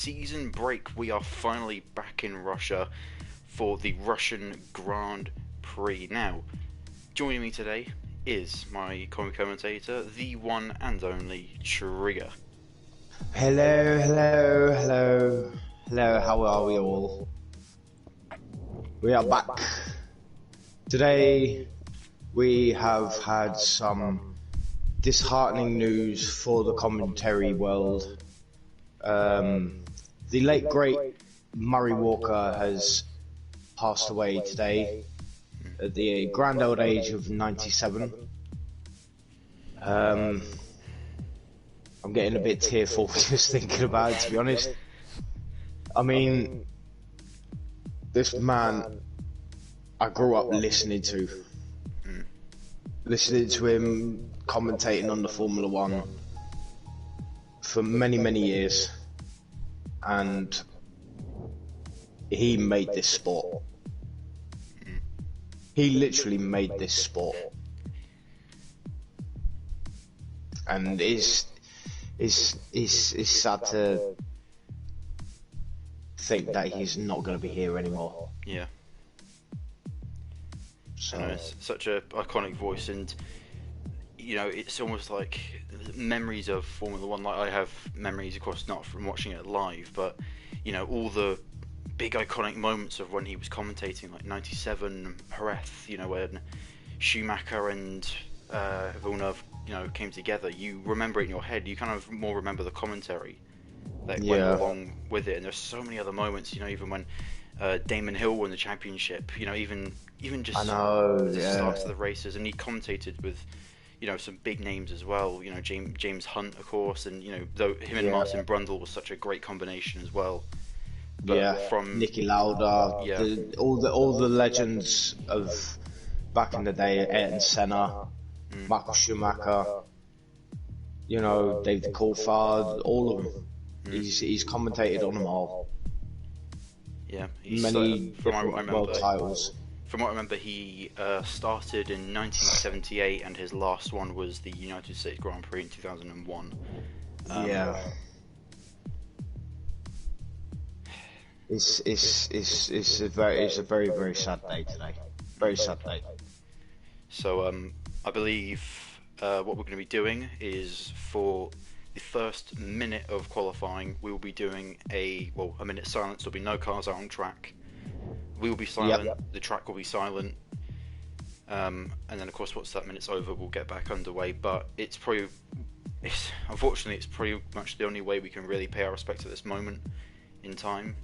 season break, we are finally back in Russia for the Russian Grand Prix. Now, joining me today is my commentator, the one and only Trigger. Hello, hello, hello, hello, how are we all? We are back. Today, we have had some disheartening news for the commentary world. The late great Murray Walker has passed away today at the grand old age of 97. I'm getting a bit tearful just thinking about it, to be honest. I mean, this man I grew up listening to. Listening to him commentating on the Formula One for many, many years. And he made this sport. He literally made this sport. And it's sad to think that he's not going to be here anymore. Yeah. So It's such a iconic voice, and it's almost like memories of Formula One. Like, I have memories, of course, not from watching it live, but all the big iconic moments of when he was commentating, like '97 Jerez, when Schumacher and Villeneuve, came together. You remember it in your head. You kind of more remember the commentary that went along with it. And there's so many other moments. Even when Damon Hill won the championship. Even just the starts of the races, and he commentated with some big names as well. James Hunt, of course, and though him and Martin Brundle was such a great combination as well. But from Niki Lauda, all the legends of back in the day, Ayrton Senna, Michael Schumacher, David Coulthard, all of them. He's commentated on them all. Yeah, he's, many world titles. From what I remember, he started in 1978, and his last one was the United States Grand Prix in 2001. It's a very, very sad day today. Very sad day. So I believe what we're going to be doing is, for the first minute of qualifying, we will be doing a minute silence. There'll be no cars out on track. We will be silent. The track will be silent. And then, of course, once that minute's over, we'll get back underway. But unfortunately, it's pretty much the only way we can really pay our respects at this moment in time.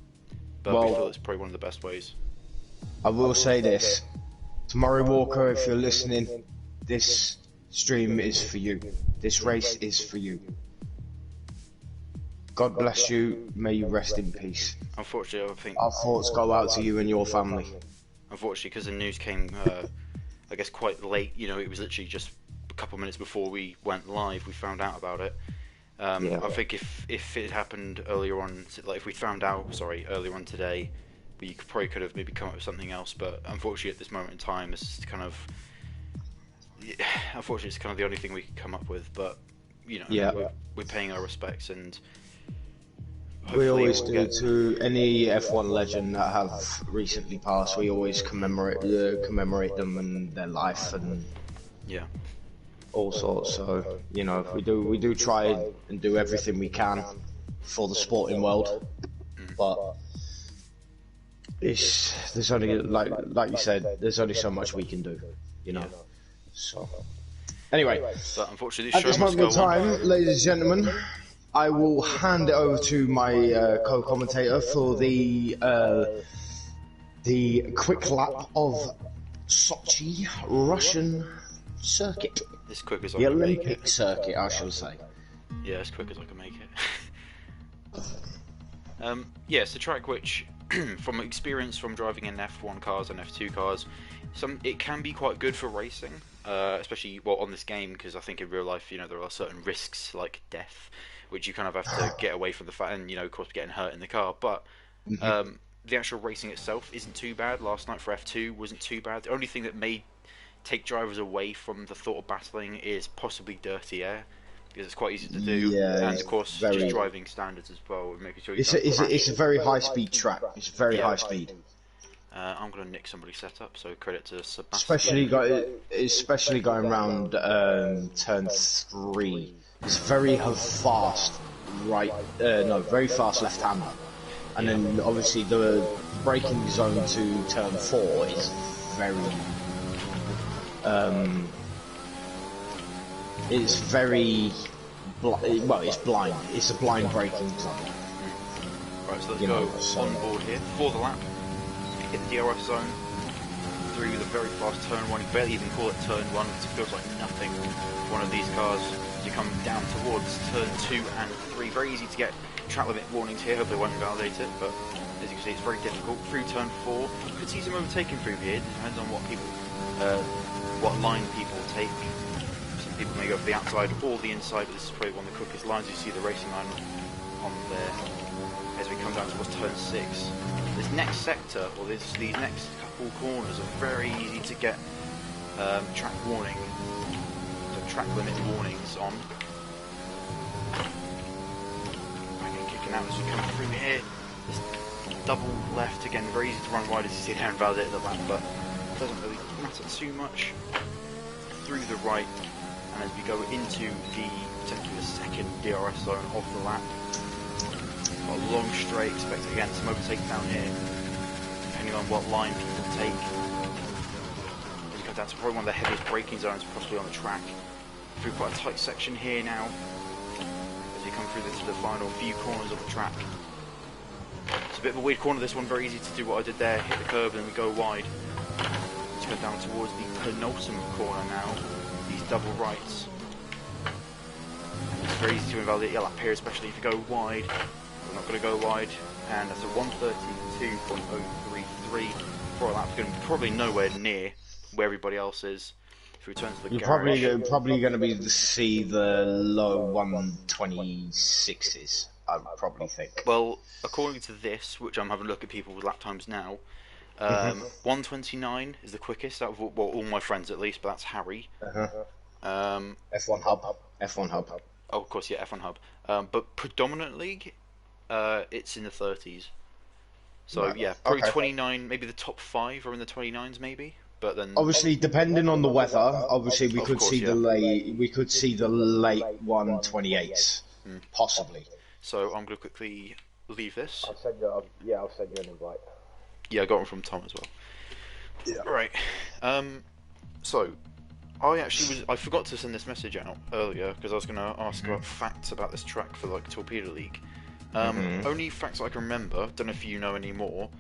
But we feel it's probably one of the best ways. I will say this. To Murray Walker, if you're listening, this stream is for you. This race is for you. God bless you. May you rest in peace. Unfortunately, I think our thoughts go out to you and your family. Unfortunately, because the news came, I guess, quite late. It was literally just a couple of minutes before we went live. We found out about it. I think if it happened earlier on, like if we found out, earlier on today, we could have maybe come up with something else. But unfortunately, at this moment in time, it's kind of the only thing we can come up with. But we're paying our respects, and we always do to any F1 legend that have recently passed. We always commemorate them and their life and all sorts. So we do try and do everything we can for the sporting world, but there's only like you said, there's only so much we can do, So anyway, but unfortunately, at this moment in time, ladies and gentlemen, I will hand it over to my co-commentator for the quick lap of Sochi Russian circuit. As quick as the Olympic circuit, I shall say. Yeah, as quick as I can make it. It's a track which, from experience from driving in F1 cars and F2 cars, it can be quite good for racing, especially on this game, because I think in real life, there are certain risks like death, which you kind of have to get away from the fact, and of course getting hurt in the car. But the actual racing itself isn't too bad. Last night for F2 wasn't too bad. The only thing that may take drivers away from the thought of battling is possibly dirty air. because it's quite easy to do, Yeah, and of course just driving standards as well, and making sure you it's a very high speed track. It's very high speed. I'm gonna nick somebody's setup, so credit to Especially Sebastian. going around turn 3. It's very fast very fast left hander, and then obviously the braking zone to turn 4 is very it's very it's blind. It's a blind braking zone. Right, so let's go on board here for the lap. Hit the DRS zone through the very fast turn 1. You barely even call it turn 1 because it feels like nothing. One of these cars, as you come down towards turn 2 and 3, very easy to get track limit warnings here. Hopefully, I won't invalidate it, but as you can see, it's very difficult. Through turn 4, you could see some overtaking through here. It depends on what line people take. Some people may go for the outside or the inside, but this is probably one of the quickest lines. You see the racing line on there as we come down towards turn 6. This next sector, or these next couple corners, are very easy to get track limit warnings on. Okay, kicking out as we come through here. This double left again, very easy to run wide as you see there and validate the lap, but it doesn't really matter too much. Through the right, and as we go into potentially the second DRS zone of the lap. Got a long straight, expect again some overtake down here, depending on what line people take. As you come down to probably one of the heaviest braking zones possibly on the track. Through quite a tight section here now, as you come through the final few corners of the track. It's a bit of a weird corner, this one, very easy to do what I did there, hit the curb and then we go wide. Let's go down towards the penultimate corner now, these double rights. It's very easy to invalidate your lap here, especially if you go wide. We're not going to go wide, and that's a 132.033 for a lap. It's going to be probably nowhere near where everybody else is. If we return to the garage, you're probably going to see the low 126s. I would probably think. Well, according to this, which I'm having a look at people with lap times now, 129 is the quickest out of all my friends at least, but that's Harry. F1 Hub. Oh, of course, yeah, F1 Hub. But predominantly, it's in the 30s. So right. Yeah, probably 29. Maybe the top 5 are in the 29s, maybe. But then obviously, depending on the weather, obviously we could see the late 128s, possibly. So I'm going to quickly leave this. I'll send you an invite. Yeah, I got one from Tom as well. Yeah. Right. So I forgot to send this message out earlier because I was going to ask about facts about this track for like Torpedo League. Only facts I can remember. Don't know if you know any more.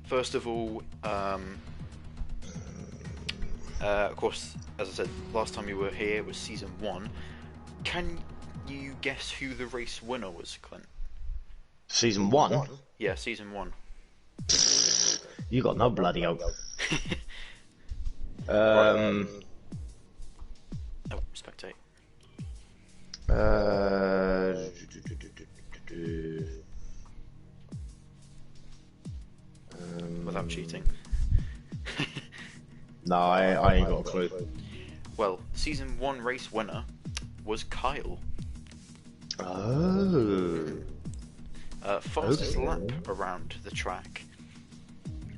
First of all, of course, as I said, last time you were here was season 1. Can you guess who the race winner was, Clint? Season 1? Yeah, season 1. You got no bloody hope. Oh, spectate. Without cheating. No, I ain't got a clue. Well, season 1 race winner was Kyle. Oh. Fastest lap around the track.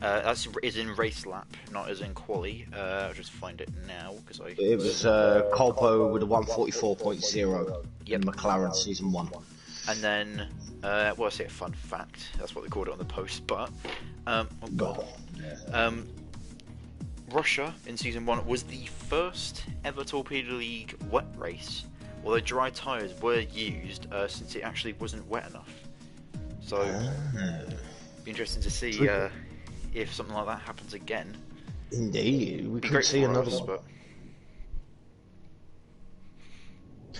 That is in race lap, not as in quali. I'll just find it now because It was Colpo with a 144.0 in McLaren season 1. And then, well, I say a fun fact. That's what they called it on the post. But Russia in season 1 was the first ever Torpedo League wet race, although dry tyres were used since it actually wasn't wet enough. So, be interesting to see if something like that happens again. Indeed, we could see another one. But...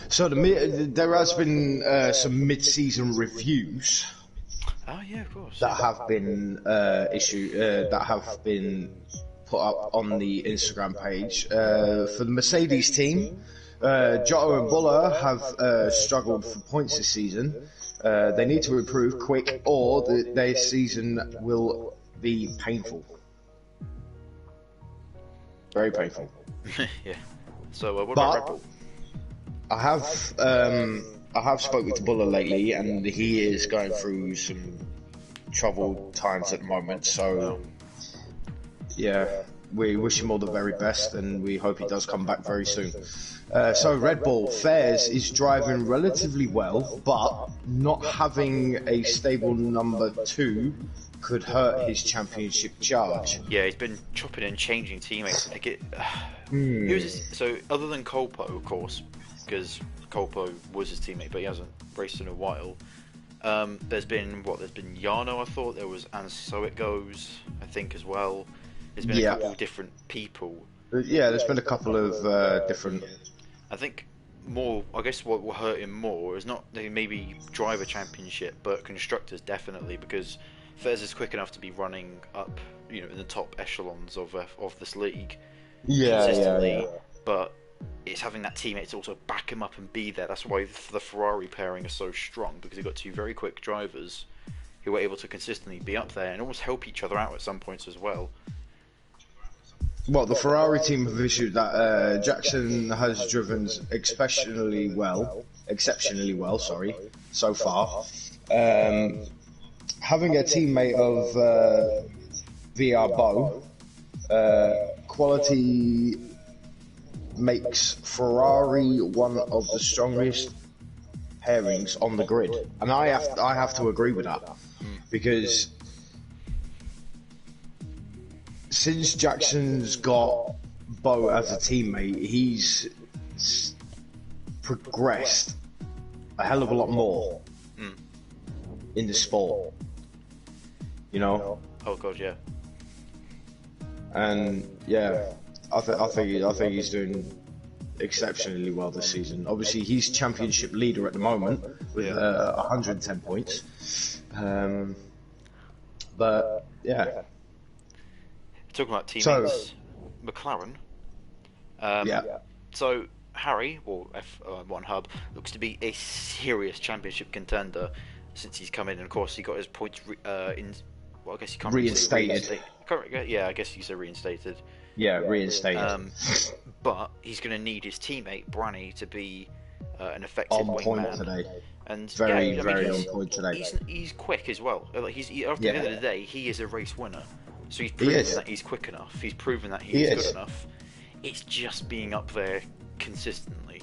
So there has been some mid-season reviews. Oh yeah, of course. That have been that have been put up on the Instagram page for the Mercedes team. Giotto and Buller have struggled for points this season. They need to improve quick, or their season will be painful. Very painful. Yeah. So what about Red Bull? I have spoken to Buller lately, and he is going through some troubled times at the moment. So, yeah, we wish him all the very best, and we hope he does come back very soon. So Red Bull, Fares is driving relatively well, but not having a stable number 2 could hurt his championship charge. Yeah, he's been chopping and changing teammates. I think so other than Colpo, of course, because Colpo was his teammate, but he hasn't raced in a while. There's been Yano, I thought. There was And So It Goes, I think, as well. There's been a couple of different people. Yeah, there's been a couple of different... I think I guess what will hurt him more is not maybe driver championship, but constructors definitely, because Fez is quick enough to be running up, in the top echelons of this league consistently. But it's having that teammate to also back him up and be there. That's why the Ferrari pairing is so strong, because you've got 2 very quick drivers who are able to consistently be up there and almost help each other out at some points as well. Well, the Ferrari team have issued that Jackson has driven exceptionally well, so far. Having a teammate of VR Bo, quality makes Ferrari one of the strongest pairings on the grid, and I have to agree with that, because since Jackson's got Bo as a teammate, he's progressed a hell of a lot more in the sport. Oh god, yeah. And yeah, I think he's doing exceptionally well this season. Obviously, he's championship leader at the moment with 110 points. But yeah. Talking about teammates, McLaren. So Harry, or F1 Hub, looks to be a serious championship contender since he's come in. And of course, he got his points I guess you can't reinstated. Yeah, I guess you say reinstated. Yeah, reinstated. But he's going to need his teammate Branny to be an effective on wingman. point today. And very on point today. He's quick as well. Like after the end of the day, he is a race winner. So he's proven that he's quick enough. He's proven that he's good enough. It's just being up there consistently.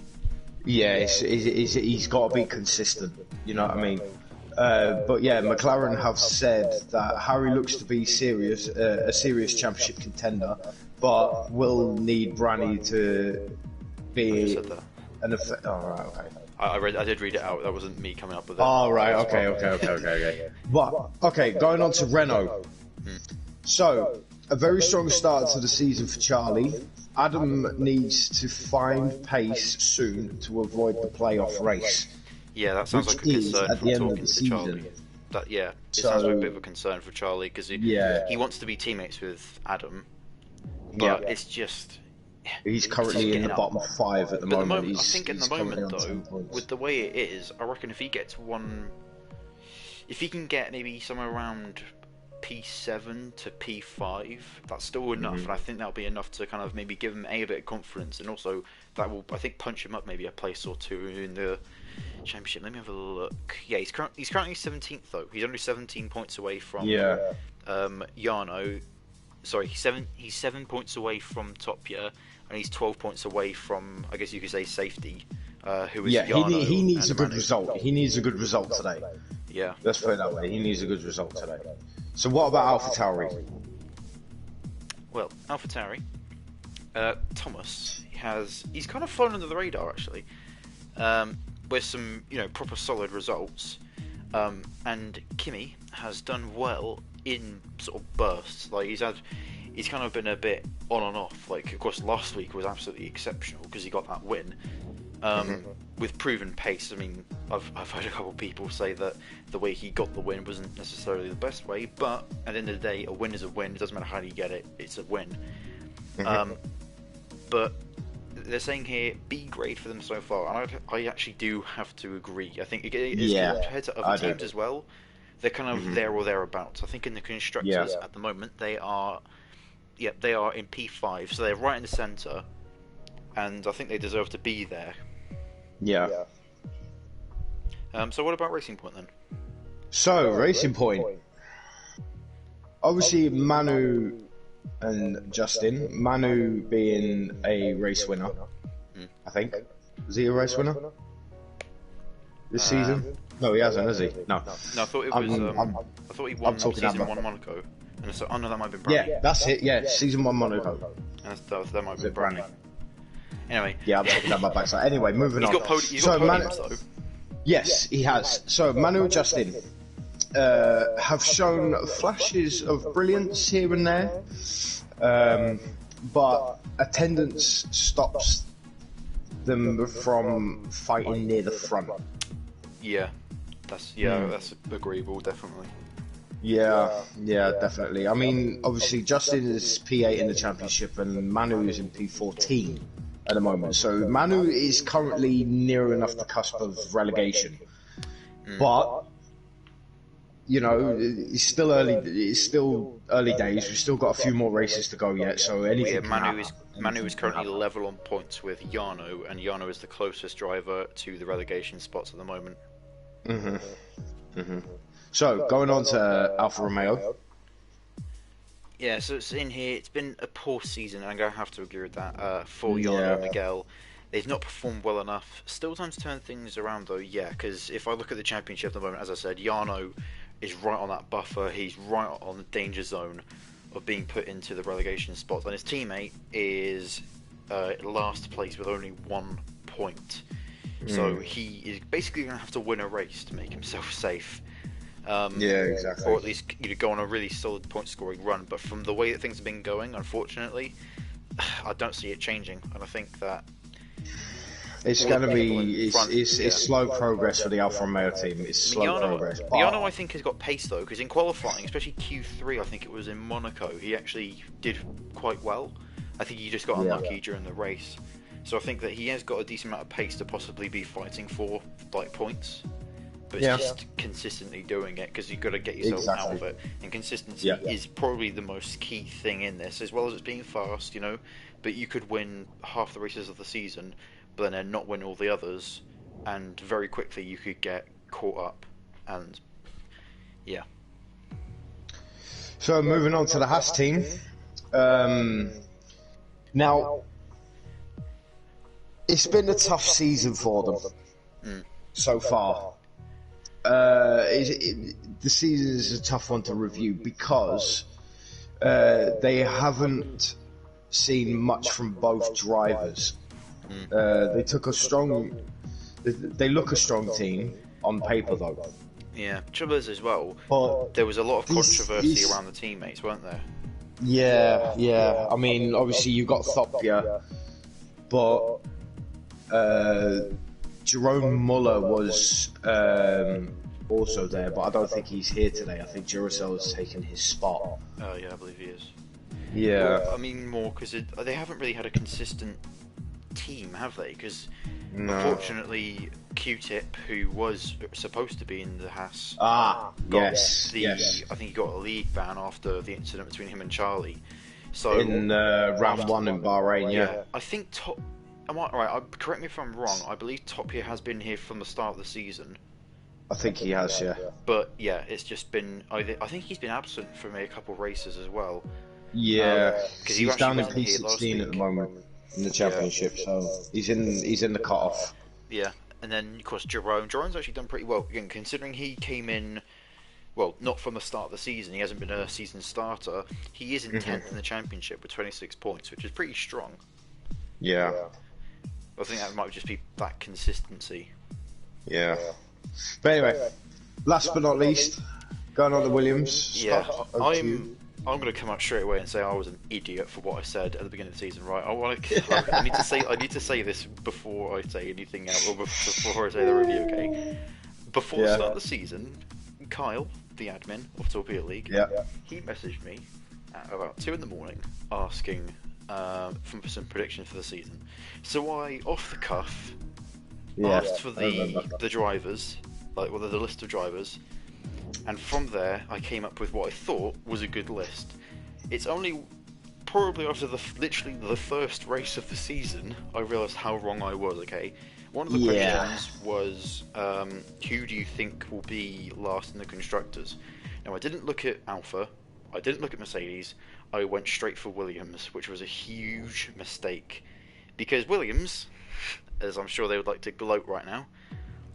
Yeah, he's got to be consistent. You know what I mean? But yeah, McLaren have said that Harry looks to be a serious championship contender, but will need Branny to be an effect. Oh, right, okay. I did read it out. That wasn't me coming up with it. Oh, right, okay. But okay, going on to Renault. So, a very strong start to the season for Charlie. Adam needs to find pace soon to avoid the playoff race. Yeah, that sounds like a concern from talking to Charlie. It sounds like a bit of a concern for Charlie, because he wants to be teammates with Adam, but it's just... He's currently in the bottom 5 at the moment. I think at the moment, though, with the way it is, I reckon if he gets if he can get maybe somewhere around P7 to P5, that's still enough, and I think that'll be enough to kind of maybe give him a bit of confidence, and also that will, I think, punch him up maybe a place or 2 in the championship. Let me have a look. Yeah, he's currently 17th though. He's only 17 points away from Yano. Sorry, he's 7 points away from Topia, and he's 12 points away from, I guess you could say, safety. Who is Yano? He needs a good result. He needs a good result today. Yeah, let's put it that way. He needs a good result today. So what about AlphaTauri? Well, AlphaTauri, Thomas he's kind of flown under the radar actually, with some proper solid results, and Kimi has done well in sort of bursts. Like he's kind of been a bit on and off. Like of course last week was absolutely exceptional because he got that win. With proven pace. I mean, I've heard a couple of people say that the way he got the win wasn't necessarily the best way, but at the end of the day, a win is a win. It doesn't matter how you get it; it's a win. But they're saying here B grade for them so far, and I actually do have to agree. I think it is compared to other teams as well. They're kind of there or thereabouts. I think in the constructors at the moment they are in P5, so they're right in the centre, and I think they deserve to be there. Yeah. So what about Racing Point then? So, Racing Point. Obviously, Manu and Justin. Manu being a race winner, I think. Was he a race winner this season? No, he hasn't, has he? No. No, I thought it was. I thought he won season 1 Monaco. And so, oh no, that might have been Brownie. Yeah, that's it. Yeah, season 1 Monaco. And that might have been Brownie. Anyway. Yeah, I'm talking about my backside. Anyway, moving on. He's got podiums though. Yes, he has. So Manu and Justin have shown flashes of brilliance here and there, but attendance stops them from fighting near the front. Yeah, that's agreeable, definitely. Yeah, definitely. I mean, obviously Justin is P8 in the championship and Manu is in P14 at the moment. So Manu is currently near enough the cusp of relegation, but you know, it's still early. It's still early days. We've still got a few more races to go yet. So anything. Yeah, Manu is currently level on points with Jarno, and Jarno is the closest driver to the relegation spots at the moment. So going on to Alfa Romeo. Yeah, so it's in here. It's been a poor season. I'm going to have to agree with that. For Jarno and Miguel, they've not performed well enough. Still time to turn things around, though. Yeah, because if I look at the championship at the moment, as I said, Jarno is right on that buffer. He's right on the danger zone of being put into the relegation spots, and his teammate is last place with only 1 point. So he is basically going to have to win a race to make himself safe. Yeah, exactly. Or at least go on a really solid point scoring run. But from the way that things have been going, unfortunately, I don't see it changing. And I think that it's going to be it's slow progress for the Alfa Romeo team. It's slow progress. Jarno, I think, has got pace though, because in qualifying, especially Q3, I think it was in Monaco, he actually did quite well. I think he just got unlucky during the race. So I think that he has got a decent amount of pace to possibly be fighting for points. But it's just consistently doing it, because you've got to get yourself out of it. And consistency is probably the most key thing in this, as well as it's being fast, you know. But you could win half the races of the season, but then not win all the others, and very quickly you could get caught up. And so moving on to the Haas team. Now, it's been a tough season for them so far. The season is a tough one to review because they haven't seen much from both drivers. They look a strong team on paper, though. Yeah, trouble is as well. But there was a lot of controversy around the teammates, weren't there? Yeah. I mean, obviously you got Thopia, but Jerome Muller was also there, but I don't think he's here today. I think Duracell has taken his spot. Oh yeah, I believe he is. Yeah. Well, I mean, more because they haven't really had a consistent team, have they? Because unfortunately, Q-Tip, who was supposed to be in the Haas, I think he got a league ban after the incident between him and Charlie. So in round 1 in Bahrain, I think correct me if I'm wrong. I believe Topia has been here from the start of the season. I think he has, yeah. But yeah, it's just been. I think he's been absent from a couple of races as well. Yeah, because he's down in P16 at the moment in the championship, so he's in the cut-off. Yeah, and then of course Jerome's actually done pretty well again, considering he came in. Well, not from the start of the season. He hasn't been a season starter. He is in 10th in the championship with 26 points, which is pretty strong. Yeah. I think that might just be that consistency. Yeah. But anyway, last but not least, going on to Williams. Yeah, I'm going to come out straight away and say I was an idiot for what I said at the beginning of the season. Right? I need to say this before I say anything else, or before I say the review. Okay. Before the start of the season, Kyle, the admin of Torpedo League, he messaged me at about 2 in the morning asking for some predictions for the season. So I, off the cuff, asked for the drivers, the list of drivers, and from there I came up with what I thought was a good list. It's only probably after literally the first race of the season I realised how wrong I was. Okay, One of the questions was, who do you think will be last in the constructors? Now, I didn't look at Alpha, I didn't look at Mercedes, I went straight for Williams, which was a huge mistake. Because Williams, as I'm sure they would like to gloat right now,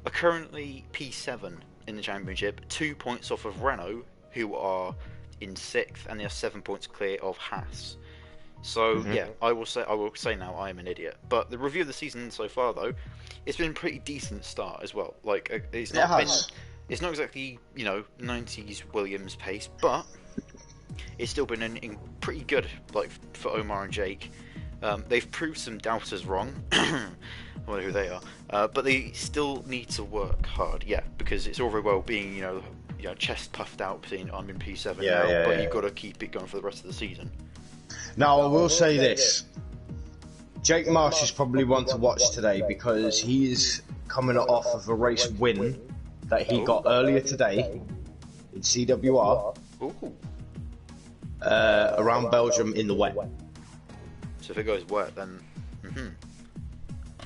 are currently P7 in the championship, 2 points off of Renault, who are in 6th, and they are 7 points clear of Haas. So yeah, I will say now I am an idiot. But the review of the season so far, though, it's been a pretty decent start as well. Like it's not exactly 90s Williams pace, but it's still been in pretty good. Like for Omar and Jake, they've proved some doubters wrong. I wonder who they are, but they still need to work hard. Yeah, because it's all very well being chest puffed out, saying I'm in P7 now, but you've got to keep it going for the rest of the season. Now, I will say this. Jake Marsh is probably one to watch today because he is coming off of a race win that he got earlier today in CWR around Belgium in the wet. So if it goes wet, then...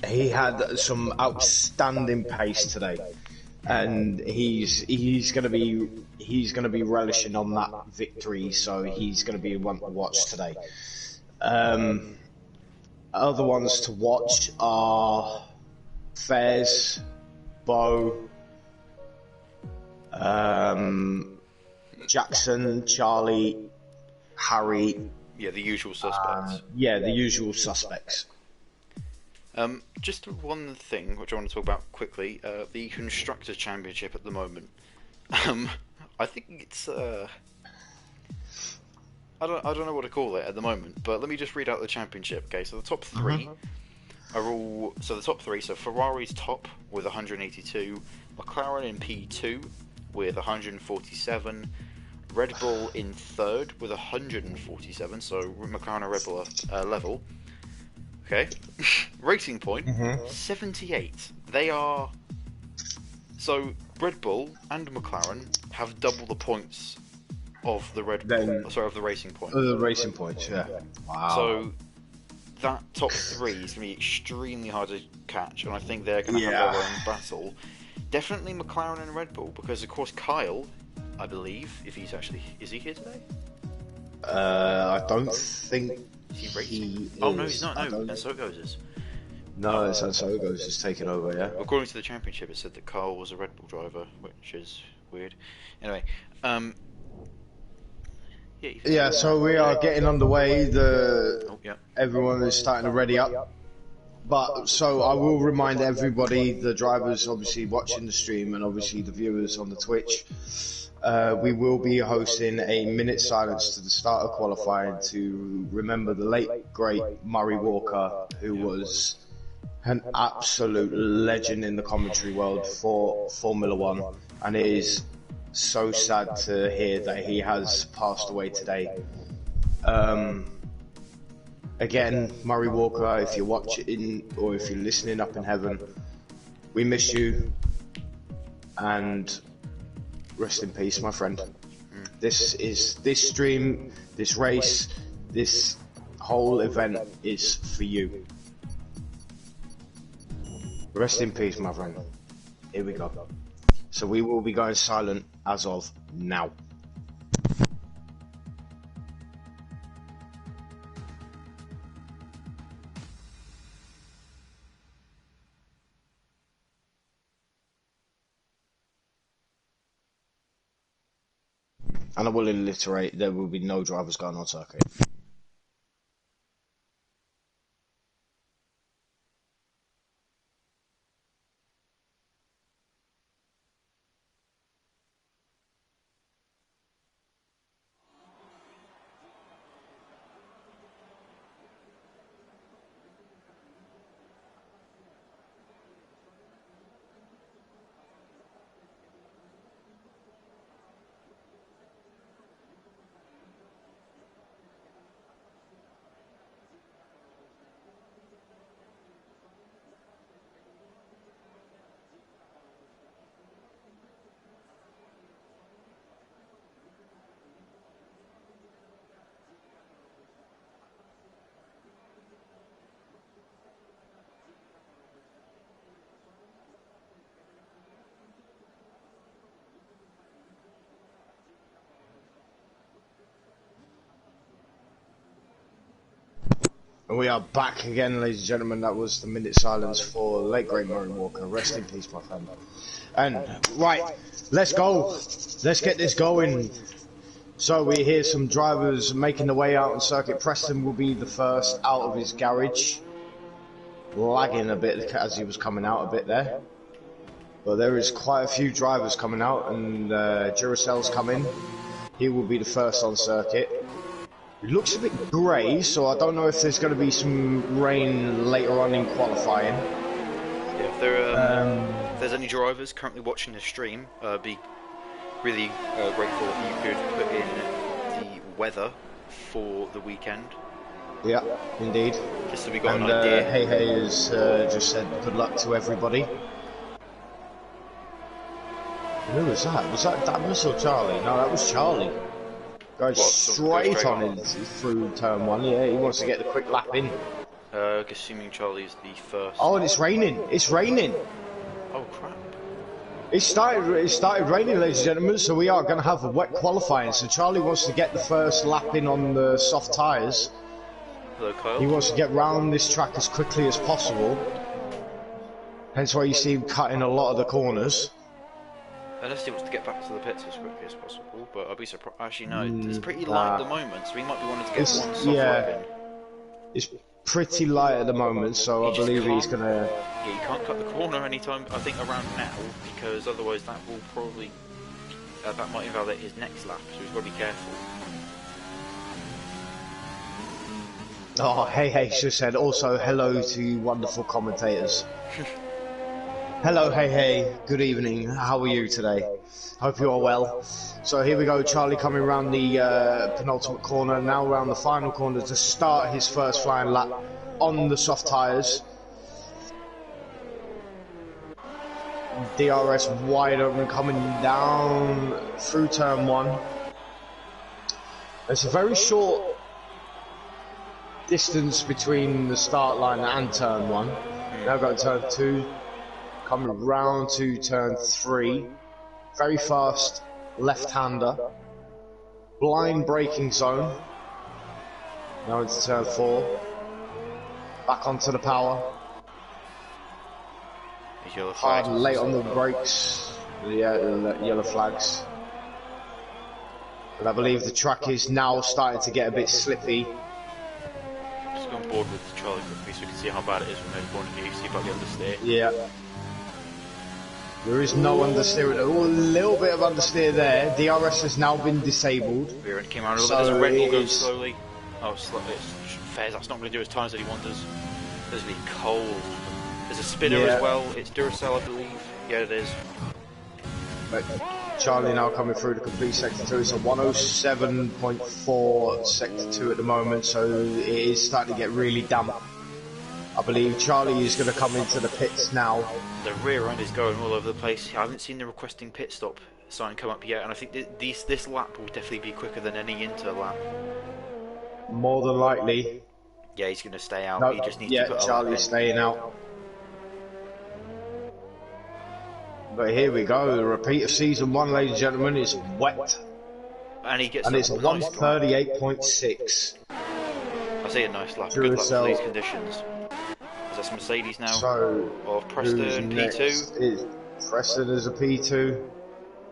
He had some outstanding pace today, and he's going to be relishing on that victory. So he's going to be one to watch today. Other ones to watch are Fez, Bo, Jackson, Charlie, Harry. Yeah, the usual suspects. The usual suspects. Just one thing which I want to talk about quickly: the Constructors' Championship at the moment. I think it's I don't know what to call it at the moment, but let me just read out the championship. Okay, so the top three are all the top three. So Ferrari's top with 182, McLaren in P2 with 147, Red Bull in third with 147. So McLaren and Red Bull are level. Okay, Racing Point 78. They are Red Bull and McLaren have double the points of the of the Racing Point. The Racing Points, yeah. Wow. So that top three is going to be extremely hard to catch, and I think they're going to have their own battle. Definitely McLaren and Red Bull, because of course Kyle, I believe, is he here today? I don't think he is. Oh no, he's not. No, and so it goes is. No, so it goes is taken over. Yeah. According to the championship, it said that Kyle was a Red Bull driver, which is weird. Anyway, so we are getting underway. Everyone is starting to ready up. But so I will remind everybody, the drivers obviously watching the stream, and obviously the viewers on the Twitch. We will be hosting a minute silence to the start of qualifying to remember the late great Murray Walker, who was an absolute legend in the commentary world for Formula One, and it is so sad to hear that he has passed away today. Again, Murray Walker, if you're watching or if you're listening up in heaven, we miss you, and rest in peace, my friend. This stream, this race, this whole event is for you. Rest in peace, my friend. Here we go. So we will be going silent as of now. And I will alliterate, there will be no drivers going on circuit. And we are back again, ladies and gentlemen. That was the minute silence for late great Murray Walker. Rest in peace, my friend. And right, let's go. Let's get this going. So we hear some drivers making their way out on circuit. Preston will be the first out of his garage, lagging a bit as he was coming out a bit there. But there is quite a few drivers coming out, and Duracell's coming. He will be the first on circuit. It looks a bit grey, so I don't know if there's going to be some rain later on in qualifying. Yeah, if there's any drivers currently watching the stream, be really grateful if you could put in the weather for the weekend. Yeah, indeed. Just so we got an idea. Hey has just said good luck to everybody. Who was that? Was that Damus or Charlie? No, that was Charlie. Goes straight on through turn 1. Yeah, he wants to get the quick lap in. Assuming Charlie's the first. Oh, and it's raining. It's raining. Oh crap! It started raining, ladies and gentlemen. So we are going to have a wet qualifying. So Charlie wants to get the first lap in on the soft tyres. Hello, Kyle. He wants to get round this track as quickly as possible. Hence why you see him cutting a lot of the corners. Unless he wants to get back to the pits as quickly as possible, but I'd be surprised. Actually, no, it's pretty light at the moment, so he might be wanting to get one soft lap in. It's pretty light at the moment, so I believe he's gonna. Yeah, you can't cut the corner anytime. I think around now, because otherwise that will probably that might invalidate his next lap. So he's got to be careful. Oh, hey, just said also hello to you wonderful commentators. Hello, hey, good evening. How are you today? Hope you are well. So here we go, Charlie coming around the penultimate corner, now around the final corner to start his first flying lap on the soft tyres. DRS wide open coming down through turn 1. It's a very short distance between the start line and turn 1. Now got turn 2. Coming round to turn 3, very fast left-hander, blind braking zone, now into turn 4, back onto the power, hard late on the brakes, the yellow flags, and I believe the track is now starting to get a bit slippy. Just go on board with Charlie quickly so we can see how bad it is from his point of view, see if I can understeer. Yeah. There is no understeer, a little bit of understeer there. DRS has now been disabled. Rear end came out a little bit, there's a red ball going slowly. Oh, it's Fez, that's not going to do as times that he wants. It's going to be cold. There's a spinner as well, it's Duracell I believe. Yeah it is. But Charlie now coming through the complete sector 2. It's a 107.4 sector 2 at the moment, so it is starting to get really damp. I believe Charlie is going to come into the pits now. The rear end is going all over the place. I haven't seen the requesting pit stop sign come up yet, and I think this lap will definitely be quicker than any inter lap. More than likely. Yeah, he's going to stay out. No, he just needs to put Charlie's staying out. But here we go. The repeat of season 1, ladies and gentlemen, is wet. And he gets. And it's a 138.6. I say a nice lap. Good luck for these conditions. That's Mercedes now. So, of Preston P2. Preston is a P2.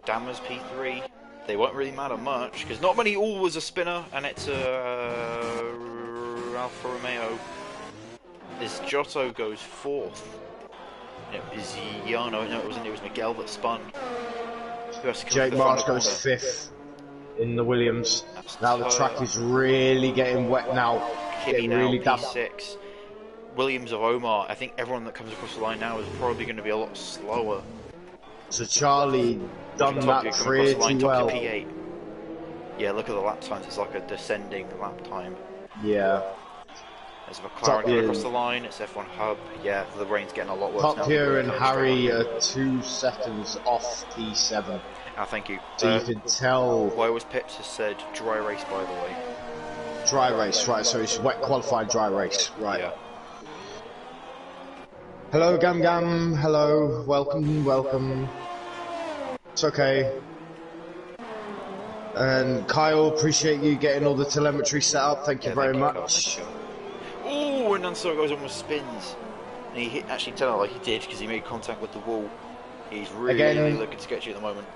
Dammers P3. They won't really matter much because not many all was a spinner, and it's Alfa Romeo. This Giotto goes 4th. It was Yano. No, it wasn't. It was Miguel that spun. Jake Marsh goes 5th in the Williams. Now the track is really getting wet now. Getting really damp. P6. Williams of Omar, I think everyone that comes across the line now is probably going to be a lot slower. So Charlie done that pretty well. P8. Yeah, look at the lap times, it's like a descending lap time. Yeah. There's a McLaren coming across the line, it's F1 Hub. Yeah, the rain's getting a lot worse now. Top here and Harry are 2 seconds off P7. Ah, thank you. So you can tell... Why was Pips has said dry race, by the way? Dry race, right, so it's wet qualified dry race, right. Yeah. Hello, Gam Gam. Hello. Welcome. It's okay. And Kyle, appreciate you getting all the telemetry set up. Thank you very much. Ooh, Oh, and Anso goes almost spins. And he actually turned out like he did because he made contact with the wall. He's really looking sketchy at the moment.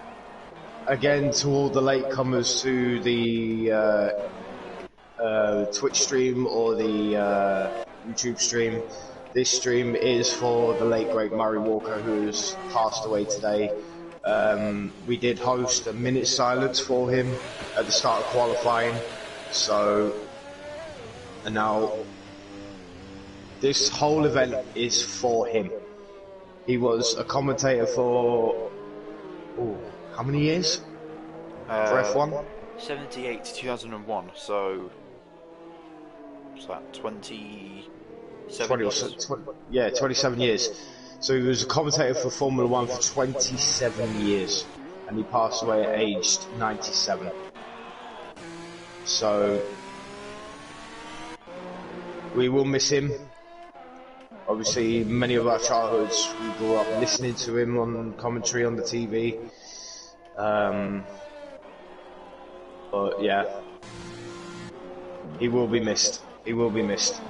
Again, to all the latecomers to the Twitch stream or the YouTube stream, this stream is for the late great Murray Walker, who's passed away today. We did host a minute silence for him at the start of qualifying, so and now this whole event is for him. He was a commentator for how many years for F1? 78 to 2001, so what's that, 27 years? Yeah, 27 years. So he was a commentator for Formula 1 for 27 years, and he passed away at aged 97. So we will miss him. Obviously, many of our childhoods, we grew up listening to him on commentary on the TV. But yeah, he will be missed. He will be missed.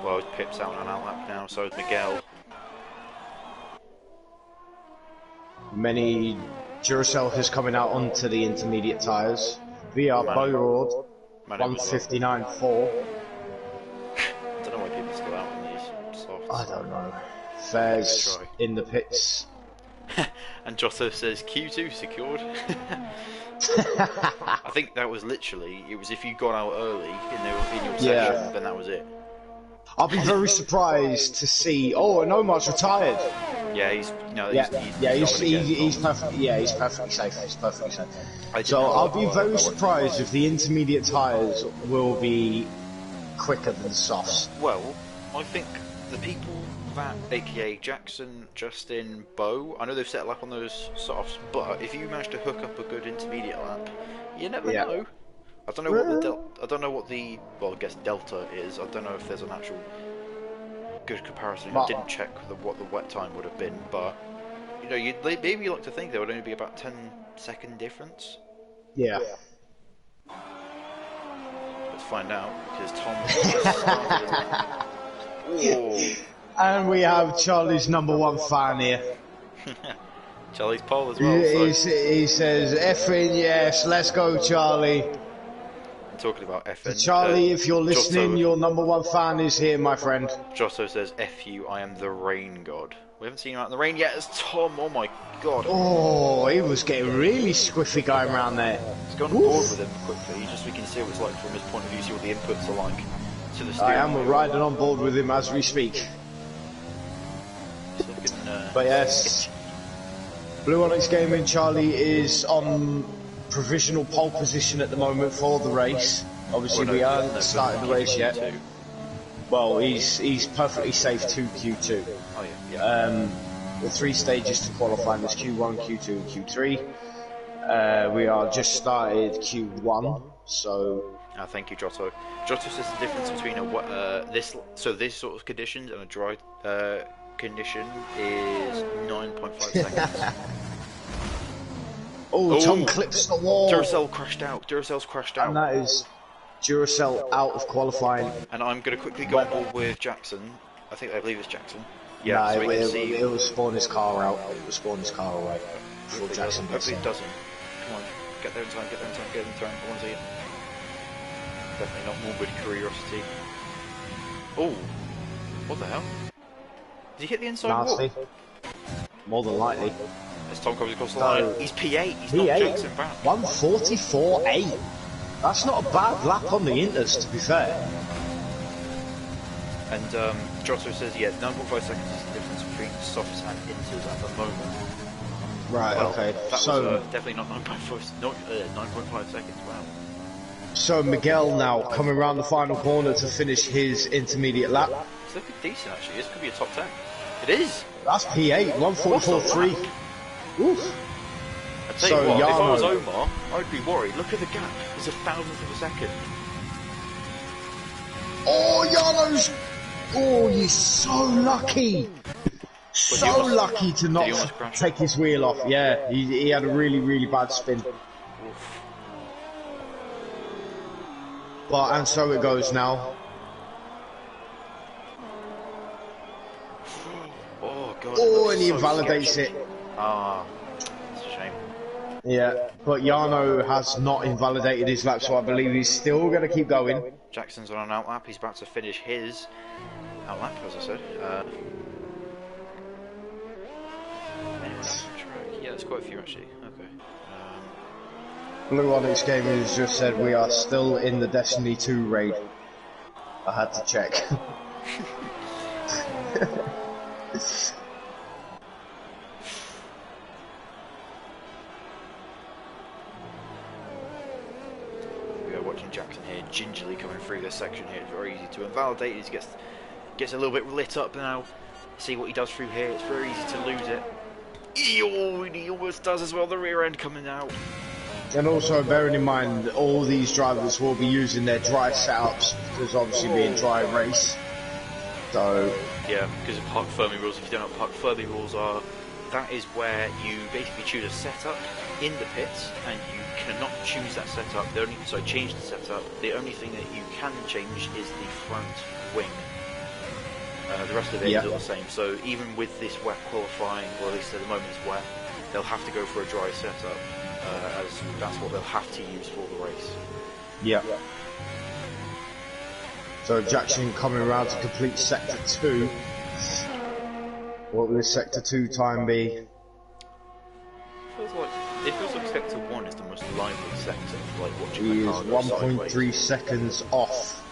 Well, Pip's out on our lap now, so is Miguel. Many Duracell is coming out onto the intermediate tyres. VR Bowrod, 159.4. I don't know why people still out on these softs. I don't know. Fairs in the pits. And Giotto says Q2 secured. I think that was literally, it was if you got out early in your session, then that was it. I'll be very surprised to see. Oh, and Omar's retired. Yeah, he's perfectly safe. He's perfectly safe. So I'll be very surprised if the intermediate tyres will be quicker than softs. Well, I think the people that, aka Jackson, Justin, Bo, I know they've set a lap on those softs, but if you manage to hook up a good intermediate lap, you never know. I don't know what the well, I guess delta is. I don't know if there's an actual good comparison. I didn't check what the wet time would have been, but you know, you'd maybe like to think there would only be about 10-second difference. Yeah. Let's find out because Tom. And we have Charlie's #1 fan here. Charlie's pole as well. He says, "Effing yes, let's go, Charlie." I'm talking about effing. So Charlie, if you're listening, your #1 fan is here, my friend. Giotto says, "F you, I am the rain god." We haven't seen him out in the rain yet. It's Tom. Oh my god. Oh, he was getting really squiffy going around there. Let's go on board with him quickly, just so we can see what it's like from his point of view, see what the inputs are like. To the I am riding on board with him as we speak. But yes, Blue Onyx Gaming, Charlie is on provisional pole position at the moment for the race. Obviously, we haven't started the race yet. Well, he's perfectly safe to Q2. Oh yeah. The 3 stages to qualify: there's Q1, Q2, and Q3. We are just started Q1, so. Thank you, Giotto. Giotto says the difference between this sort of conditions and a dry condition is 9.5 seconds. Tom clips the wall. Duracell crashed out. Duracell's crashed out. And that is Duracell out of qualifying. And I'm going to quickly go on board with Jackson. I believe it's Jackson. Yeah, nah, so it will spawn his car out. It will spawn his car away before Jackson gets in. Hopefully it doesn't. Come on, get there in time, get in time. I want to see it. Definitely not morbid curiosity. Oh, what the hell? Did he hit the inside wall? More than likely. As Tom comes across the line, he's P8, he's not Jackson back. 144.8. That's not a bad lap on the inters, to be fair. And Giotto says, yeah, 9.5 seconds is the difference between softs and inters at the moment. Right, okay. That was definitely not 9.5 seconds, wow. So Miguel now coming around the final corner to finish his intermediate lap. It's looking decent actually, this could be a top 10. It is! That's P8, 144.3. Oof. I tell you what, if I was Omar, I'd be worried. Look at the gap, it's 1,000th of a second. Oh, Yano's! Oh, you're so lucky! So lucky to not take his wheel off. Yeah, he had a really, really bad spin. Oof. But, and so it goes now. he invalidates it. Ah, that's a shame. Yeah, but Jarno has not invalidated his lap, so I believe he's still going to keep going. Jackson's on an out lap. He's about to finish his out lap, as I said. Yeah, there's quite a few actually. Okay. Blue Onyx Gaming has just said we are still in the Destiny 2 raid. I had to check. We are watching Jackson here gingerly coming through this section here. It's very easy to invalidate. He gets a little bit lit up now. See what he does through here. It's very easy to lose it. He almost does as well. The rear end coming out. And also bearing in mind, all these drivers will be using their dry setups, because obviously being dry race. So yeah, because of park firming rules. If you don't know what park firming rules are, that is where you basically choose a setup in the pits, and you cannot choose that setup. Change the setup. The only thing that you can change is the front wing. The rest of it is all the same. So even with this wet qualifying, or at least at the moment it's wet, they'll have to go for a dry setup, as that's what they'll have to use for the race. Yeah. So Jackson coming around to complete Sector 2. What will this Sector 2 time be? It feels like Sector 1 is the most lively sector, like watching He the is car go 1.3 seconds off.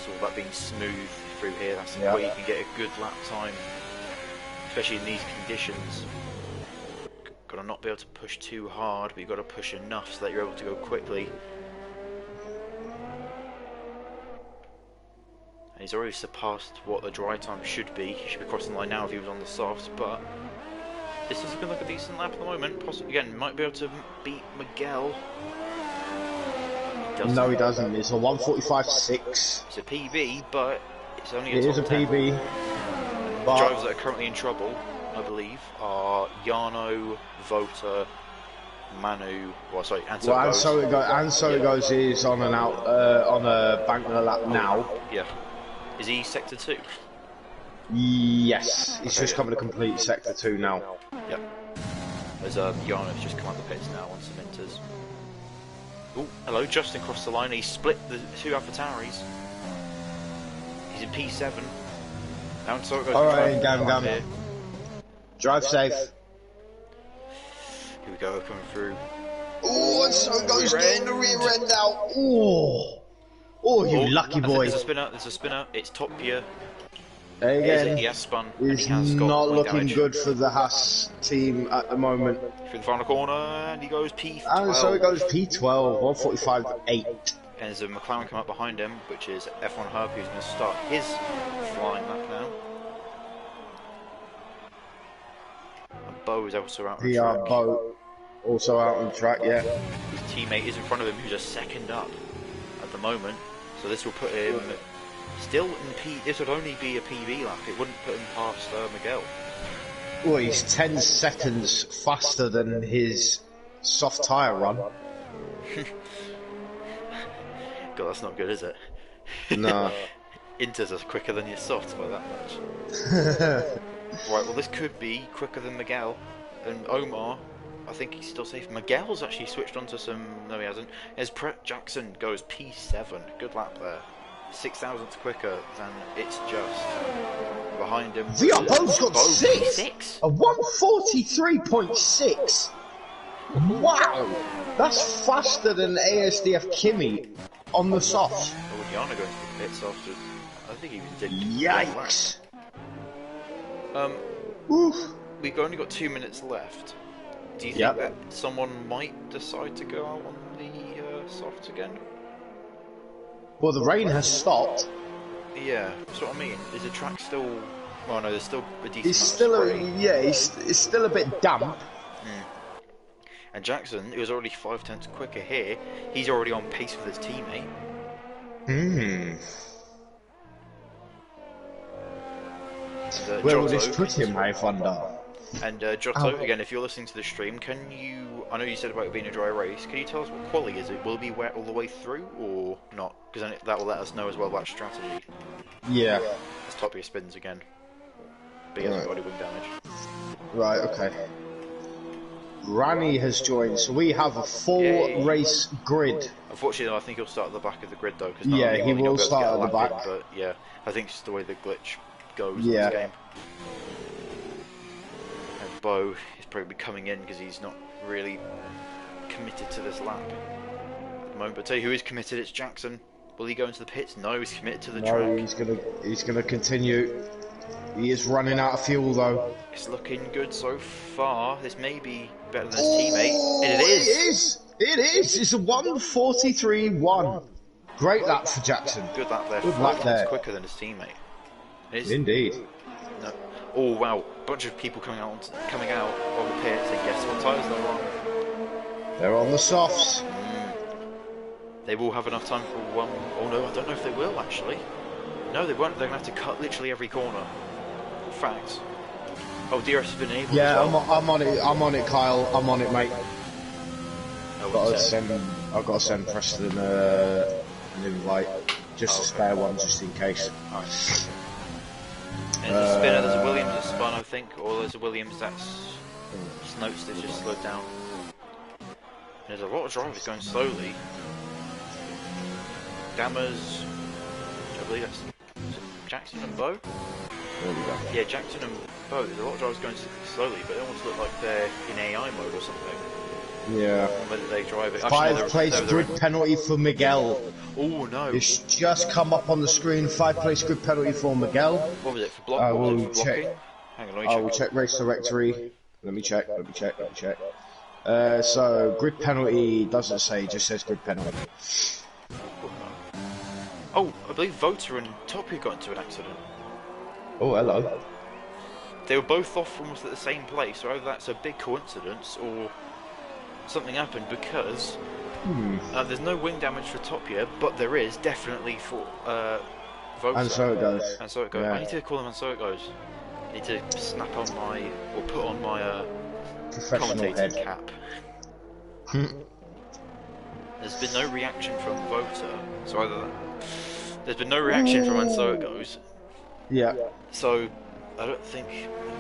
So all that being smooth through here, that's the way you can get a good lap time, especially in these conditions. Got to not be able to push too hard, but you've got to push enough so that you're able to go quickly. And he's already surpassed what the dry time should be. He should be crossing the line now if he was on the softs, but this has been like a decent lap at the moment. Possibly again, might be able to beat Miguel. No, he doesn't. It's a 1:45.6. It's a PB, but it's only It is a PB. The drivers that are currently in trouble, I believe, are Jarno, Vota, Manu. Well, sorry, and so it goes. And so it goes is on an on a bank lap now. Yeah. Is he Sector 2? Yes, he's just coming to complete Sector 2 now. Yeah. As Jarno's just come out the pits now on Cementers. Oh, hello, Justin crossed the line. He split the two AlphaTauris. He's in P7. Now and so it goes. Alright, Gam. Drive safe. Here we go, coming through. Oh, and so it goes getting the rear end out. Oh, you lucky boy. There's a spinner. It's top gear. Again, he has spun. It's not looking good for the Haas team at the moment. Through the final corner, and he goes P12. And so it goes P12, 1:45.8. And there's a McLaren come up behind him, which is F1 Hub, who's going to start his flying lap now. And Bo is also out on track. Bo also out on track, yeah. His teammate is in front of him, who's a second up at the moment. So this will put him still in P. This would only be a PB lap. It wouldn't put him past Miguel. Well, he's 10 seconds faster than his soft tyre run. God, that's not good, is it? No. Inters are quicker than your softs by that much. Right, well this could be quicker than Miguel. And Omar, I think he's still safe. Miguel's actually switched onto some... No, he hasn't. As Jackson goes P7. Good lap there. 6,000th quicker than It's Just. Behind him... Bo's got 6! A 1:43.6! Wow! That's faster than ASDF Kimi on the soft. Oh, Yana going to the pits after... I think he even did... Yikes! Oof. We've only got 2 minutes left. Do you think that someone might decide to go out on the softs again? Well, the rain has stopped. Yeah, that's what I mean. Is the track still... Well, no, there's still a decent It's still it's still a bit damp. And Jackson, who was already 5/10 quicker here, he's already on pace with his teammate. Where will this put him, I wonder? And Giotto, again, if you're listening to the stream, can you... I know you said about it being a dry race. Can you tell us what quali is it? Will it be wet all the way through, or not? Because then that will let us know as well about strategy. Yeah. Let's top your spins again. but he hasn't got any wing damage. Right, okay. Rani has joined, so we have a full race grid. Unfortunately, I think he'll start at the back of the grid though, because he will start at the back. But yeah, I think it's just the way the glitch goes in this game. And Bo is probably coming in because he's not really committed to this lap at the moment. But tell you who is committed, it's Jackson. Will he go into the pits? No, he's committed to the track. No, he's gonna continue. He is running out of fuel though. It's looking good so far. This may be better than his teammate. And it is! It is! It's a 1:43.1. Great lap for Jackson. Good lap there. Good lap there. Quicker than his teammate. It is. Indeed. No. Oh wow! Bunch of people coming out of the pits. And guess what tyres they're on? They're on the softs. They will have enough time for one. Oh no, I don't know if they will actually. No, they won't. They're gonna have to cut literally every corner. Facts. Oh, DRS has been enabled. Yeah, as well. I'm on it. I'm on it, Kyle. I'm on it, mate. I've got to send Preston an invite, just a spare one, just in case. Nice. And there's a spinner. There's a Williams that's spun, I think, or there's a Williams that's just noticed it's just slowed down. There's a lot of drivers going slowly. Dammers, I believe that's Jackson and Bo. There we go. Yeah, Jackson and Bo. There's a lot of drivers going slowly, but they almost look like they're in AI mode or something. Yeah. Whether they drive it. Actually, 5 place grid penalty for Miguel. Oh no! It's just come up on the screen. 5 place grid penalty for Miguel. What was it for block? What was it for blocking? Hang on, I will check race directory. Let me check. So grid penalty doesn't say, just says grid penalty. Oh, I believe Voter and Torpedo got into an accident. Oh, hello. They were both off almost at the same place, so either that's a big coincidence or something happened, because there's no wing damage for Torpedo, but there is definitely for Voter. And so it goes. And so it goes. Yeah. I need to call them and so it goes. I need to snap on my, or put on my commentating cap. There's been no reaction from Voter, so either there's been no reaction from and so it goes. Yeah. So I don't think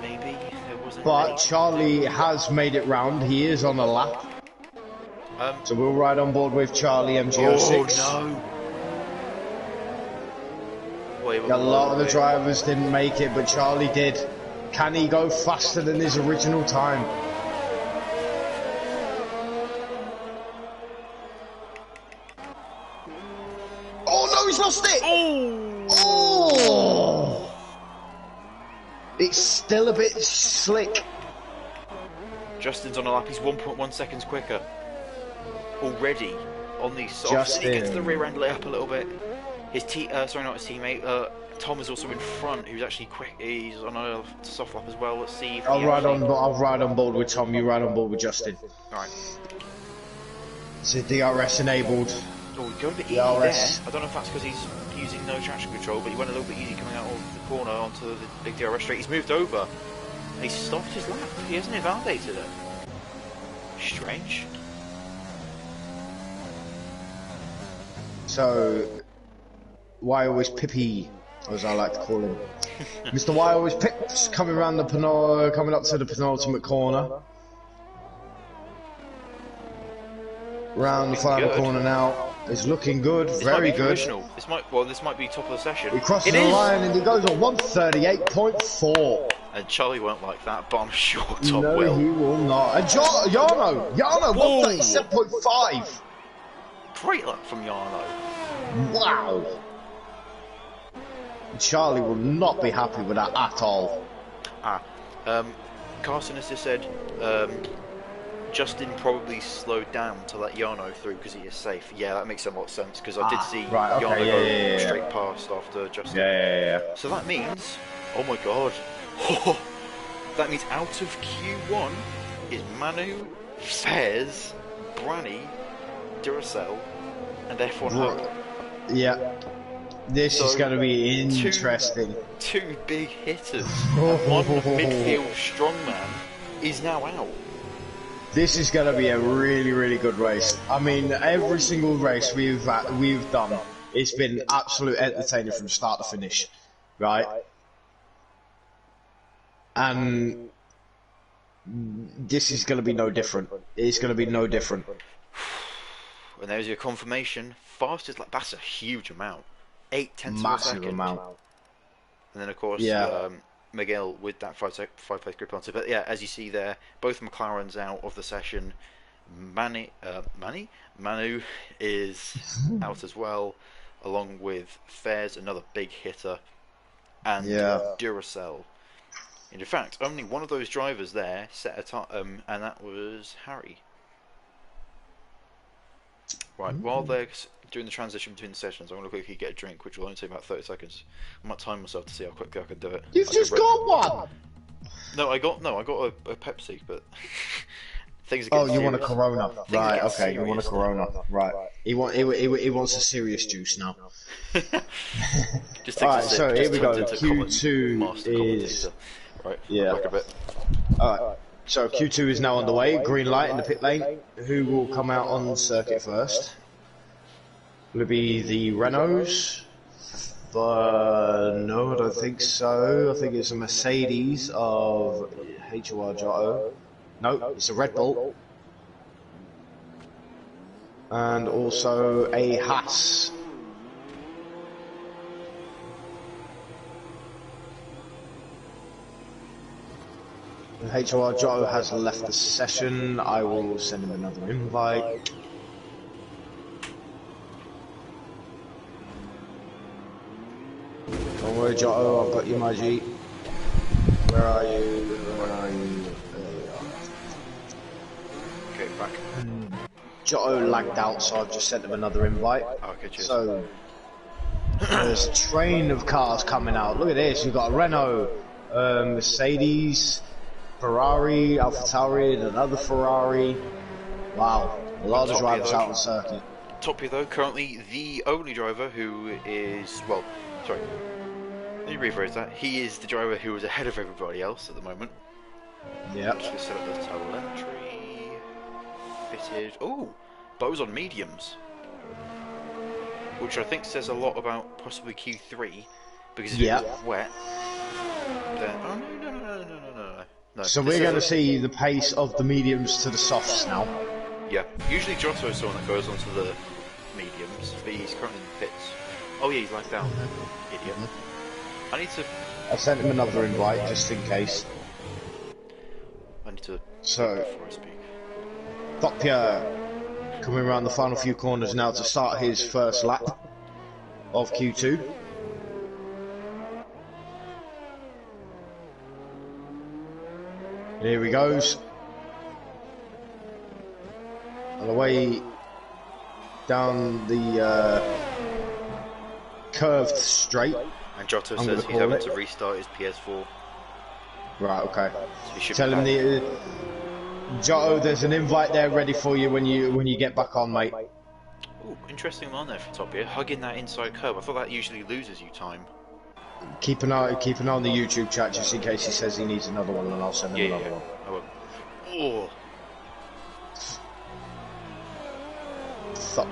maybe there wasn't. But Charlie has made it round. He is on a lap. So we'll ride on board with Charlie MG06. Oh no! Wait, A lot of the drivers didn't make it, but Charlie did. Can he go faster than his original time? Oh no, he's lost it! Oh! It's still a bit slick. Justin's on a lap, he's 1.1 seconds quicker. Already on these softs. Justin. He gets the rear end lit up a little bit. His sorry, not his teammate, Tom is also in front, who's actually quick. He's on a soft lap as well. Let's see if I'll ride on board with Tom, you ride on board with Justin. Alright. So DRS enabled. Oh, he's going a bit easy there. I don't know if that's because he's using no traction control, but he went a little bit easy coming out of the corner onto the big DRS straight. He's moved over. And he's stopped his lap. He hasn't invalidated it. Strange. So, why always Pippy, as I like to call him. Mr. Why always Pips coming around the coming up to the penultimate corner. Round the final corner now. It's looking good, very good. This might be top of the session. He crosses the line and he goes on 138.4. And Charlie won't like that, but I'm sure Tom will. No, he will not. And Jarno, 137.5. Great luck from Jarno. Wow. Charlie will not be happy with that at all. Carson has just said Justin probably slowed down to let Jarno through because he is safe. Yeah, that makes a lot of sense because I did see Jarno go straight past after Justin. Yeah. So that means, oh my god, that means out of Q1 is Manu, Fez, Branny, Duracell, and F1 Hope. Yeah. This is going to be interesting. Two big hitters. And one midfield strongman is now out. This is going to be a really, really good race. I mean, every single race we've done, it's been absolute entertaining from start to finish, right? And this is going to be no different. It's going to be no different. And there's your confirmation. Fastest lap. That's a huge amount. 0.8 of a Massive second. amount. And then of course, Miguel with that five-place grip onto. But yeah, as you see there, both McLarens out of the session. Manu is out as well, along with Fares, another big hitter, and Duracell. And in fact, only one of those drivers there set a time, and that was Harry. Right, while they're doing the transition between the sessions, I'm going to quickly get a drink, which will only take about 30 seconds. I might time myself to see how quickly I can do it. You've just got one! No, I got a Pepsi, but things are getting serious. You want a Corona. Right, okay, you want a Corona. Right. He wants a serious juice now. Just Alright, so here we go. Q2 is... Right, yeah. back a bit. Alright. So Q2 is now on the way, green light in the pit lane. Who will come out on circuit first? Will it be the Renaults? But no, I don't think so. I think it's a Mercedes of HOR Giotto. No, it's a Red Bull. And also a Haas. HOR Giotto has left the session. I will send him another invite. Don't worry, Giotto, I've got you, my G. Where are you? Where are you? There you are. Okay, back. Giotto lagged out, so I've just sent him another invite. Okay, cheers. So, there's a train of cars coming out. Look at this. You've got a Renault, Mercedes, Ferrari, AlphaTauri, and another Ferrari. Wow, a lot of drivers out on circuit. Torpedo, though, currently the only driver who is, well, sorry, let me rephrase that. He is the driver who is ahead of everybody else at the moment. Yep. Just gonna set up the telemetry. Fitted. Oh, bows on mediums. Which I think says a lot about possibly Q3, because if it's wet, then... Oh, no. So we're going to see the pace of the mediums to the softs now. Yeah, usually Giotto is someone that goes onto the mediums, but he's currently in the pits. Oh yeah, he's like down there, idiot. I need to... I sent him another invite, just in case. I need to... So... before I speak. Doppia coming around the final few corners now to start his first lap of Q2. Here he goes. On the way down the curved straight. And Giotto says he's having to restart his PS4. Right, okay. So tell him Giotto, there's an invite there ready for you when you get back on, mate. Ooh, interesting line there for Torpedo, hugging that inside curve. I thought that usually loses you time. Keep an eye on the YouTube chat just in case he says he needs another one, and I'll send him another one. I will. Oh.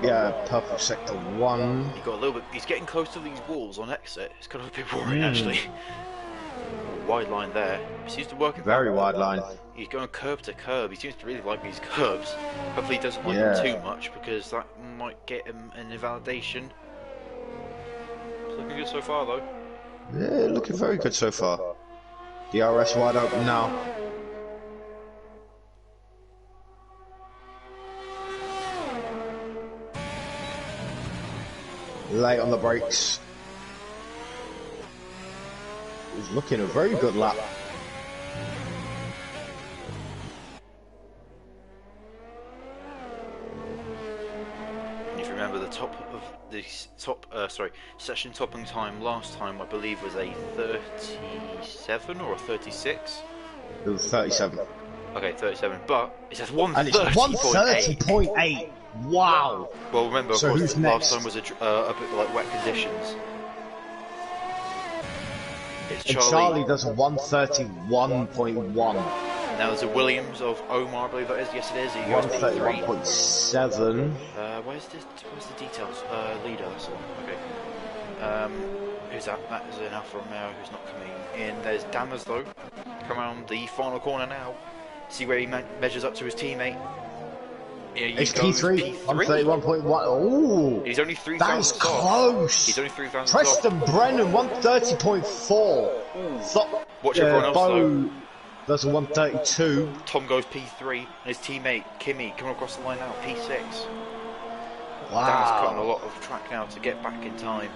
Yeah, purple sector 1. He got a little bit. He's getting close to these walls on exit. It's kind of a bit worrying actually. Wide line there. He seems to work. Very wide line. He's going curb to curb. He seems to really like these curbs. Hopefully he doesn't like them too much, because that might get him an invalidation. It's looking good so far though. Yeah, looking very good so far. DRS wide open now. Late on the brakes. He's looking a very good lap. And if you remember, the top of the session topping time last time, I believe, was a 37 or a 36. It was 37. Okay, 37, but it says 130.8. And it's 130.8. Wow. Well, remember, of course, last time was a bit like wet conditions. It's Charlie does a 131.1. Now there's a Williams of Omar, I believe that is. Yes, it is. He goes 131.7. Where's the details? Leader, that's the one. Okay. Who's that? That is an Alfa Romeo who's not coming in. There's Dammers though. back around the final corner now. See where he measures up to his teammate. It's P3, 131.1. Ooh, he's only 3 that's thousandths close. Off. He's only 3 thousandths Preston off. Brennan, 130.4. Watch everyone else though. That's a 132. Tom goes P3, and his teammate Kimmy coming across the line now, P6. Wow. Dan's cutting a lot of track now to get back in time.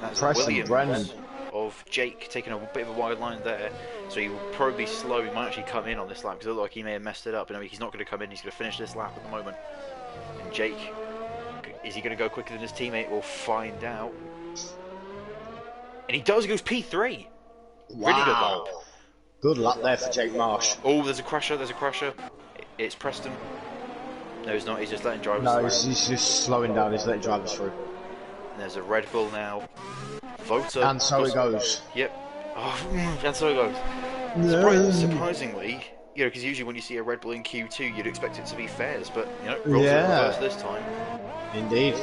That's Preston Williams Brennan. Of Jake taking a bit of a wide line there, so he will probably be slow. He might actually come in on this lap because it looked like he may have messed it up. And he's not going to come in. He's going to finish this lap at the moment. And Jake, is he going to go quicker than his teammate? We'll find out. And he does. He goes P3. Wow. Really good lap. Good luck there for Jake Marsh. Oh, there's a crusher. There's a crusher. It's Preston. No, he's not. He's just letting drivers through. No, he's just slowing down. He's letting drivers through. And there's a Red Bull now. Voter. And so it goes. Yep. Oh, and so it goes. No. Surprisingly, because usually when you see a Red Bull in Q2, you'd expect it to be Fairs, but rolls it reverse this time. Indeed.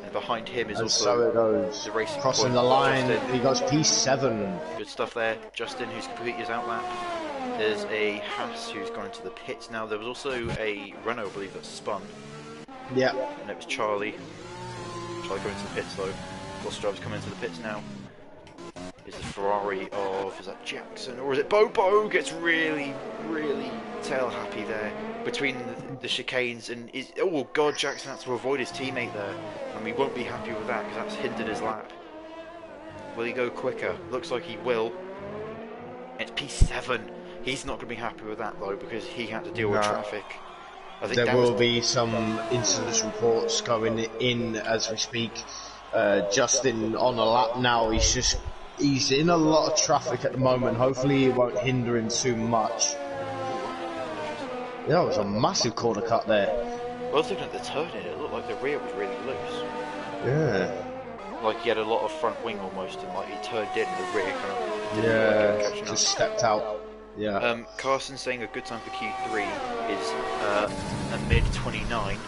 And behind him is and also so it goes. The racing crossing point, the line. Justin. He goes P7. Good stuff there. Justin, who's completed his outlap. There's a Haas who's gone into the pits now. There was also a Renault, I believe, that spun. Yeah. And it was Charlie. Charlie going into the pits though. Lots of drivers coming into the pits now. Is the Ferrari of, is that Jackson or is it Bobo? Gets really, really tail happy there between the chicanes and is, oh god, Jackson has to avoid his teammate there, and we won't be happy with that because that's hindered his lap. Will he go quicker? Looks like he will. It's P7. He's not going to be happy with that though because he had to deal with traffic. I think there will be some incident reports going in as we speak. Justin on a lap now, he's in a lot of traffic at the moment. Hopefully it won't hinder him too much. Yeah, it was a massive corner cut there. Well, I was looking at the turn in, it looked like the rear was really loose. Yeah. Like he had a lot of front wing almost, and like he turned in and the rear kind of just stepped out. Yeah. Carson saying a good time for Q3 is a mid 29.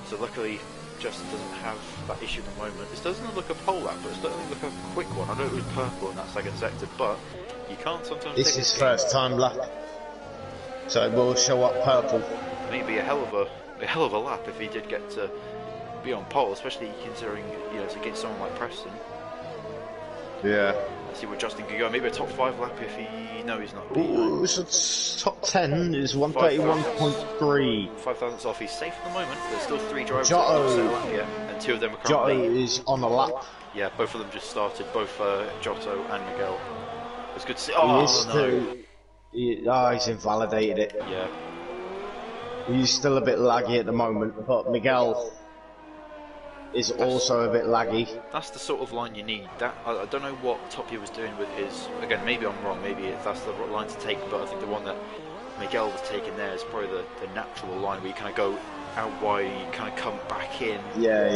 So luckily Justin doesn't have that issue at the moment. This doesn't look a pole lap, but it's certainly look a quick one. I know it was purple in that second sector, but you can't sometimes. This is first time lap, so it will show up purple. I think it'd be a hell of a lap if he did get to be on pole, especially considering to get someone like Preston. Yeah. Let's see where Justin could go. Maybe a top 5 lap if he he's not. Ooh, so top 10 is 131.3. 5 thousandths off. He's safe at the moment. There's still 3 drivers and 2 of them are currently. Giotto is on a lap. Yeah, both of them just started. Both Giotto and Miguel. It's good to see. He's invalidated it. Yeah. He's still a bit laggy at the moment, but Miguel is also a bit laggy. That's the sort of line you need. That I don't know what Topia was doing with his. Again, maybe I'm wrong. Maybe that's the line to take. But I think the one that Miguel was taking there is probably the natural line where you kind of go out wide and you kind of come back in. Yeah.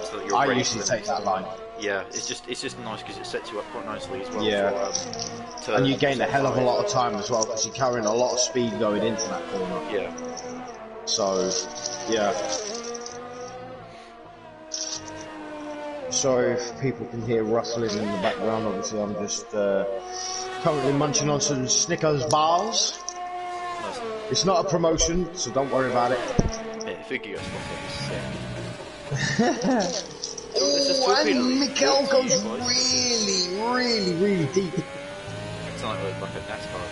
So that I usually take that line. Yeah, it's just nice because it sets you up quite nicely as well. Yeah. For, and you gain a hell of a lot of time as well because you're carrying a lot of speed going into that corner. Yeah. So, yeah. Sorry if people can hear rustling in the background. Obviously, I'm just currently munching on some Snickers bars. Nice. It's not a promotion, so don't worry about it. Yeah, figure your spot Oh, and Miguel goes really deep. It's like a NASCAR.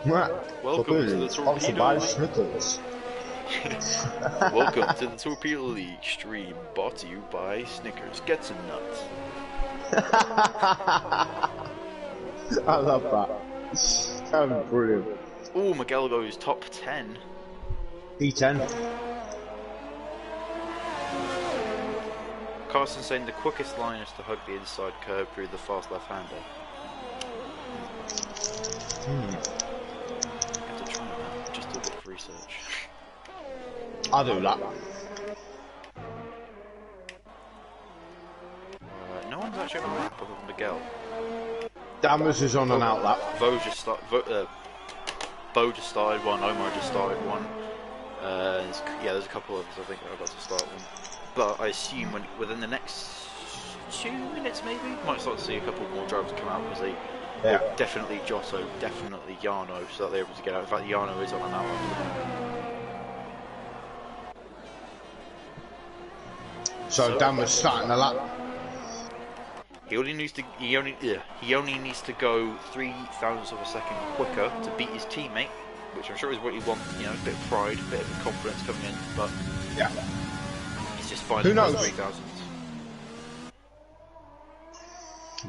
Right. Welcome to the Torpedo Snickers. Welcome to the Torpedo League stream, brought to you by Snickers. Get some nuts. I love that. That was brilliant. Oh, Miguel goes top 10. P10. Carson saying the quickest line is to hug the inside curb through the fast left-hander. Have to try that. Just do a bit of research. I'll do that. No one's actually on a lap other than Miguel. Dammers is on an outlap. Bo just started one, Omar just started one. There's a couple of us I think that are about to start one. But I assume within the next 2 minutes maybe. Might start to see a couple more drivers come out because they. Yeah. Well, definitely Giotto, definitely Jarno, so that they're able to get out. In fact, Jarno is on an hour. So Dan was starting the lap. He only needs to he only needs to go 3 thousandths of a second quicker to beat his teammate, which I'm sure is what he wants. You know, a bit of pride, a bit of confidence coming in, but yeah, he's just finding those 3 thousandths.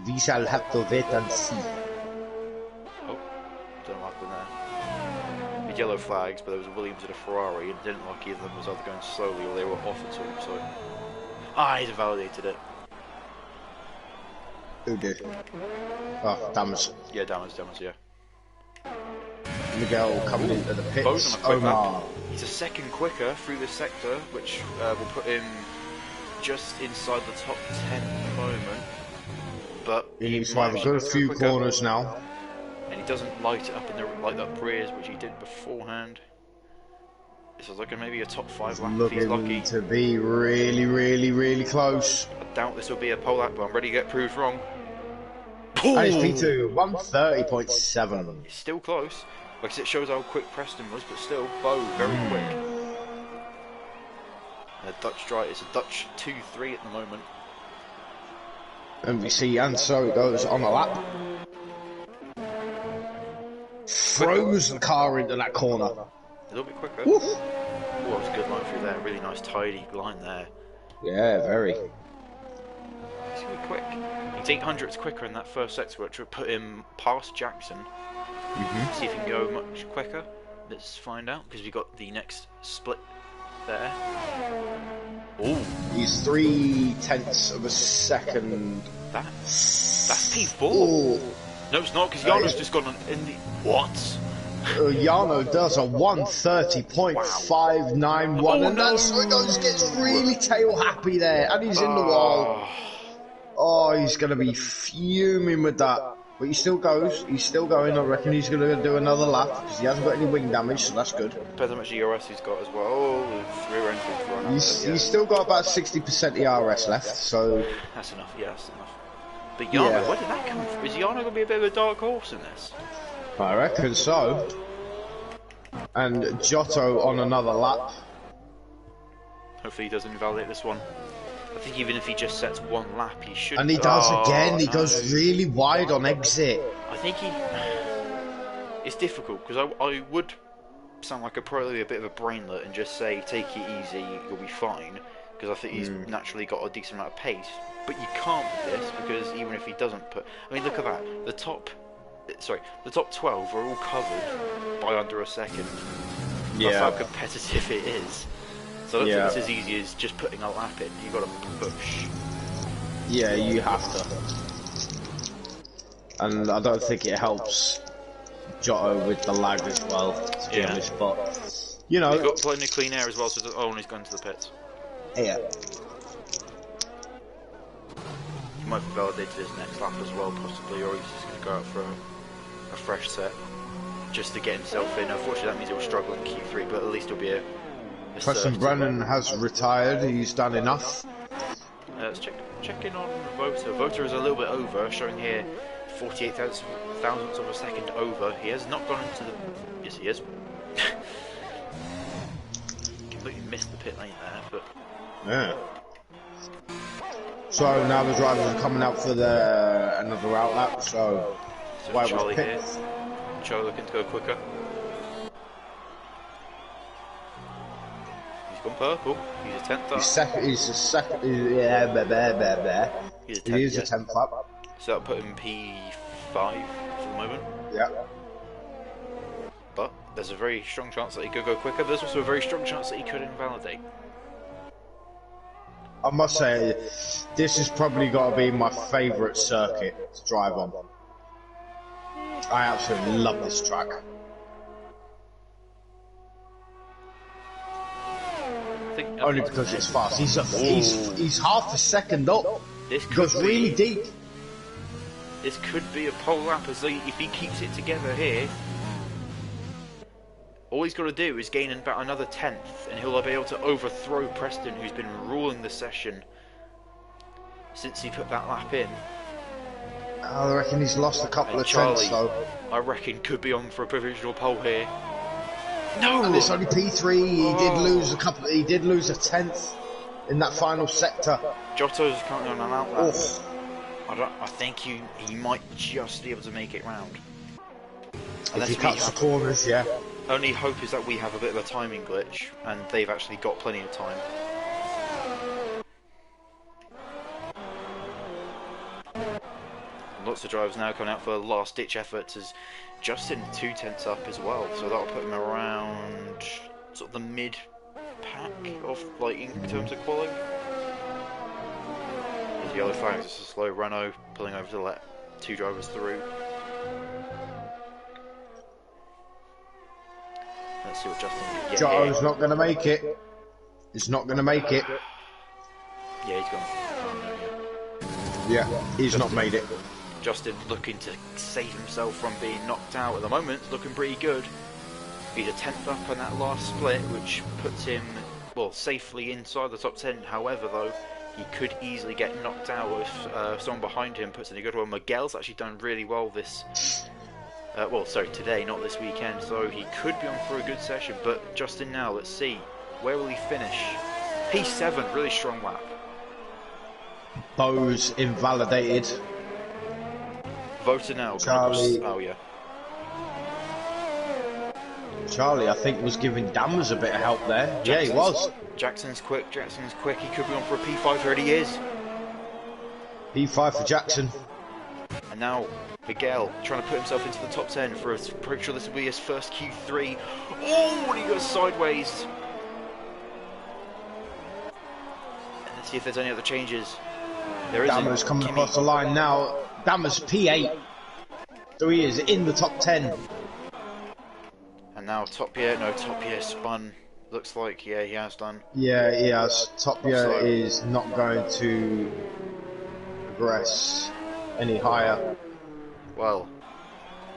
We shall have to wait and see. Oh, don't like them there. The yellow flags, but there was a Williams and a Ferrari, and didn't like either of them was either going slowly or they were off at all. So, he's invalidated it. Who did? Oh, Damas. Yeah, Damas, yeah. Miguel coming into the pits. Bo's on a quick lap. He's a second quicker through this sector, which will put him just inside the top 10 at the moment. But he needs to have a good few corners now. And he doesn't light it up in the rears, which he did beforehand. This is looking maybe a top 5 lap if he's lucky. To be really, really, really close. I doubt this will be a pole lap, but I'm ready to get proved wrong. And it's P2, 130.7. It's still close. Because it shows how quick Preston was, but still, Bo, very quick. And a Dutch drive, it's a Dutch 2-3 at the moment. And we see, and so it goes on a lap. Throws the car into that corner. A little bit quicker. Woof. Oh, that was a good line through there. Really nice, tidy line there. Yeah, very. He's going to be quick. He's 800ths quicker in that first sector, which would put him past Jackson. See if he can go much quicker. Let's find out, because we got the next split there. Oh, he's 0.3 of a second. That's P4. Ooh. No, it's not, because Jarno's just gone on in the what? Jarno does a 130.591, and that's where he goes, gets really tail happy there, and he's in the wall. Oh, he's going to be fuming with that. But he still goes, he's still going. I reckon he's going to do another lap because he hasn't got any wing damage, so that's good. Depends how much ERS he's got as well. Oh, rear end run. He's still got about 60% ERS left, so. That's enough, yeah, that's enough. But Jarno, where did that come from? Is Jarno going to be a bit of a dark horse in this? I reckon so. And Giotto on another lap. Hopefully he doesn't invalidate this one. I think even if he just sets one lap, he should. And he does again. He goes really wide on exit. I think he. It's difficult because I would sound like probably a bit of a brainlet and just say take it easy, you'll be fine. Because I think he's naturally got a decent amount of pace. But you can't with this because even if he doesn't put, I mean, look at that. The top 12 are all covered by under a second. That's how competitive it is. So I don't think it's as easy as just putting a lap in. You've got to push. Yeah, you have to. And I don't think it helps Giotto with the lag as well, to be honest. But, you know... He's got plenty of clean air as well, so and he's going to the pits. Yeah. He might have validated his next lap as well, possibly, or he's just going to go out for a fresh set, just to get himself in. Unfortunately, that means he'll struggle in Q3, but at least he'll be a Preston Brennan has retired, he's done enough. Let's check in on Voter. Voter is a little bit over, showing here 48 thousandths of a second over. He has not gone into the... Yes, he is. Completely missed the pit lane there, but... Yeah. So now the drivers are coming out for another outlap, so why Charlie here. Charlie looking to go quicker. Gone purple. He's a 10th up. He's a second. Yeah, He's a 10th, he is a 10th up. So that'll put him P5 for the moment. Yeah. But there's a very strong chance that he could go quicker. There's also a very strong chance that he could invalidate. I must say, this has probably got to be my favourite circuit to drive on. I absolutely love this track. Only because it's fast. He's half a second up. This goes really deep. This could be a pole lap if he keeps it together here. All he's got to do is gain about another 10th, and he'll be able to overthrow Preston, who's been ruling the session. since he put that lap in. I reckon he's lost a couple of tenths though. I reckon could be on for a provisional pole here. No, and it's only P3. He did lose a couple. He did lose a tenth in that final sector. Giotto's currently on an outlap. I think he might just be able to make it round. If he cuts the corners, yeah. Only hope is that we have a bit of a timing glitch, and they've actually got plenty of time. Lots of drivers now coming out for last-ditch efforts as Justin 2 tenths up as well, so that'll put him around sort of the mid-pack of, like, in terms of quality. There's yellow flags, it's a slow Renault pulling over to let 2 drivers through. Let's see what Justin can get. Giotto's not going to make it. He's not going to make it. Yeah, he's gone. Yeah, he's not made it. Justin looking to save himself from being knocked out at the moment, looking pretty good. He's a 10th up on that last split, which puts him, well, safely inside the top 10. However, though, he could easily get knocked out if someone behind him puts in a good one. Miguel's actually done really well today, not this weekend, so he could be on for a good session. But Justin now, let's see, where will he finish? P7, really strong lap. Bo's invalidated. Voter now. Charlie. Oh yeah. Charlie, I think, was giving Dammers a bit of help there. Yeah, he was. Jackson's quick. He could be on for a P5 here. He is. P5 for Jackson. And now Miguel trying to put himself into the top 10 for his. Pretty sure this will be his first Q3. Oh, and he goes sideways. And let's see if there's any other changes. There isn't. Dammers coming across the line now. Dammers P8. So he is in the top 10. And now Torpedo spun. Looks like, yeah, he has done. Yeah, he has. Torpedo is not going to progress any higher. Well,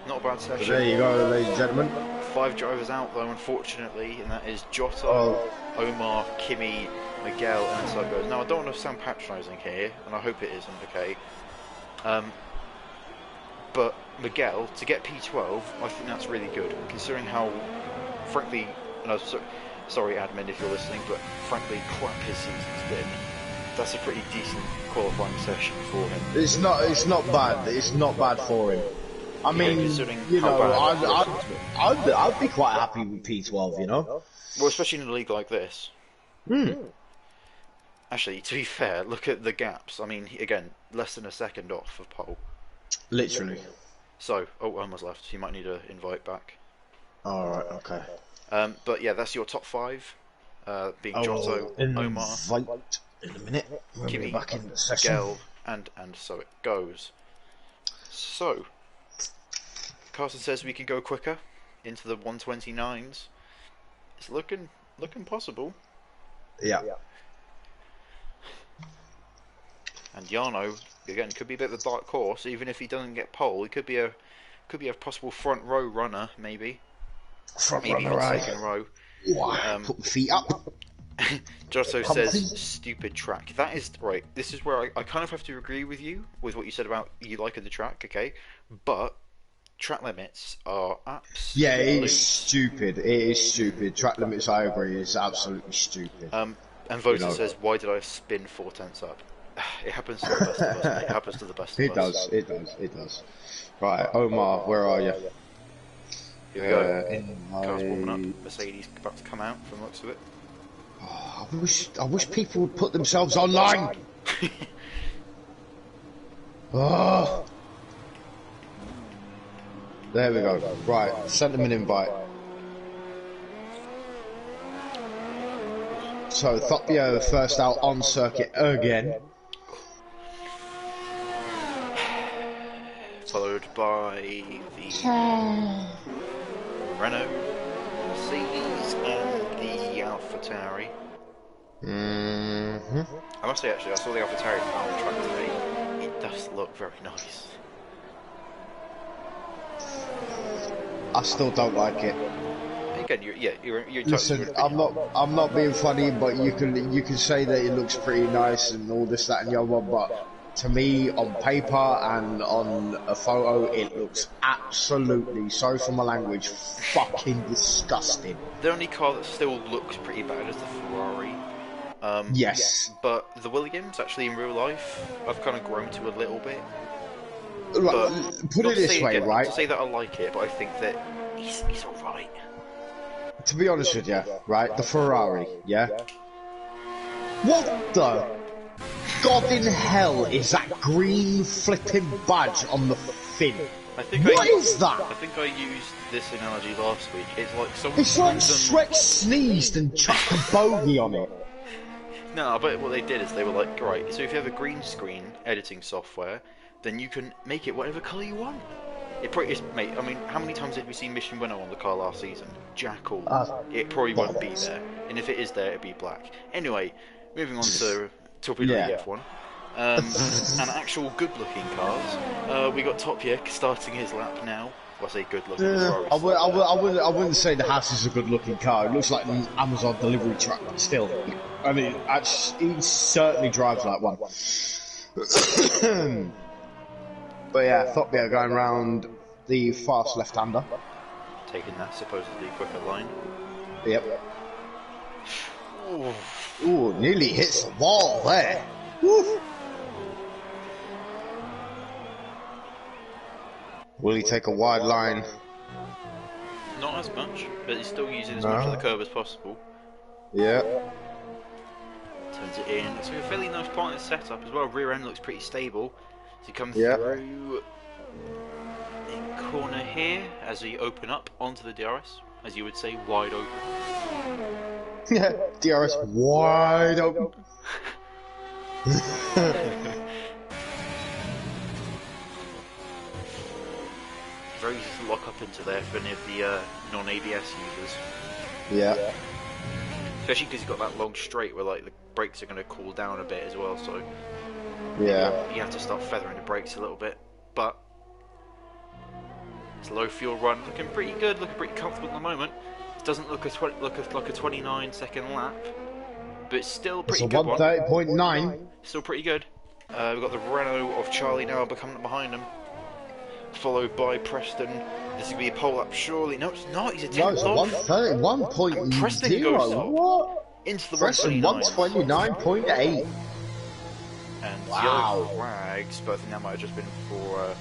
not a bad session. There you go, ladies and gentlemen. 5 drivers out though, unfortunately, and that is Giotto, Omar, Kimi, Miguel, and so it goes. Now, I don't want to sound patronising here, and I hope it isn't, okay? But Miguel, to get P12, I think that's really good, considering how, frankly, sorry admin if you're listening, but frankly crap his season's been. That's a pretty decent qualifying session for him. It's not bad. It's not bad for him. I mean, you know, I'd be quite happy with P12, you know. Well, especially in a league like this. Actually, to be fair, look at the gaps. I mean, again, less than a second off of pole. Literally. So, Omar's left. He might need an invite back. Alright, okay. But yeah, that's your top 5. Being Giotto, Omar, invite in a minute. Kimi, back in the session. Miguel, and so it goes. So, Carson says we can go quicker into the 129s. It's looking possible. Yeah. And Jarno, again, could be a bit of a dark horse. Even if he doesn't get pole, he could be a possible front row runner, maybe. Maybe even second row. Put my feet up. Giotto says stupid track. That is right. This is where I kind of have to agree with you with what you said about you liking the track, okay? But track limits are absolutely... Yeah, it is stupid. It is stupid. Track limits, I agree, is absolutely stupid. And Voter says, why did I spin 4 tenths up? It happens to the best of us, mate. It happens to the best of us. It does. Right, Omar, where are you? Here we go. Car's warming up. Mercedes about to come out from the looks of it. Oh, I wish people would put themselves online. Oh. There we go. Right, sent them an invite. So, Thopio first out on circuit again. Followed by the Renault, Mercedes, and the AlphaTauri. I must say, actually, I saw the AlphaTauri on the track today. It does look very nice. I still don't like it. again, you're Listen, I'm not being funny, but you can say that it looks pretty nice and all this, that, and the other. But to me, on paper and on a photo, it looks absolutely, sorry for my language, fucking disgusting. The only car that still looks pretty bad is the Ferrari. Yes. But the Williams, actually, in real life, I've kind of grown to a little bit. Right, put it this way, right? Not to say that I like it, but I think that he's alright. To be honest with you, right, the Ferrari, yeah? What the God in hell is that green flipping badge on the fin? What is that? I think I used this analogy last week. It's like someone... It's like Shrek sneezed and chucked a bogey on it. No, but what they did is they were like, right, so if you have a green screen editing software, then you can make it whatever colour you want. It probably is, mate. I mean, how many times did we see Mission Winnow on the car last season? Jack all. It probably won't be there, and if it is there, it'd be black. Anyway, moving on to Torpedo F1. And actual good-looking cars. We got Topyek starting his lap now. Well, I say good-looking. I wouldn't say the Haas is a good-looking car. It looks like an Amazon delivery truck, but still. I mean, he certainly drives like one. But yeah, Topyek going round the fast left-hander. Taking that supposedly quicker line. Yep. Ooh, nearly hits the wall there. Woo. Will he take a wide line? Not as much, but he's still using as much of the curve as possible. Yeah. Turns it in. It's a fairly nice part of the setup as well. Rear end looks pretty stable. So he comes through the corner here as we open up onto the DRS, as you would say, wide open. Yeah, DRS wide open. Very easy to lock up into there for any of the non-ABS users. Yeah. Especially because you've got that long straight where like the brakes are going to cool down a bit as well, so yeah, you have to start feathering the brakes a little bit. But it's low fuel run, looking pretty good, looking pretty comfortable at the moment. It doesn't look like a 29-second lap, but it's still pretty good. 130.9. Still pretty good. We've got the Renault of Charlie now coming up behind him, followed by Preston. This is going to be a pole lap, surely. No, it's not. He's a 10th off. 131.0. Preston goes top. What? Into the Preston 129.8. And yellow flags, but I think that might have just been for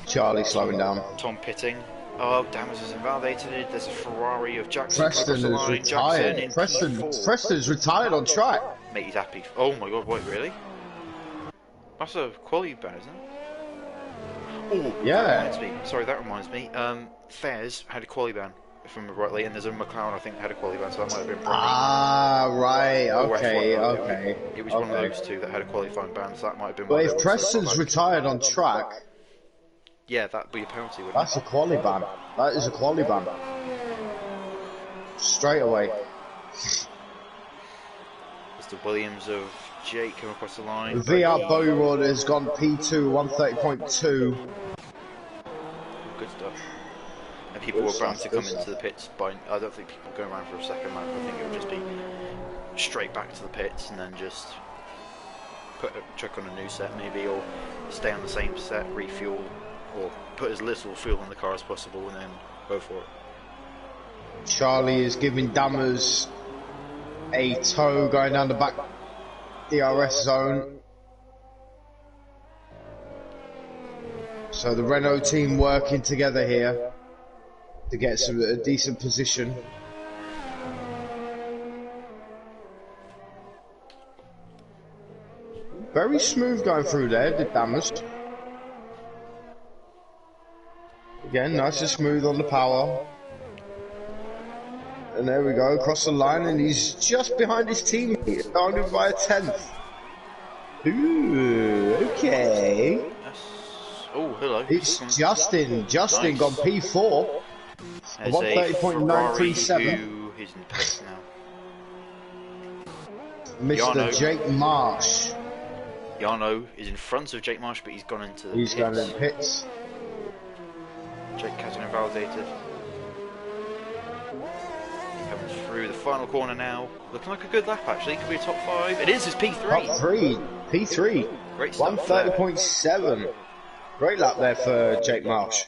Charlie slowing down. Tom pitting. Oh, damage is invalidated. There's a Ferrari of Jackson. Preston is retired. Preston's retired on track. Mate, he's happy. Oh my god, wait, really? That's a quality ban, isn't it? Oh, yeah. That reminds me. Fairs had a quali ban, if I remember rightly, and there's a McLaren, I think, that had a quali ban, so that might have been Bremmy. Ah, right. Okay. It was one of those two that had a qualifying ban, so that might have been. But if Preston's retired on track, yeah, that'd be a penalty, wouldn't that's a quali ban. That is a quali ban. Straight away. Mr. Williams of Jake come across the line. VR Bowrod has gone P2, 130.2. Good stuff. And people were bound to come into the pits by... I don't think people go around for a second lap. I think it would just be straight back to the pits and then just chuck on a new set maybe, or stay on the same set, refuel, or put as little fuel in the car as possible and then go for it. Charlie is giving Dammers a tow going down the back DRS zone. So the Renault team working together here to get a decent position. Very smooth going through there, the Dammers. Again, nice and smooth on the power. And there we go, across the line, and he's just behind his teammate, only by a 10th. Ooh, okay. Oh, hello. It's Justin. Justin got P4. 130.937. He's in the pits now. Mr. Jake Marsh. Jarno is in front of Jake Marsh, but he's gone into the pits. He's gone in the pits. Jake has been invalidated. through the final corner now. Looking like a good lap, actually. Could be a top 5. It is his P3. Top 3. P3. Great stuff. 130.7. Great lap there for Jake Marsh.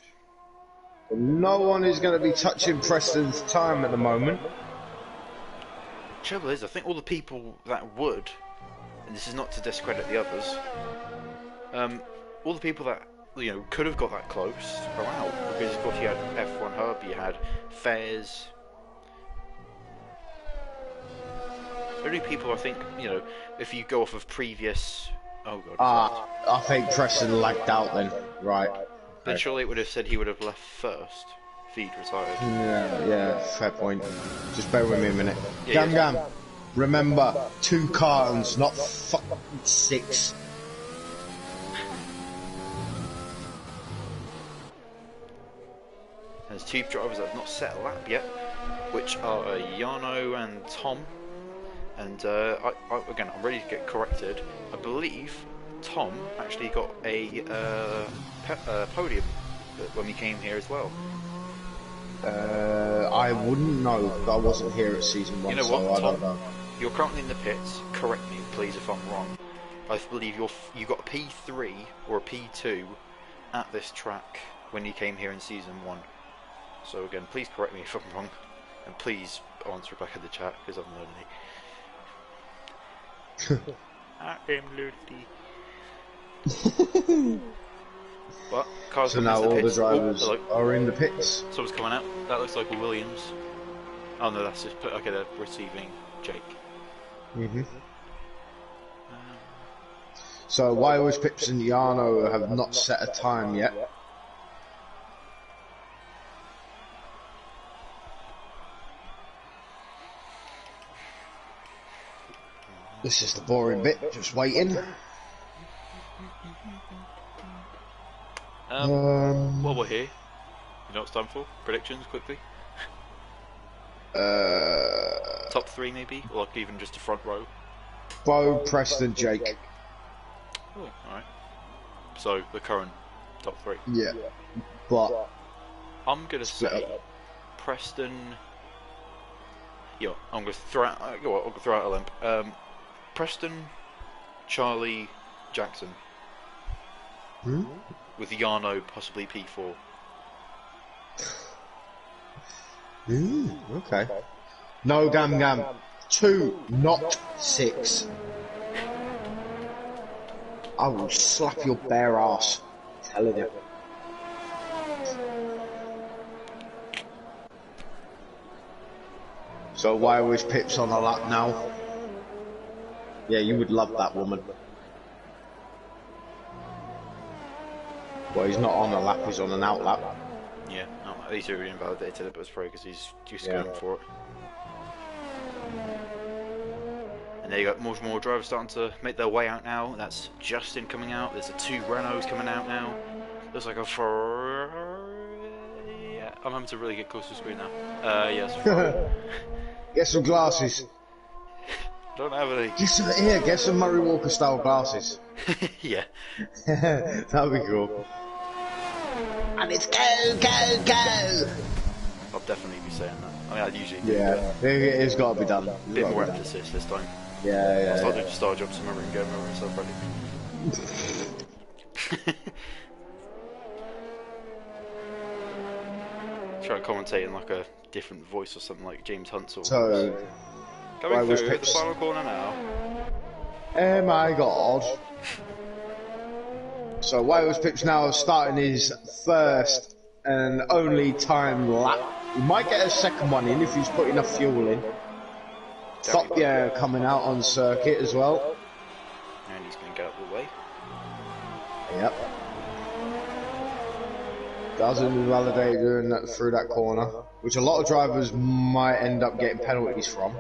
No one is going to be touching Preston's time at the moment. Trouble is, I think all the people that would, and this is not to discredit the others, all the people that could have got that close are out, because of course you had F1 Hub, you had Fairs. The only people I think, if you go off of previous, oh god. I think Preston lagged out then, right? Then surely it would have said he would have left first. Feed retired. Yeah, fair point. Just bear with me a minute. Yeah, Gam, remember, 2 cartons, not fucking 6. There's 2 drivers that have not set a lap yet, which are Jarno and Tom. And again, I'm ready to get corrected. I believe Tom actually got a podium when we came here as well. I wouldn't know, but I wasn't here at season 1, you know so what, Tom, I don't know. You're currently in the pits. Correct me, please, if I'm wrong. I believe you got a P3 or a P2 at this track when you came here in season 1. So again, please correct me if I'm wrong, and please answer back in the chat because I'm lonely. I am lonely. But cars So now all the drivers are in the pits. Someone's coming out. That looks like a Williams. Oh no, that's just okay. They're receiving Jake. So why was Pips and Jarno have not set a time yet? This is the boring bit, just waiting. While we're here, you know what it's time for? Predictions, quickly. Top 3 maybe, or like even just a front row. Bo, Preston, Jake. Oh, alright. So, the current top 3. Yeah. But I'm gonna say Preston. Yeah, I'm gonna throw out. I'll throw out a limp. Preston, Charlie, Jackson. With Jarno possibly P4. Okay. No, Gam. 2, not 6. I will slap your bare ass. I'm telling you. So why was Pips on a lap now? Yeah, you would love that woman. Well, he's not on a lap, he's on an out lap. Yeah, no, he's already invalidated it, but it's probably because he's just going for it. And there you got more drivers starting to make their way out now. That's Justin coming out. There's the 2 Renaults coming out now. Looks like a yeah, I'm having to really get close to the screen now. Yes. Get some glasses. Don't have any. Get some Murray Walker style glasses. Yeah. That'd be cool. And it's go! I'll definitely be saying that. I mean, I usually do. Yeah, it's got to be done. A bit more emphasis this time. Yeah. I'll start doing star jobs to remember and go myself ready. Try to commentate in like a different voice or something like James Huntsell. So, coming through the final corner now. Oh my god. So Wales Pips now starting his first and only time lap. He might get a second one in if he's put enough fuel in. Thopia coming out on circuit as well. And he's going to get out of the way. Yep. Doesn't invalidate doing that through that corner, which a lot of drivers might end up getting penalties from.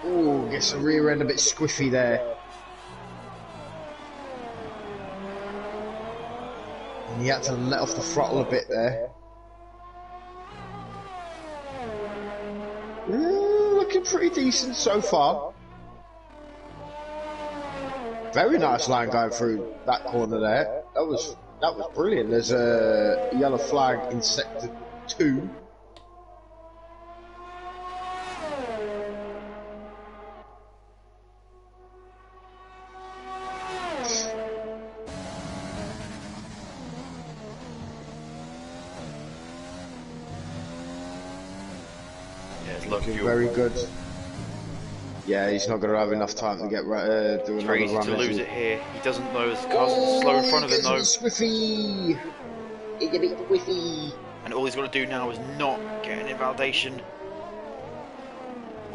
Ooh, gets the rear end a bit squiffy there. And he had to let off the throttle a bit there. Looking pretty decent so far. Very nice line going through that corner there. That was That was brilliant. There's a yellow flag in sector 2. Looking very good. Yeah, he's not going to have enough time to get do another run. It's to lose it here. He doesn't know as the car's slow in front of him though. Swiffy! It's a bit whiffy. And all he's got to do now is not get an invalidation.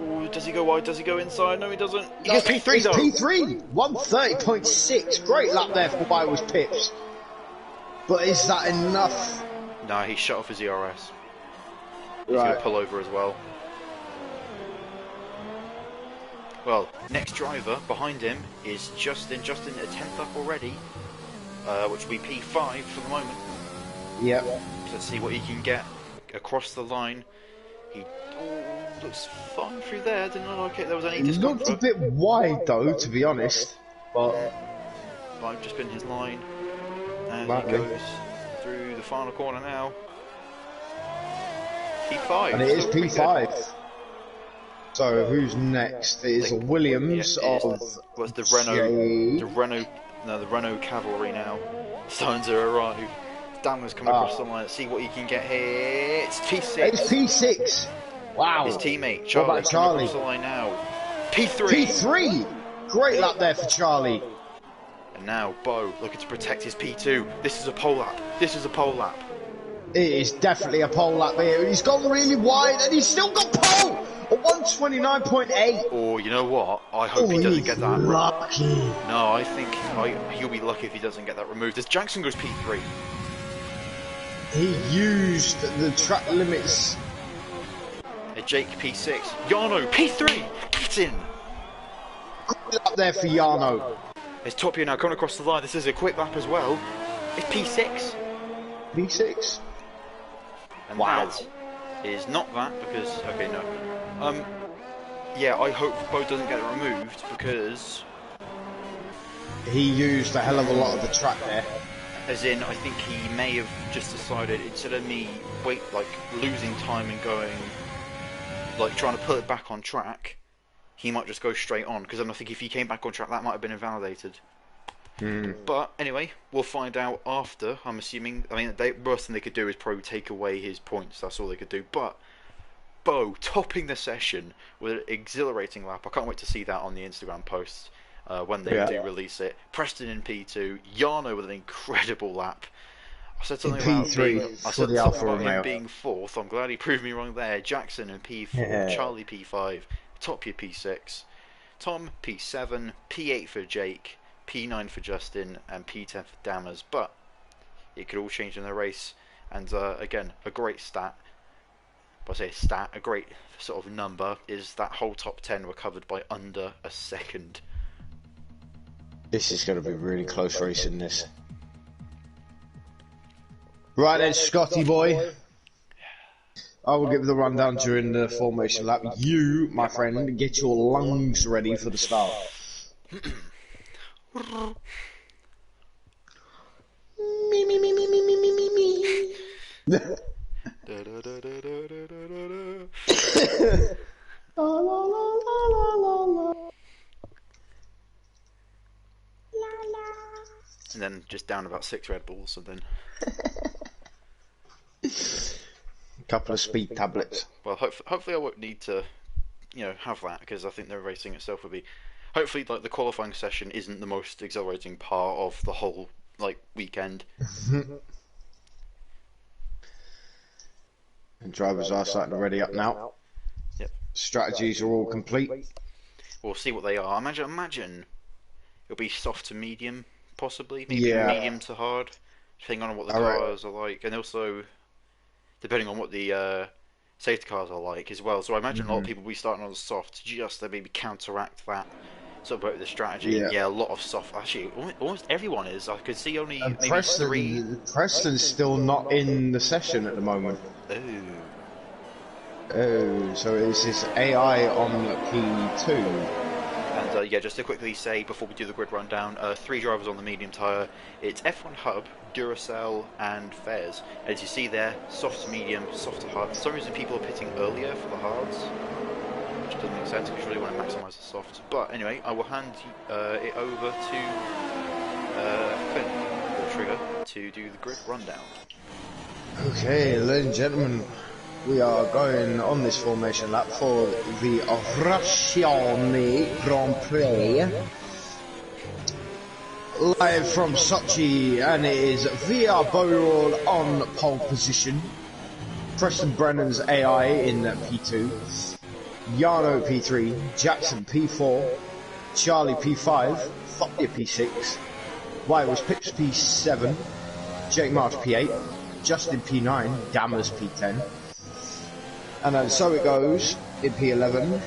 Ooh, does he go wide? Does he go inside? No, he doesn't. He gets P3 though. P3! 130.6. Great lap there for Wild's Pips. But is that enough? No, he shut off his ERS. He's going to pull over as well. Well, next driver behind him is Justin. Justin a 10th up already, which will be P5 for the moment. Yep. So let's see what he can get across the line. He looks fine through there. Didn't look like it. There was any discomfort. Looked a bit wide though, to be honest. But I've just been his line, and he goes through the final corner now. P5. And it is P5. So who's next? It is Williams of the Renault Cavalry now. Starting to arrive. Dammer's coming across the line. Let's see what he can get here. It's P6. It's P6. Wow. His teammate Charlie. What about Charlie? Coming across the line now. P3. P3. Great lap there for Charlie. And now Bo looking to protect his P2. This is a pole lap. This is a pole lap. It is definitely a pole lap here. He's gone really wide and he's still got pole. A 129.8. Oh, you know what? I hope he doesn't get that. Lucky. No, I think he'll be lucky if he doesn't get that removed. As Jackson goes P3. He used the track limits. Jake P6. Yarno P3. Get in. Good lap there for Yarno. It's Torpedo now coming across the line. This is a quick lap as well. It's P6. P6. And that is not that because okay no. Yeah, I hope Bo doesn't get it removed because he used a hell of a lot of the track there. As in, I think he may have just decided instead of me losing time and going trying to put it back on track, he might just go straight on because I think if he came back on track that might have been invalidated. But anyway, we'll find out after. I'm assuming. I mean, the worst thing they could do is probably take away his points. That's all they could do. But Bo topping the session with an exhilarating lap. I can't wait to see that on the Instagram posts when they do release it. Preston in P2, Yarno with an incredible lap. I said something about him being fourth. I'm glad he proved me wrong there. Jackson in P4, Charlie P5, Top your P6, Tom P7, P8 for Jake, P9 for Justin, and P10 for Dammers. But it could all change in the race. And again, a great stat. But I say stat, a great sort of number is that whole top 10 were covered by under a second. This is going to be really close racing, this. Right then, Scotty boy. I will give the rundown during the formation lap. You, my friend, get your lungs ready for the start. Me, me, me, me, me, me, me, me, me. La, la, la, la, la, la, la. And then just down about 6 Red Bulls, and then a couple of speed tablets. Well, hopefully I won't need to, have that because I think the racing itself will be. Hopefully, the qualifying session isn't the most exhilarating part of the whole weekend. And drivers are starting to ready up now. Yep. Strategies are all complete. We'll see what they are. Imagine it'll be soft to medium, possibly. Maybe medium to hard, depending on what the cars are like, and also depending on what the safety cars are like as well. So I imagine a lot of people will be starting on the soft just to maybe counteract that sort of the strategy. Yeah, a lot of soft. Actually, almost everyone is. I could see only maybe 3. Preston's still not in the session at the moment. Oh, so it's this AI on P2. And yeah, just to quickly say before we do the grid rundown, 3 drivers on the medium tyre. It's F1 Hub, Duracell, and Fairs. As you see there, soft to medium, soft to hard. For some reason, people are pitting earlier for the hards, which doesn't make sense because you really want to maximise the softs. But anyway, I will hand it over to Finn, or Trigger, to do the grid rundown. Okay, ladies and gentlemen, we are going on this formation lap for the Russian Grand Prix. Live from Sochi, and it is VR Bowroll on pole position. Preston Brennan's AI in P2. Yarno P3, Jackson P4, Charlie P5, Fopia P6, Wires Pips P7, Jake Marsh P8, Justin P9, Dammers P10. And then so it goes in P11,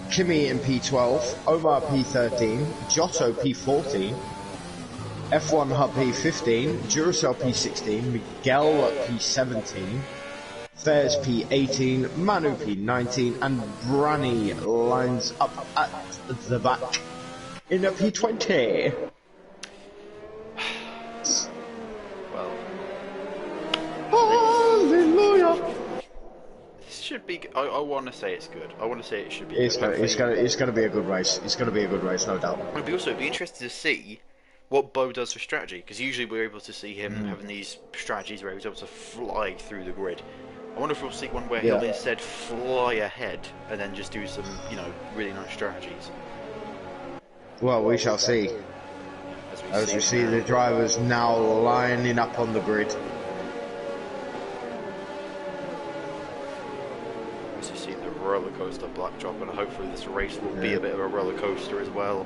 Kimmy in P12, Omar P13, Giotto P14, F1 Hub P15, Duracell P16, Miguel P17, Fairs P18, Manu P19, and Branny lines up at the back in a P20. Well, hallelujah! This should be. I want to say it's good. I want to say it should be. It's going to be a good race. It's going to be a good race, no doubt. I'd be interested to see what Bo does for strategy, because usually we're able to see him having these strategies where he's able to fly through the grid. I wonder if we'll see one where he'll instead fly ahead and then just do some, really nice strategies. Well, we shall see. As we see the drivers now lining up on the grid. As you see the roller coaster backdrop, and hopefully this race will be a bit of a roller coaster as well.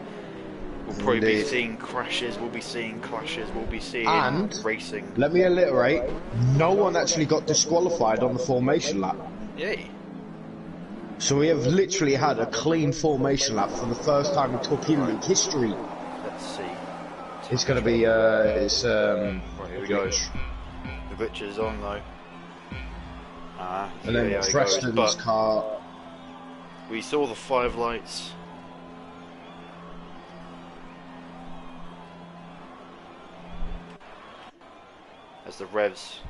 We'll probably be seeing crashes, we'll be seeing clashes, we'll be seeing racing. Let me alliterate, no one actually got disqualified on the formation lap. Yay. So we have literally had a clean formation lap for the first time in Torpedo League history. Let's see. It's going to be, right, here we go. The glitch is on though. And then Preston's car. We saw the 5 lights. As the revs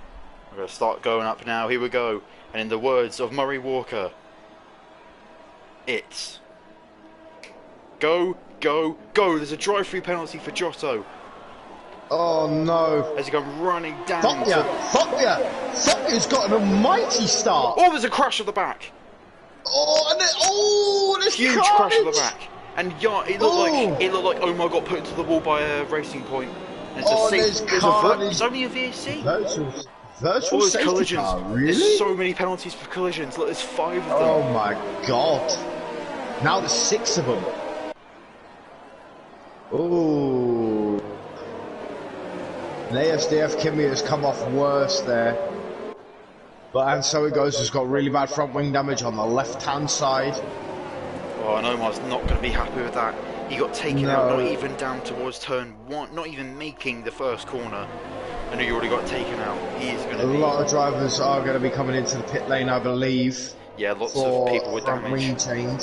are going to start going up now, here we go. And in the words of Murray Walker, it's go, go, go. There's a drive-through penalty for Giotto. Oh no. As he goes running down. Foppia's got an almighty start. Oh, there's a crash at the back. Oh, and there's huge carnage. Crash at the back. And yeah, it looked like Omar got put into the wall by a Racing Point. It's it's only a VSC. Virtual safety collisions. Car, really? There's so many penalties for collisions. Look, there's 5 of them. Oh my god. Now there's 6 of them. Ooh. And ASDF Kimmy has come off worse there. But and so it goes, has got really bad front wing damage on the left-hand side. Oh, and Omar's not going to be happy with that. He got taken out, not even down towards turn 1, not even making the first corner. I know you already got taken out. He is going to be... A lot of drivers are going to be coming into the pit lane, I believe. Yeah, lots of people with damage. Wing change.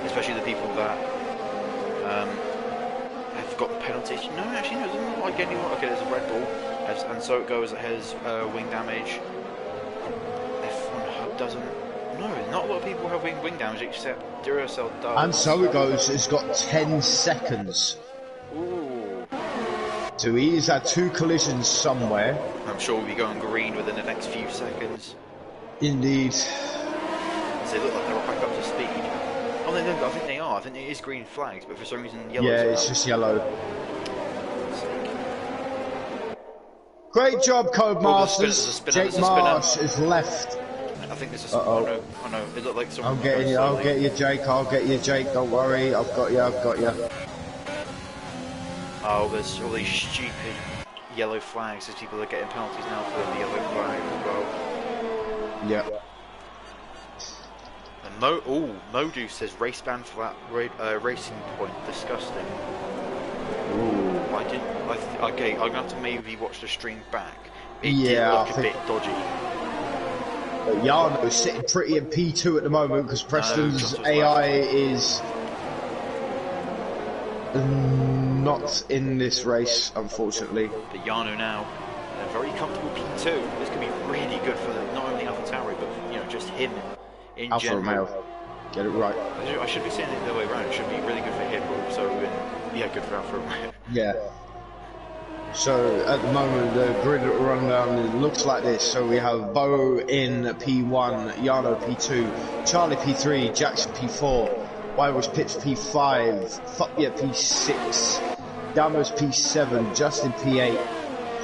Especially the people that have got the penalties. No, actually, no, it doesn't look like anyone. Okay, there's a Red Bull. And so it goes, it has wing damage. F1 Hub doesn't... No, not a lot of people have wing damage except Duracell does. And so it goes, it's got 10 seconds. Ooh. So he's had 2 collisions somewhere. I'm sure we'll be going green within the next few seconds. Indeed. So they look like they're back up to speed. Oh, no, I think they are. I think it is green flags, but for some reason yellow. Yeah, it's just yellow. Great job, Codemasters. Jake Marsh is left. I think this is. Oh no! It looked like someone. I'll get you, Jake. I'll get you, Jake. Don't worry. I've got you. Oh, there's all these stupid yellow flags as people are getting penalties now for the yellow flag as well. Yep. And Modu says race ban for that Racing Point. Disgusting. Ooh. Okay, I'm gonna have to maybe watch the stream back. It did look a bit dodgy. But Yarno's sitting pretty in P2 at the moment because Preston's AI is Not in this race, unfortunately. But Yano now, a very comfortable P2. This could be really good for not only AlphaTauri, but just him in Alfa general. Romeo. Get it right. I should be saying it the other way around. It should be really good for him, but also good for Alfa Romeo. Yeah. So at the moment the grid rundown looks like this. So we have Bo in P1, Yano P2, Charlie P3, Jackson P4, Irish Pitch P5, Fupia P6, Damos P7, Justin P8,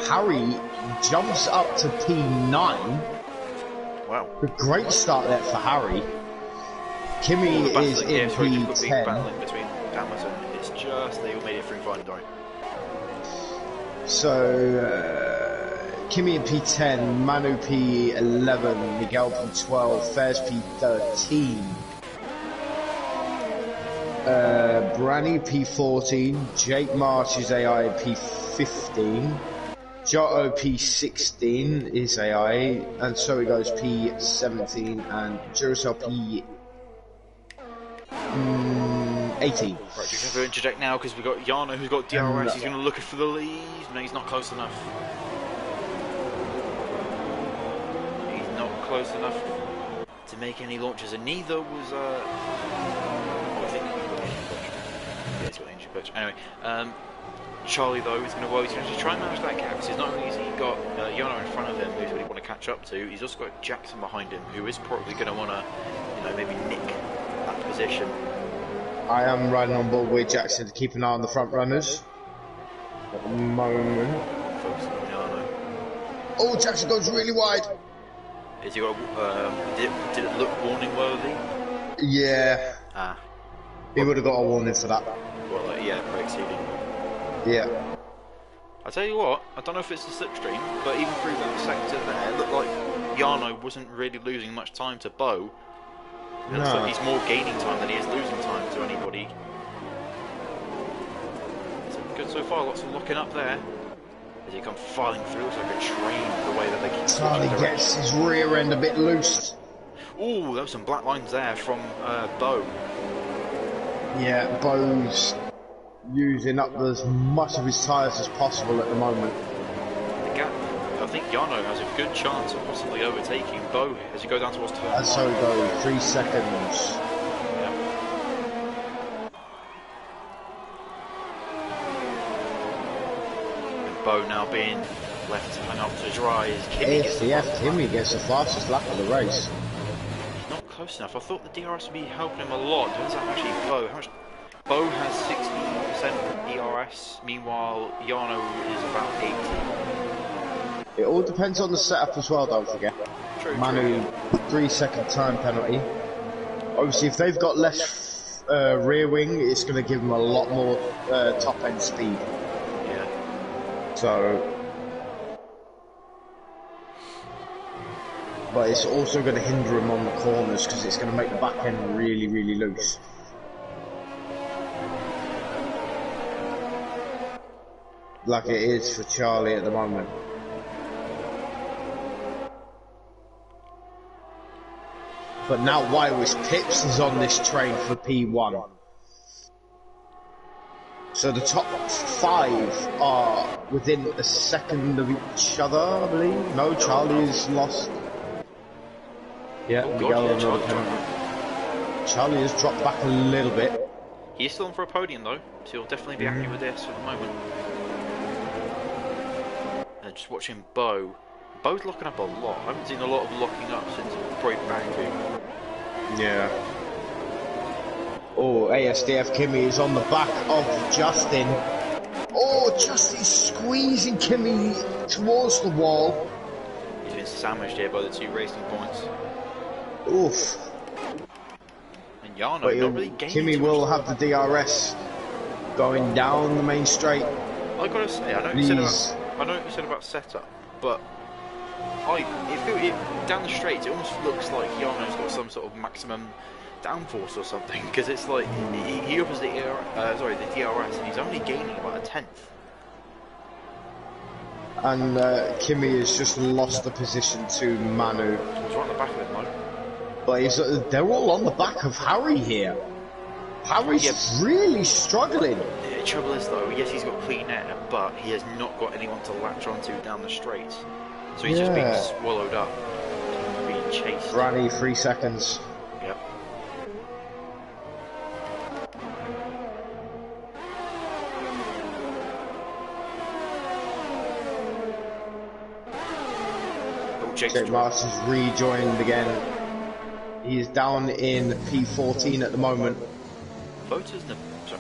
Harry jumps up to P9. Wow. A great start there for Harry. Kimmy is in P10. Battling between Damos and it's just they all made it through fine, don't. So, Kimmy in P10, Manu P11, Miguel P12, Fairs P13, Branny P14, Jake March's AI P15, Giotto P16 is AI, and so it goes P17, and Duracell P18. Right, do you have to interject now because we've got Yano who's got DRS, he's going to look for the lead. No, he's not close enough. He's not close enough to make any launches, and neither was, I think he's got an injury coach. Anyway, Charlie though is going to try and manage that gap, because not only has he got Yano in front of him, who's really want to catch up to, he's also got Jackson behind him, who is probably going to want to, maybe nick that position. I am riding on board with Jackson to keep an eye on the front runners at the moment. Oh, Jackson goes really wide. Is he got? Did it look warning worthy? Yeah. Ah. He would have got a warning for that. Well, yeah, for exceeding. Yeah. I tell you what, I don't know if it's the slipstream, but even through that sector there, it looked like Yano wasn't really losing much time to Bo. It looks like he's more gaining time than he is losing time to anybody. It's good so far, lots of locking up there. As he comes filing through, looks like a train the way that they keep Charlie gets his rear end a bit loose. Ooh, there were some black lines there from Bo. Yeah, Bo's using up as much of his tyres as possible at the moment. The gap, I think Yano has a good chance of possibly overtaking Bo as he goes down towards turn. And so we go, 3 seconds. Yeah. And Bo now being left to hang up to dry as Kimmy gets the fastest lap of the race. He's not close enough. I thought the DRS would be helping him a lot. Turns out actually Bo. How much? Bo has 60% DRS, meanwhile Yano is about 80. It all depends on the setup as well, don't forget. True, Manu, 3 second time penalty. Obviously, if they've got less rear wing, it's going to give them a lot more top end speed. Yeah. So, but it's also going to hinder them on the corners because it's going to make the back end really, really loose. Like it is for Charlie at the moment. But now Irish Pips is on this train for P1. So the top 5 are within a second of each other, I believe. No, Charlie's lost. Yeah, Charlie has dropped back a little bit. He's still on for a podium though, so he'll definitely be happy with this at the moment. And just watching Bo. Bo's locking up a lot. I haven't seen a lot of locking up since probably Baku. Yeah. Oh, ASDF Kimmy is on the back of Justin. Oh, Justin's squeezing Kimmy towards the wall. He's been sandwiched here by the 2 racing points. Oof. And Yano not really gaining. Kimmy will have the DRS going down the main straight. I gotta say, I know what you said about setup, but down the straight, it almost looks like Yano's got some sort of maximum downforce or something, because it's like he opens the DRS and he's only gaining about 1/10. And Kimmy has just lost the position to Manu. He's right on the back of him, though. But they're all on the back of Harry here. Harry's really struggling. The trouble is though, yes, he's got clean air, but he has not got anyone to latch onto down the straight. So he's just being swallowed up, being chased. Granny, 3 seconds. Yep. Oh, Jake Martin's rejoined again. He is down in P14 at the moment. Voters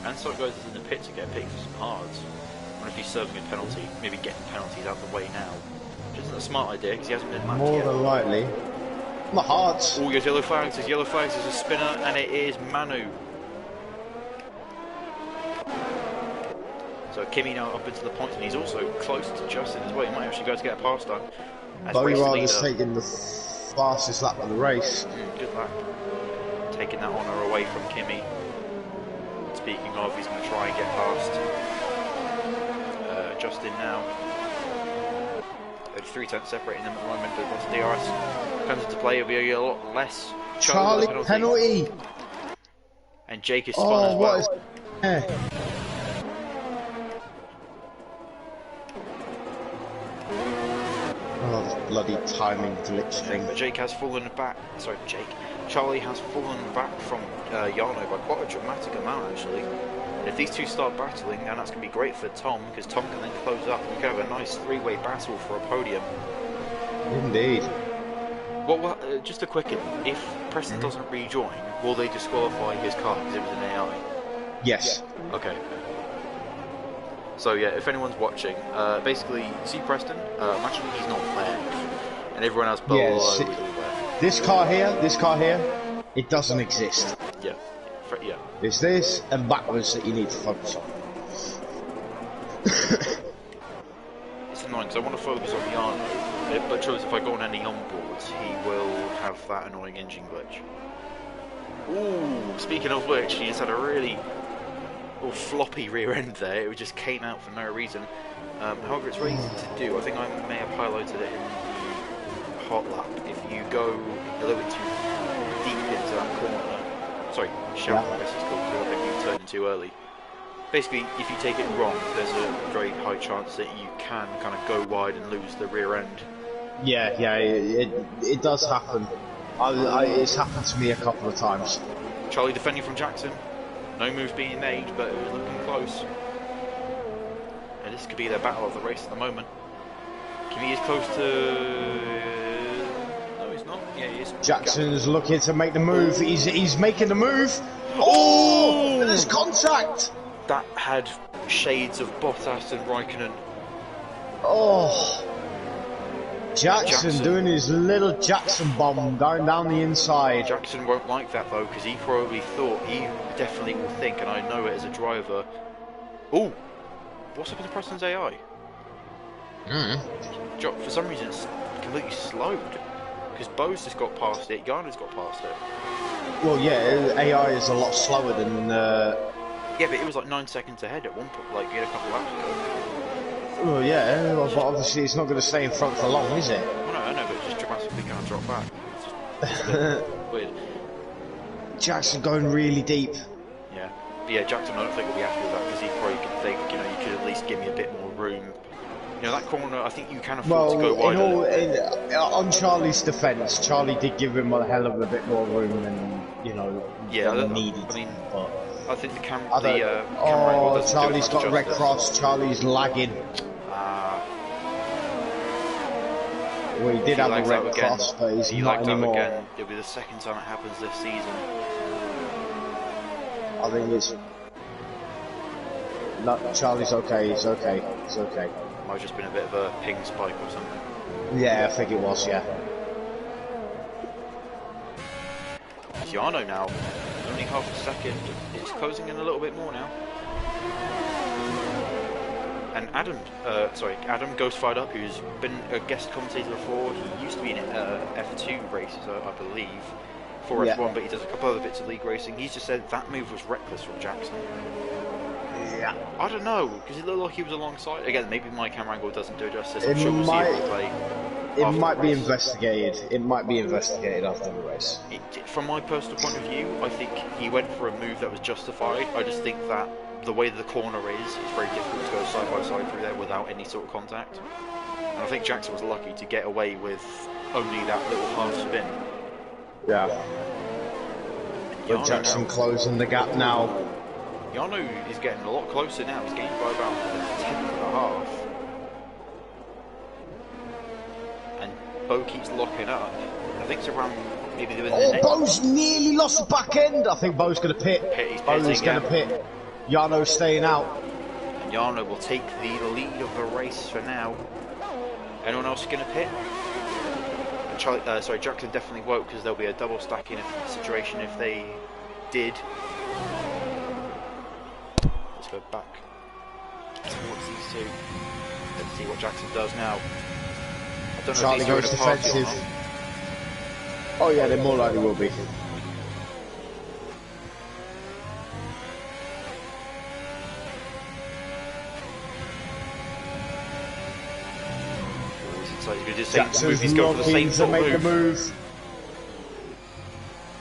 and so goes in the pit to get picked for some hards. I wonder if he's serving a penalty, maybe getting penalties out of the way now. Which isn't a smart idea because he hasn't been lapped yet. More than likely. My hearts. Oh, there's yellow flags, there's a spinner, and it is Manu. So Kimi now up into the points, and he's also close to Justin as well. He might actually go to get a pass done. Bowyard's taking the fastest lap of the race. Good lap. Taking that honour away from Kimi. Speaking of, he's going to try and get past Justin now. There's 3 tenths separating them at the moment, but once DRS comes into play, it'll be a lot less. Charlie penalty! And Jake is spun as well. Oh, this bloody timing glitch thing. But Jake has fallen back. Sorry, Charlie has fallen back from Jarno by quite a dramatic amount, actually. And if these two start battling, then that's going to be great for Tom, because Tom can then close up and we can have a nice 3-way battle for a podium. Indeed. Well, just a quick one. If Preston doesn't rejoin, will they disqualify his car because it was an AI? Yes. Okay. So yeah, if anyone's watching, basically, see Preston, imagine he's not there, and everyone else below is all there. This car here, it doesn't exist. Yeah. Yeah. It's this and backwards that you need to focus on. It's annoying because I want to focus on Jarno, but if I go on any onboards, he will have that annoying engine glitch. Ooh, speaking of which, he just had a really floppy rear end there. It just came out for no reason. However, it's very easy to do. I think I may have highlighted it in the hot lap. If you go a little bit too deep into that corner, sorry, shout, I guess it's called, I think you turned too early. Basically, if you take it wrong, there's a very high chance that you can kind of go wide and lose the rear end. Yeah, it does happen. It's happened to me a couple of times. Charlie defending from Jackson. No moves being made, but it was looking close. And this could be their battle of the race at the moment. Kimi is close to... No, he's not. Yeah, he is. Jackson's looking to make the move. He's making the move. Oh! There's contact! That had shades of Bottas and Raikkonen. Oh! Jackson doing his little Jackson bomb going down the inside. Jackson won't like that though, because he probably thought, he definitely will think, and I know it as a driver. Oh! What's happened to Preston's AI? For some reason it's completely slowed. Because Bo's just got past it, Garner's got past it. Well, yeah, AI is a lot slower than... Yeah, but it was like 9 seconds ahead at one point, like a couple laps ago. Well, yeah, but obviously it's not going to stay in front for long, is it? Well, no, I know, but it's just dramatically going to drop back. It's just weird. Jackson going really deep. Yeah. But yeah, Jackson, I don't think will be happy with that, because he probably could think, you know, you could at least give me a bit more room. You know, that corner, I think you can afford to go wider. On Charlie's defence, Charlie did give him a hell of a bit more room than, you know, needed. I mean, but I think the camera Charlie's got a red cross, Charlie's lagging. Well, he did have a red cross, but he's not anymore. Again. It'll be the second time it happens this season. I think it's... No, Charlie's okay, he's okay. Might have just been a bit of a ping spike or something. Yeah, I think it was, yeah. Jarno now, only half a second. It's closing in a little bit more now. And Adam Ghost Fired Up, who's been a guest commentator before. He used to be in F2 races, I believe, for F1, but he does a couple other bits of league racing. He's just said that move was reckless from Jackson. Yeah. I don't know, because it looked like he was alongside. Again, maybe my camera angle doesn't do justice. I'm sure we'll see a replay. It might be investigated. It might be investigated after the race. From my personal point of view, I think he went for a move that was justified. I just think that the way the corner is, it's very difficult to go side by side through there without any sort of contact. And I think Jackson was lucky to get away with only that little half spin. Yeah. But Jackson closing the gap now. Yano is getting a lot closer now. He's gained by about a tenth and a half. And Bo keeps locking up. I think it's around maybe the Bo's nearly lost the back end. I think Bo's going to pit. Bo's going to pit. Yano's staying out. And Yano will take the lead of the race for now. Anyone else going to pit? Jackson definitely won't, because there'll be a double stacking situation if they did. Let's go back towards these two. Let's see what Jackson does now. I don't know Charlie if these goes two are in a party or defensive. not. Oh yeah, they more likely will be. Jackson's looking to make the move.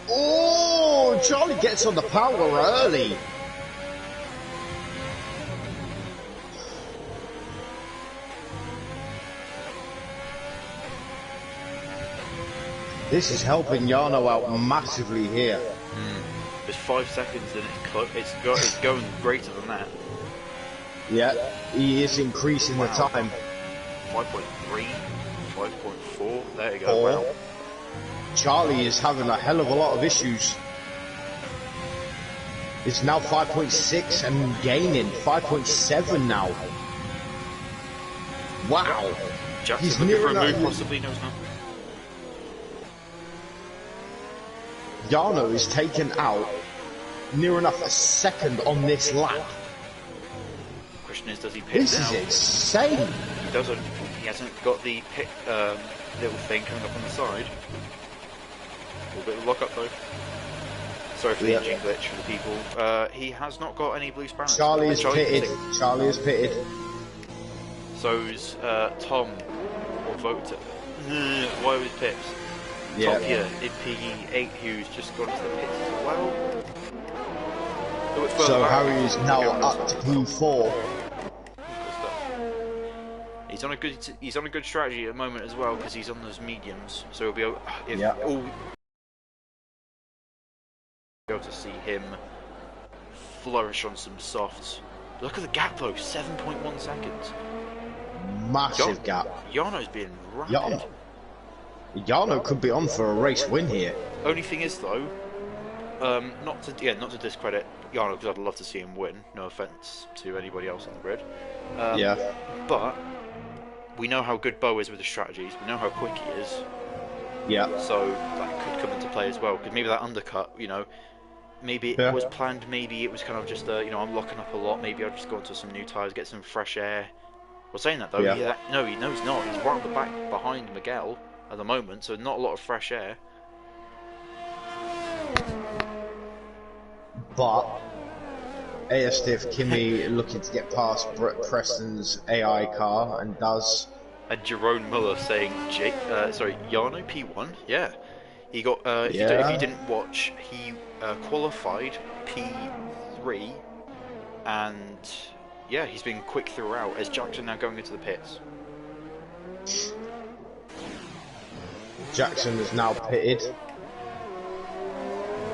Oh, Charlie gets on the power early. This is helping Yano out massively here. There's 5 seconds and it's going greater than that. Yeah, he is increasing the time. 5.3, 5.4, there you go. Wow. Charlie is having a hell of a lot of issues. It's now 5.6 and gaining 5.7 now. Wow. Jackson's looking for a move, possibly, no, it's not. Yano is taken out near enough a second on this lap. Question is, does he pit This now? is insane. He doesn't. He hasn't got the pit little thing coming up on the side. A little bit of lock up though. Sorry for the engine glitch for the people. He has not got any blue spanners. Charlie is pitted. Charlie is pitted. So's Tom or Vota. Why was Pips? Yeah. Top here in PE8, who's just gone to the pits as well. So Harry is now up to P4. He's on a good strategy at the moment as well, because he's on those mediums. So he'll be able, be able to see him flourish on some softs. Look at the gap though, 7.1 seconds. Massive gap. Yano's being rapid. Yano could be on for a race win here. Only thing is though, not to discredit Yano, because I'd love to see him win. No offense to anybody else on the grid. But we know how good Bo is with the strategies. We know how quick he is. Yeah. So that could come into play as well. Because maybe that undercut, maybe it was planned. Maybe it was kind of just I'm locking up a lot. Maybe I'll just go into some new tyres, get some fresh air. Well, saying that though, no, he's not. He's right on the back behind Miguel at the moment, so not a lot of fresh air. But ASDF Kimi looking to get past Preston's AI car and does. And Jerome Muller saying, Yano P1. Yeah, he got. If you didn't watch, he qualified P3, and yeah, he's been quick throughout. As Jackson now going into the pits. Jackson is now pitted.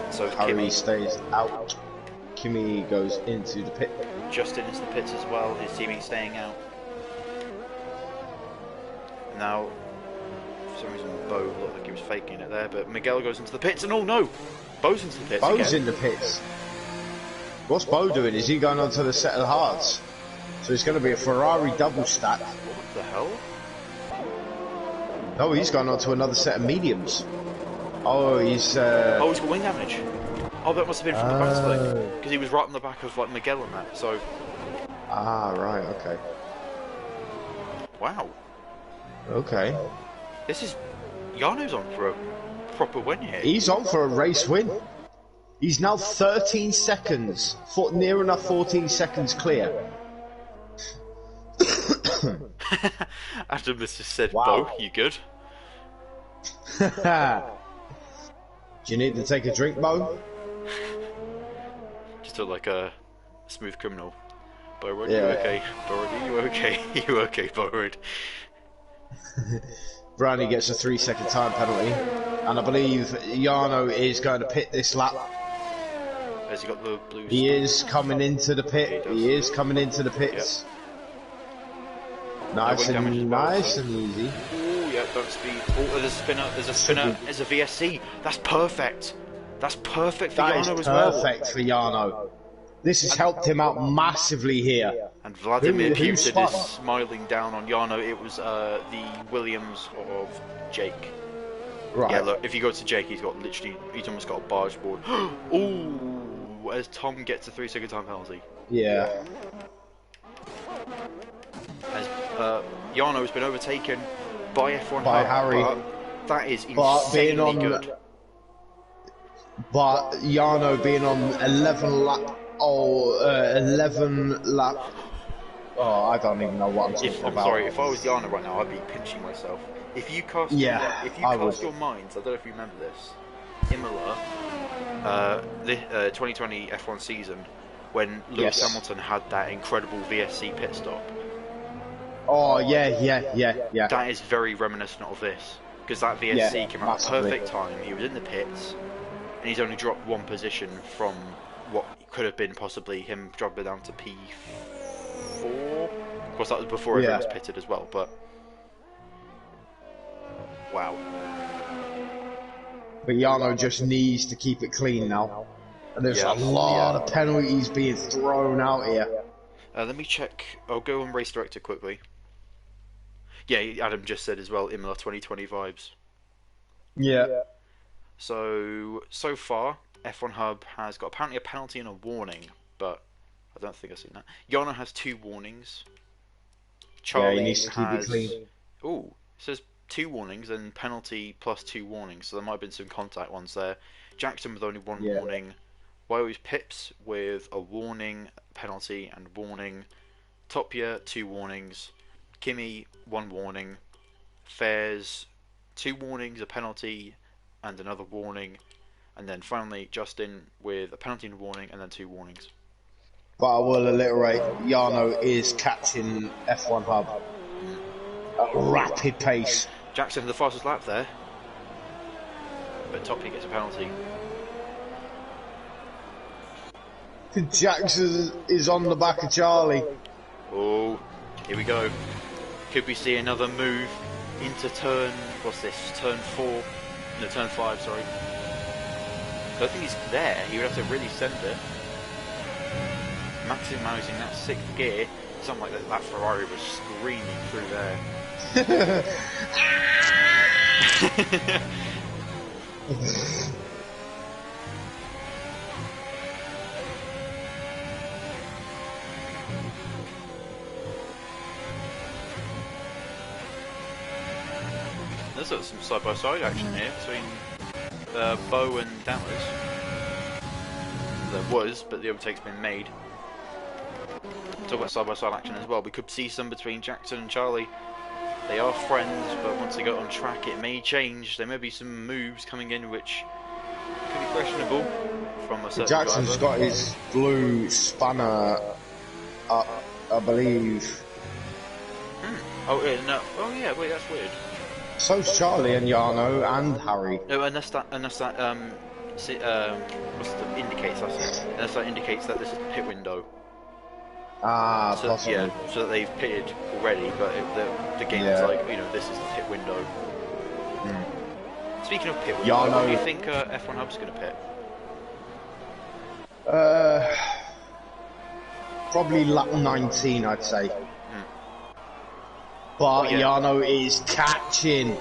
So Harry stays out. Kimi goes into the pit. Justin is the pits as well. His teammate staying out. Now, for some reason, Bo looked like he was faking it there, but Miguel goes into the pits, and oh no, Bo's into the pits. Bo's in the pits. What's Bo doing? Is he going onto the set of hards? So it's going to be a Ferrari double stack. What the hell? Oh, he's going on to another set of mediums. Oh, he's he's got wing damage. Oh, that must have been from the back slick, because he was right on the back of like Miguel and that. So. Ah, right. Okay. Wow. Okay. This is Yano's on for a proper win here. He's on for a race win. He's now 13 seconds, near enough 14 seconds clear. Adam has just said, wow. Bo, you good? Do you need to take a drink, Bo? Just look like a Smooth criminal. Boward, you okay? Boward, you okay? You okay, Boward? Brownie gets a 3-second time penalty, and I believe Jarno is going to pit this lap. Has he got the blue? He is coming into the pit. He is coming into the pits. Yep. Nice and easy. Oh yeah, don't speed. Oh, there's a spinner. There's a spinner. There's a VSC. That's perfect. That's perfect for Jarno as well. Perfect for Jarno. This has helped him out massively here. And Vladimir Putin is smiling down on Jarno. It was the Williams of Jake. Right. Yeah, look, if you go to Jake, he's almost got a barge board. Ooh, as Tom gets a 3-second time penalty. Yeah. As Jarno has been overtaken by F1 by Harry. That is insanely good. But Jarno being on 11 lap. Oh, 11 lap. Oh, I don't even know what I'm talking about. I'm sorry, if I was Jarno right now, I'd be pinching myself. If you cast your minds, I don't know if you remember this, Imola, the 2020 F1 season, when Lewis Hamilton had that incredible VSC pit stop. Oh, yeah. That is very reminiscent of this, because that VSC came out at the perfect time. He was in the pits, and he's only dropped one position from what could have been possibly him dropping down to P4. Of course, that was before everyone was pitted as well, but wow. But Jarno just needs to keep it clean now. And there's a lot of penalties being thrown out here. Let me check. I'll go on Race Director quickly. Yeah, Adam just said as well, Imola 2020 vibes. Yeah. So far, F1 Hub has got apparently a penalty and a warning, but I don't think I've seen that. Jarno has 2 warnings. Charlie he needs to keep it clean. Oh, it says 2 warnings and penalty plus 2 warnings, so there might have been some contact ones there. Jackson with only 1 warning. Wyom's Pips with a warning, penalty, and warning. Topia 2 warnings. Kimi 1 warning. Fairs 2 warnings, a penalty, and another warning. And then finally Justin with a penalty and a warning, and then 2 warnings. But I will alliterate, Jarno is catching F1 Hub at a rapid pace. Jackson the fastest lap there, but Topia gets a penalty. Jackson is on the back of Charlie. Oh, here we go. Could we see another move into turn, what's this, turn 4? No, turn 5, sorry. I don't think he's there, he would have to really send it. Maximising that 6th gear, something like that Ferrari was screaming through there. There's some side-by-side action here between Bo and Dallas. There was, but the overtake's been made. Talk about side-by-side action as well. We could see some between Jackson and Charlie. They are friends, but once they get on track, it may change. There may be some moves coming in which could be questionable from a certain Jackson's driver. got his blue spanner up, I believe. Oh, no. Oh, yeah, wait, that's weird. So's Charlie and Jarno and Harry. No, unless that indicates that this is the pit window. Ah, so, possibly. Yeah, so that they've pitted already, but the game is like, this is the pit window. Speaking of pit window, what do you think F1 Hub's going to pit? Probably lap 19, I'd say. But Jarno is catching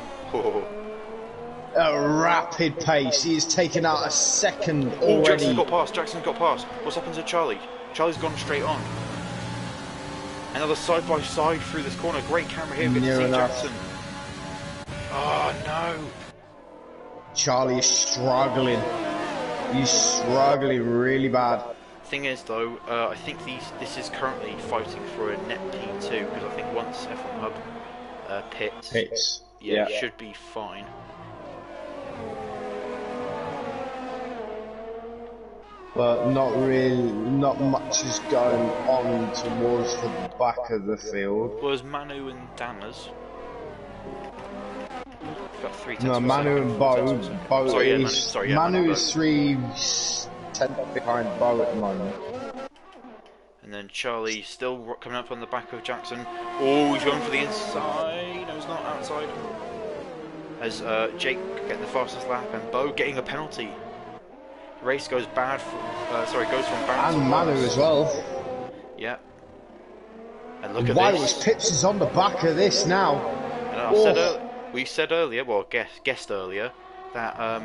a rapid pace. He is taking out a second already. Jackson's got past. What's happened to Charlie? Charlie's gone straight on. Another side-by-side through this corner. Great camera here. We can see Jackson. Oh, no. Charlie is struggling. He's struggling really bad. Thing is, though, I think this is currently fighting for a net P2, because I think once F1 Hub pits, it should be fine. but not really, not much is going on towards the back of the field. Was Manu and Dammers? Got 3 tenths No, per Manu second, and 4 Bo. tenths per second. Bo Sorry, yeah, is Manu is 3 tenths behind Bo at the moment. And then Charlie still coming up on the back of Jackson. Oh, he's going for the inside. No, he's not, outside. As Jake getting the fastest lap and Bo getting a penalty. The race goes bad. Goes from bad to and Manu worse. as well. Yeah. And look at Why this. was Pips is on the back of this now? And we said earlier, well, guessed earlier that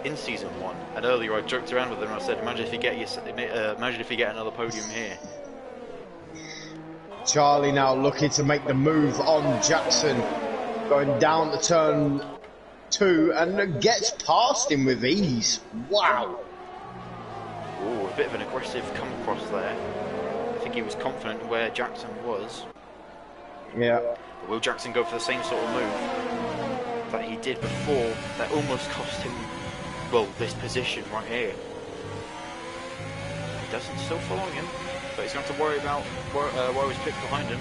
in season 1, and earlier I joked around with him. I said, imagine if you get another podium here. Charlie now looking to make the move on Jackson, going down the turn 2 and gets past him with ease. Wow. Ooh, a bit of an aggressive come across there. I think he was confident where Jackson was. Yeah. But will Jackson go for the same sort of move that he did before that almost cost him, well, this position right here? He doesn't, still following him, but he's going to worry about why was picked behind him.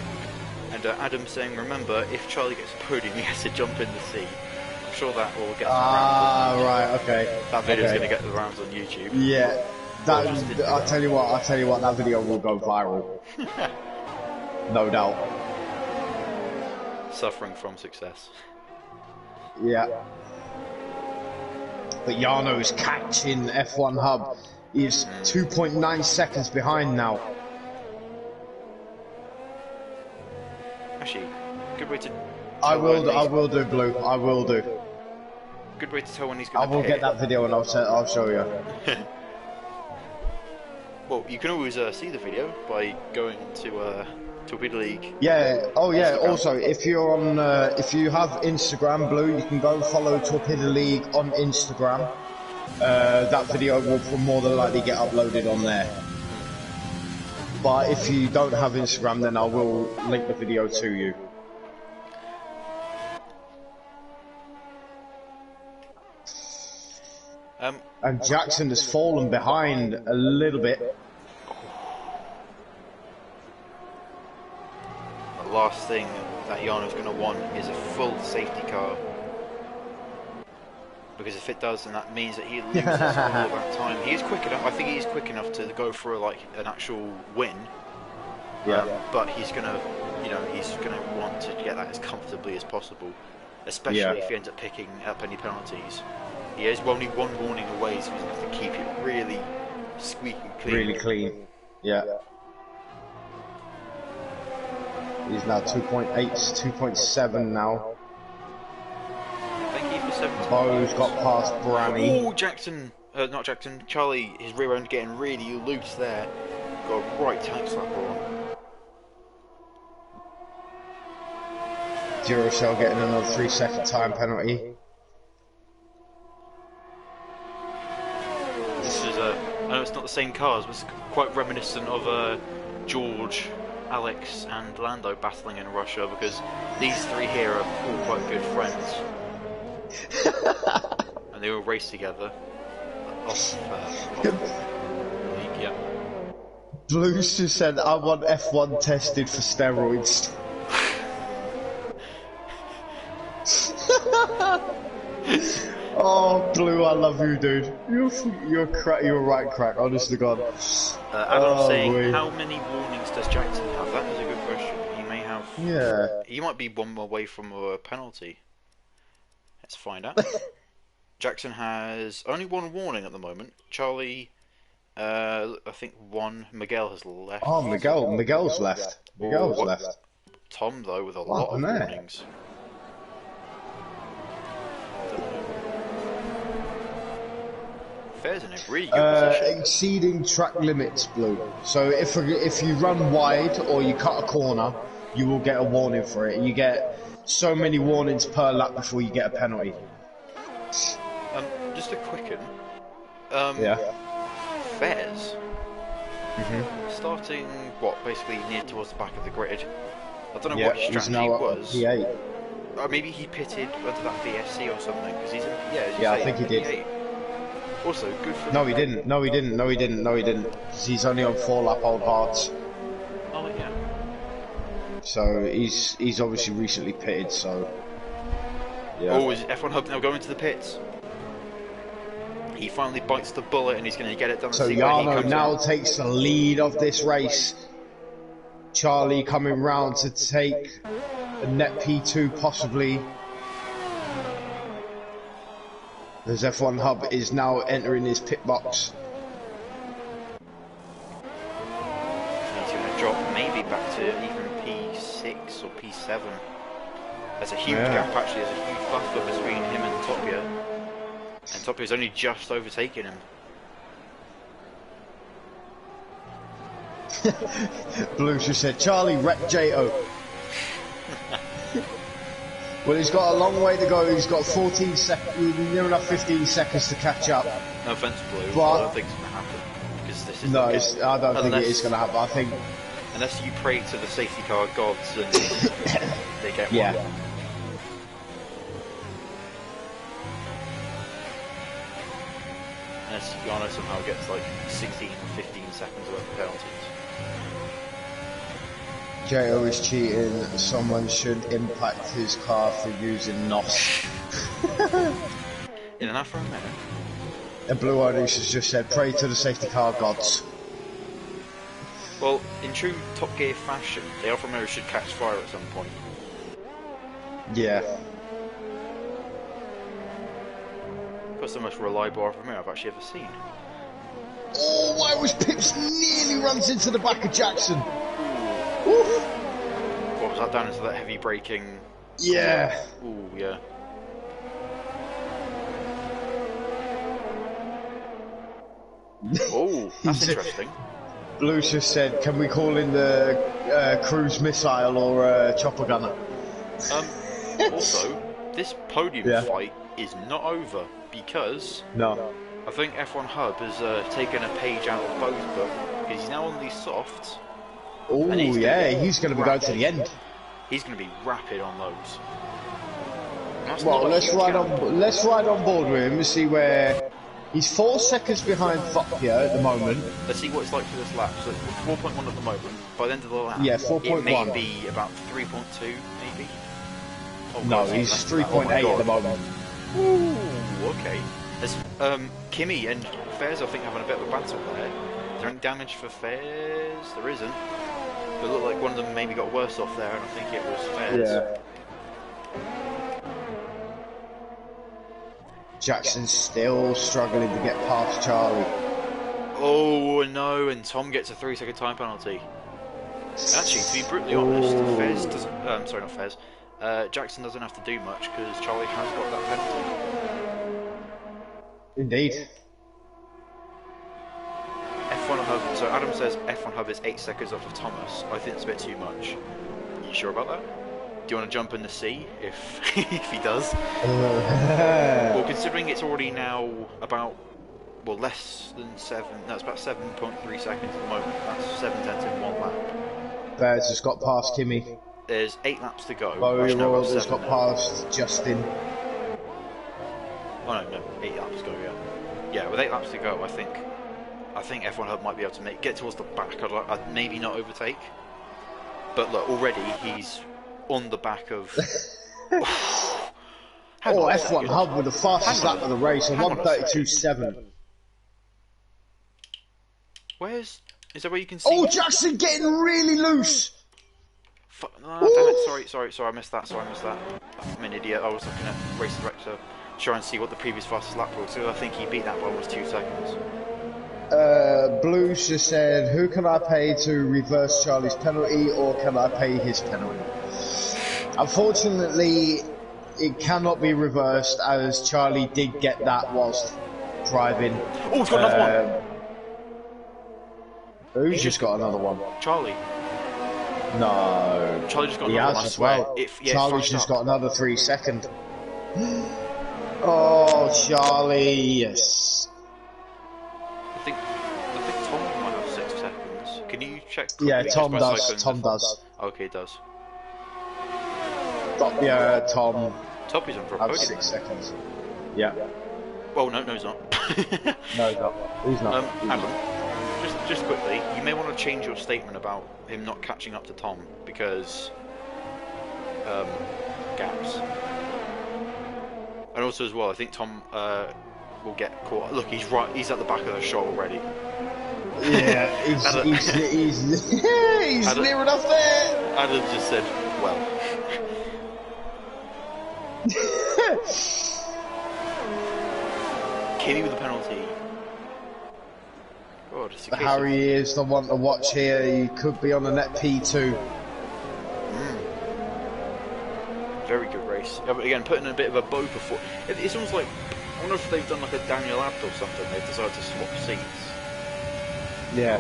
And Adam saying, remember, if Charlie gets a podium, he has to jump in the sea. I'm sure that will get some rounds. Right, okay. That video's going to get the rounds on YouTube. Yeah. I'll tell you what, that video will go viral. No doubt. Suffering from success. Yeah. But Jarno's catching F1 Hub. He's 2.9 seconds behind now. Actually, good way to... I will do, Blue. I will do. Good way to tell when he's going to I will get that video and I'll show you. Well, you can always see the video by going to Torpedo League. Yeah. Oh, yeah. Instagram. Also, if you're on, if you have Instagram, Blue, you can go and follow Torpedo League on Instagram. That video will more than likely get uploaded on there. But if you don't have Instagram, then I will link the video to you. And Jackson has fallen behind a little bit. The last thing that Jarno's going to want is a full safety car. Because if it does, then that means that he loses all that time. He is quick enough. I think he is quick enough to go for like an actual win. Yeah. But he's gonna, he's gonna want to get that as comfortably as possible, especially if he ends up picking up any penalties. He is only one warning away, so he's going to have to keep it really squeaky clean. Really clean. Yeah. He's now 2.8, 2.7 now. Thank you for 7. Bo's got past Branny. Oh, not Jackson, Charlie, his rear end getting really loose there. Got a right tank slapper on. Duracell getting another 3-second time penalty. This is I know it's not the same cars, but it's quite reminiscent of George, Alex and Lando battling in Russia, because these three here are all quite good friends. And they all race together. Yeah. Blues just said, I want F1 tested for steroids. Oh, Blue, I love you, dude. You're right crack, honest to God. Adam's saying, how many warnings does Jackson have? That is a good question. He may have... Yeah. He might be one away from a penalty. Let's find out. Jackson has only one warning at the moment. Charlie, I think one. Miguel has left. Oh, Miguel's left. Miguel's left. Tom, though, with a lot of warnings. Fair's in a really good position. Exceeding track limits, Blue. So if you run wide or you cut a corner, you will get a warning for it. You get so many warnings per lap before you get a penalty. Just a quick one. Yeah. Fairs. Starting, basically near towards the back of the grid. I don't know what his strategy was. P8. Or maybe he pitted under that VSC or something, because he's in, yeah, as you Yeah, say, I think he did. P8. Also, good for No, he didn't. No, he didn't. No, he didn't. No, he didn't. 'Cause he's only on 4-lap old hards. Oh yeah. So he's obviously recently pitted. So yeah. Oh, is F1 Hub now going to the pits? He finally bites the bullet and he's going to get it done. So Jarno now takes the lead of this race. Charlie coming round to take a net P2 possibly. As F1 Hub is now entering his pit box. He's going to drop maybe back to even P6 or P7. There's a huge gap actually, there's a huge buffer between him and Torpedo. And Torpedo's only just overtaken him. Blue just said, Charlie wrecked J.O. Well, he's got a long way to go. He's got 14 seconds, near enough 15 seconds to catch up. No offense, Blue, but I don't think it's going to happen. Because this is no, I don't think it is going to happen. I think unless you pray to the safety car gods and they get one. Yeah. Unless Jarno somehow gets like 16 or 15 seconds worth of penalties. J.O. is cheating. Someone should impact his car for using NOS. In an Afro minute. And Blue Onish has just said, pray to the safety car gods. Well, in true Top Gear fashion, the Alfa Romeo should catch fire at some point. Yeah. That's the most reliable Alfa Romeo I've actually ever seen. Oh, why was Pips nearly runs into the back of Jackson? Oof. What was that, down into that heavy braking? Yeah. Ooh, yeah. Oh, that's interesting. Blue just said, can we call in the cruise missile or chopper gunner? Also, this podium fight is not over because I think F1 Hub has taken a page out of Bo's book because he's now on these softs. Oh yeah, he's going to be going to the end. He's going to be rapid on those. Well, let's ride on board with him and see where he's 4 seconds behind Fopia at the moment. Let's see what it's like for this lap. So 4.1 at the moment. By the end of the lap, yeah, 4.1. It may be about 3.2, maybe. Oh, no, he's 3.8 at the moment. Ooh, okay. There's Kimi and Fairs, I think, having a bit of a battle there. Is there any damage for Fairs? There isn't. It looked like one of them maybe got worse off there, and I think it was Fairs. Yeah. Jackson's still struggling to get past Charlie. Oh no, and Tom gets a 3-second time penalty. Actually, to be brutally honest, Fairs doesn't. Sorry, not Fairs. Jackson doesn't have to do much because Charlie has got that penalty. Indeed. F1 Hub. So Adam says F1 Hub is 8 seconds off of Thomas. I think it's a bit too much. You sure about that? Do you want to jump in the sea if if he does? Well, considering it's already now about less than 7. No, it's about 7.3 seconds at the moment. That's 7/10 in 1 lap. Bears has got past Kimi. There's 8 laps to go. Bowie Royal has got past Justin. Oh no, 8 laps to go. Yeah, with 8 laps to go, I think F1 Hub might be able to get towards the back. I'd maybe not overtake, but look, already he's on the back of. F1 Hub with the fastest lap of the race, a 1:32.7. Is there where you can see? Oh, Jackson getting really loose. Damn it! Sorry, I missed that. I'm an idiot. I was looking at Race Director, trying to see what the previous fastest lap was. So I think he beat that by almost 2 seconds. Blues just said, who can I pay to reverse Charlie's penalty, or can I pay his penalty? Unfortunately, it cannot be reversed, as Charlie did get that whilst driving. Oh, he's got another one! Who's just got another one? Charlie. No. Charlie just got another one, I swear. Well. Charlie's just got another 3 second. Oh, Charlie, yes. I think Tom might have 6 seconds. Can you check? Yeah, Tom does. Okay, it does. Tom. Toppy's on for a have podium. 6 seconds. Yeah. Well, no, he's not. No, he's not. He's not. Adam, just quickly, you may want to change your statement about him not catching up to Tom because gaps. And also as well, I think Tom will get caught. Look, he's right. He's at the back of the show already. Yeah, he's near enough there. Adam just said, "Well." Kenny with the penalty. God, Harry is the one to watch here. He could be on a net P2. Very good race. Yeah, but again, putting a bit of a bow before. It's almost like, I wonder if they've done like a Daniel Abt or something. They've decided to swap seats. Yeah.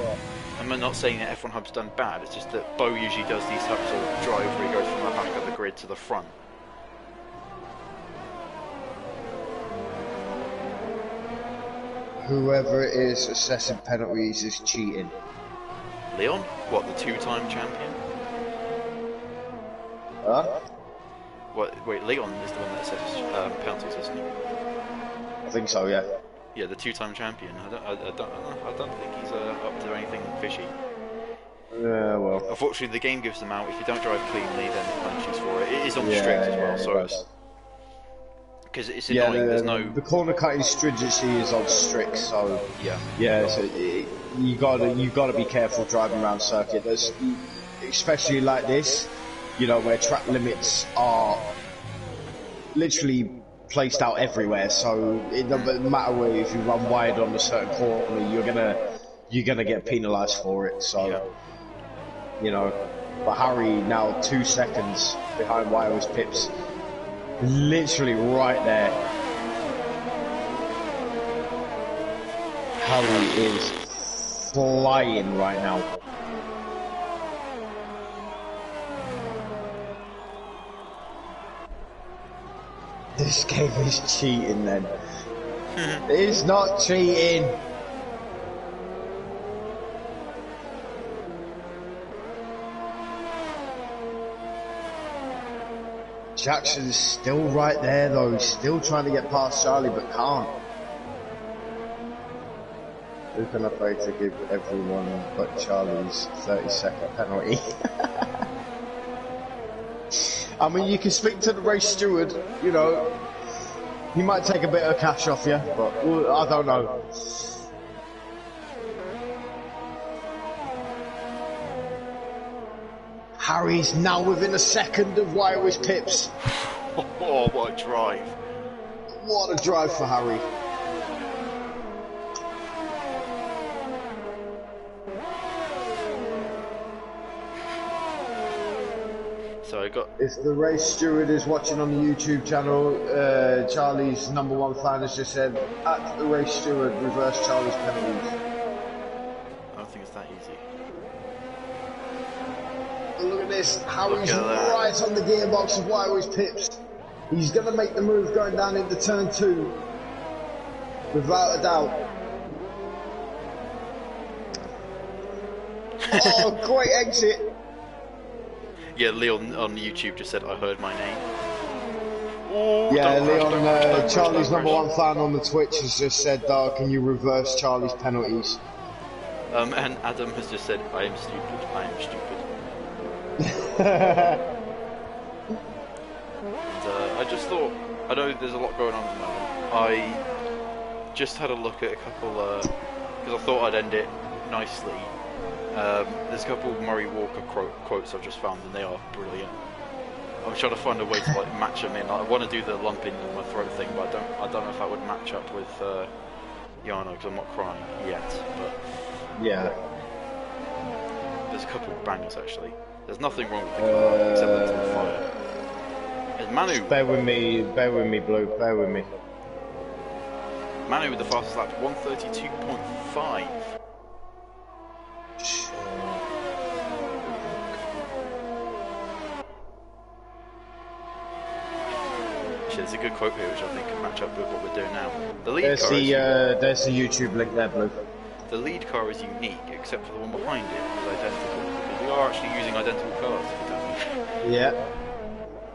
I'm not saying that F1 Hub's done bad. It's just that Bo usually does these types of drive where he goes from the back of the grid to the front. Whoever it is assessing penalties is cheating. Leon? What, the two-time champion? Huh? What? Wait, Leon is the one that assesses penalties, isn't he? I think so, yeah. Yeah, the two-time champion. I don't think he's up to anything fishy. Yeah, well. Unfortunately, the game gives them out. If you don't drive cleanly, then it punishes for it. It is on strict as well, so it's... Because it's annoying, there's no... The corner cutting stringency is on strict, so... Yeah, so you gotta be careful driving around circuit. There's, especially like this, you know, where track limits are literally placed out everywhere, so it doesn't matter where, if you run wide on a certain corner, you're gonna get penalised for it, so... You know, but Harry now 2 seconds behind Wyler's Pips. Literally right there. Harry is flying right now. This game is cheating then. It's not cheating. Jackson's still right there though, he's still trying to get past Charlie but can't. Who can afford to give everyone but Charlie's 30-second penalty? I mean, you can speak to the race steward, you know, he might take a bit of cash off you, but I don't know. Harry's now within a second of Wyler's Pips. Oh, what a drive. What a drive for Harry. So I got... If the race steward is watching on the YouTube channel, Charlie's #1 fan has just said, at the race steward, reverse Charlie's penalties. I don't think it's that easy. Look at this, Harry's right on the gearbox of Wyler's Pips. He's going to make the move going down into turn 2. Without a doubt. Oh, great exit. Yeah, Leon on YouTube just said, I heard my name. Oh, yeah, Leon, Charlie's #1 fan on the Twitch has just said, can you reverse Charlie's penalties? And Adam has just said, I am stupid, I am stupid. And, I just thought, I know there's a lot going on at the moment. I just had a look at a couple, because I thought I'd end it nicely. There's a couple of Murray Walker quotes I've just found, and they are brilliant. I'm trying to find a way to like match them in. I want to do the lumping in my throat thing, but I don't know if that would match up with Yano because I'm not crying yet. But yeah, there's a couple of bangers actually. There's nothing wrong with the car except that it's on fire. There's Manu. Bear with me, Blue. Bear with me. Manu with the fastest lap, 132.5. There's a good quote here which I think can match up with what we're doing now. The lead there's the YouTube link there, Blue. The lead car is unique, except for the one behind it is identical. Because we are actually using identical cars. Yeah.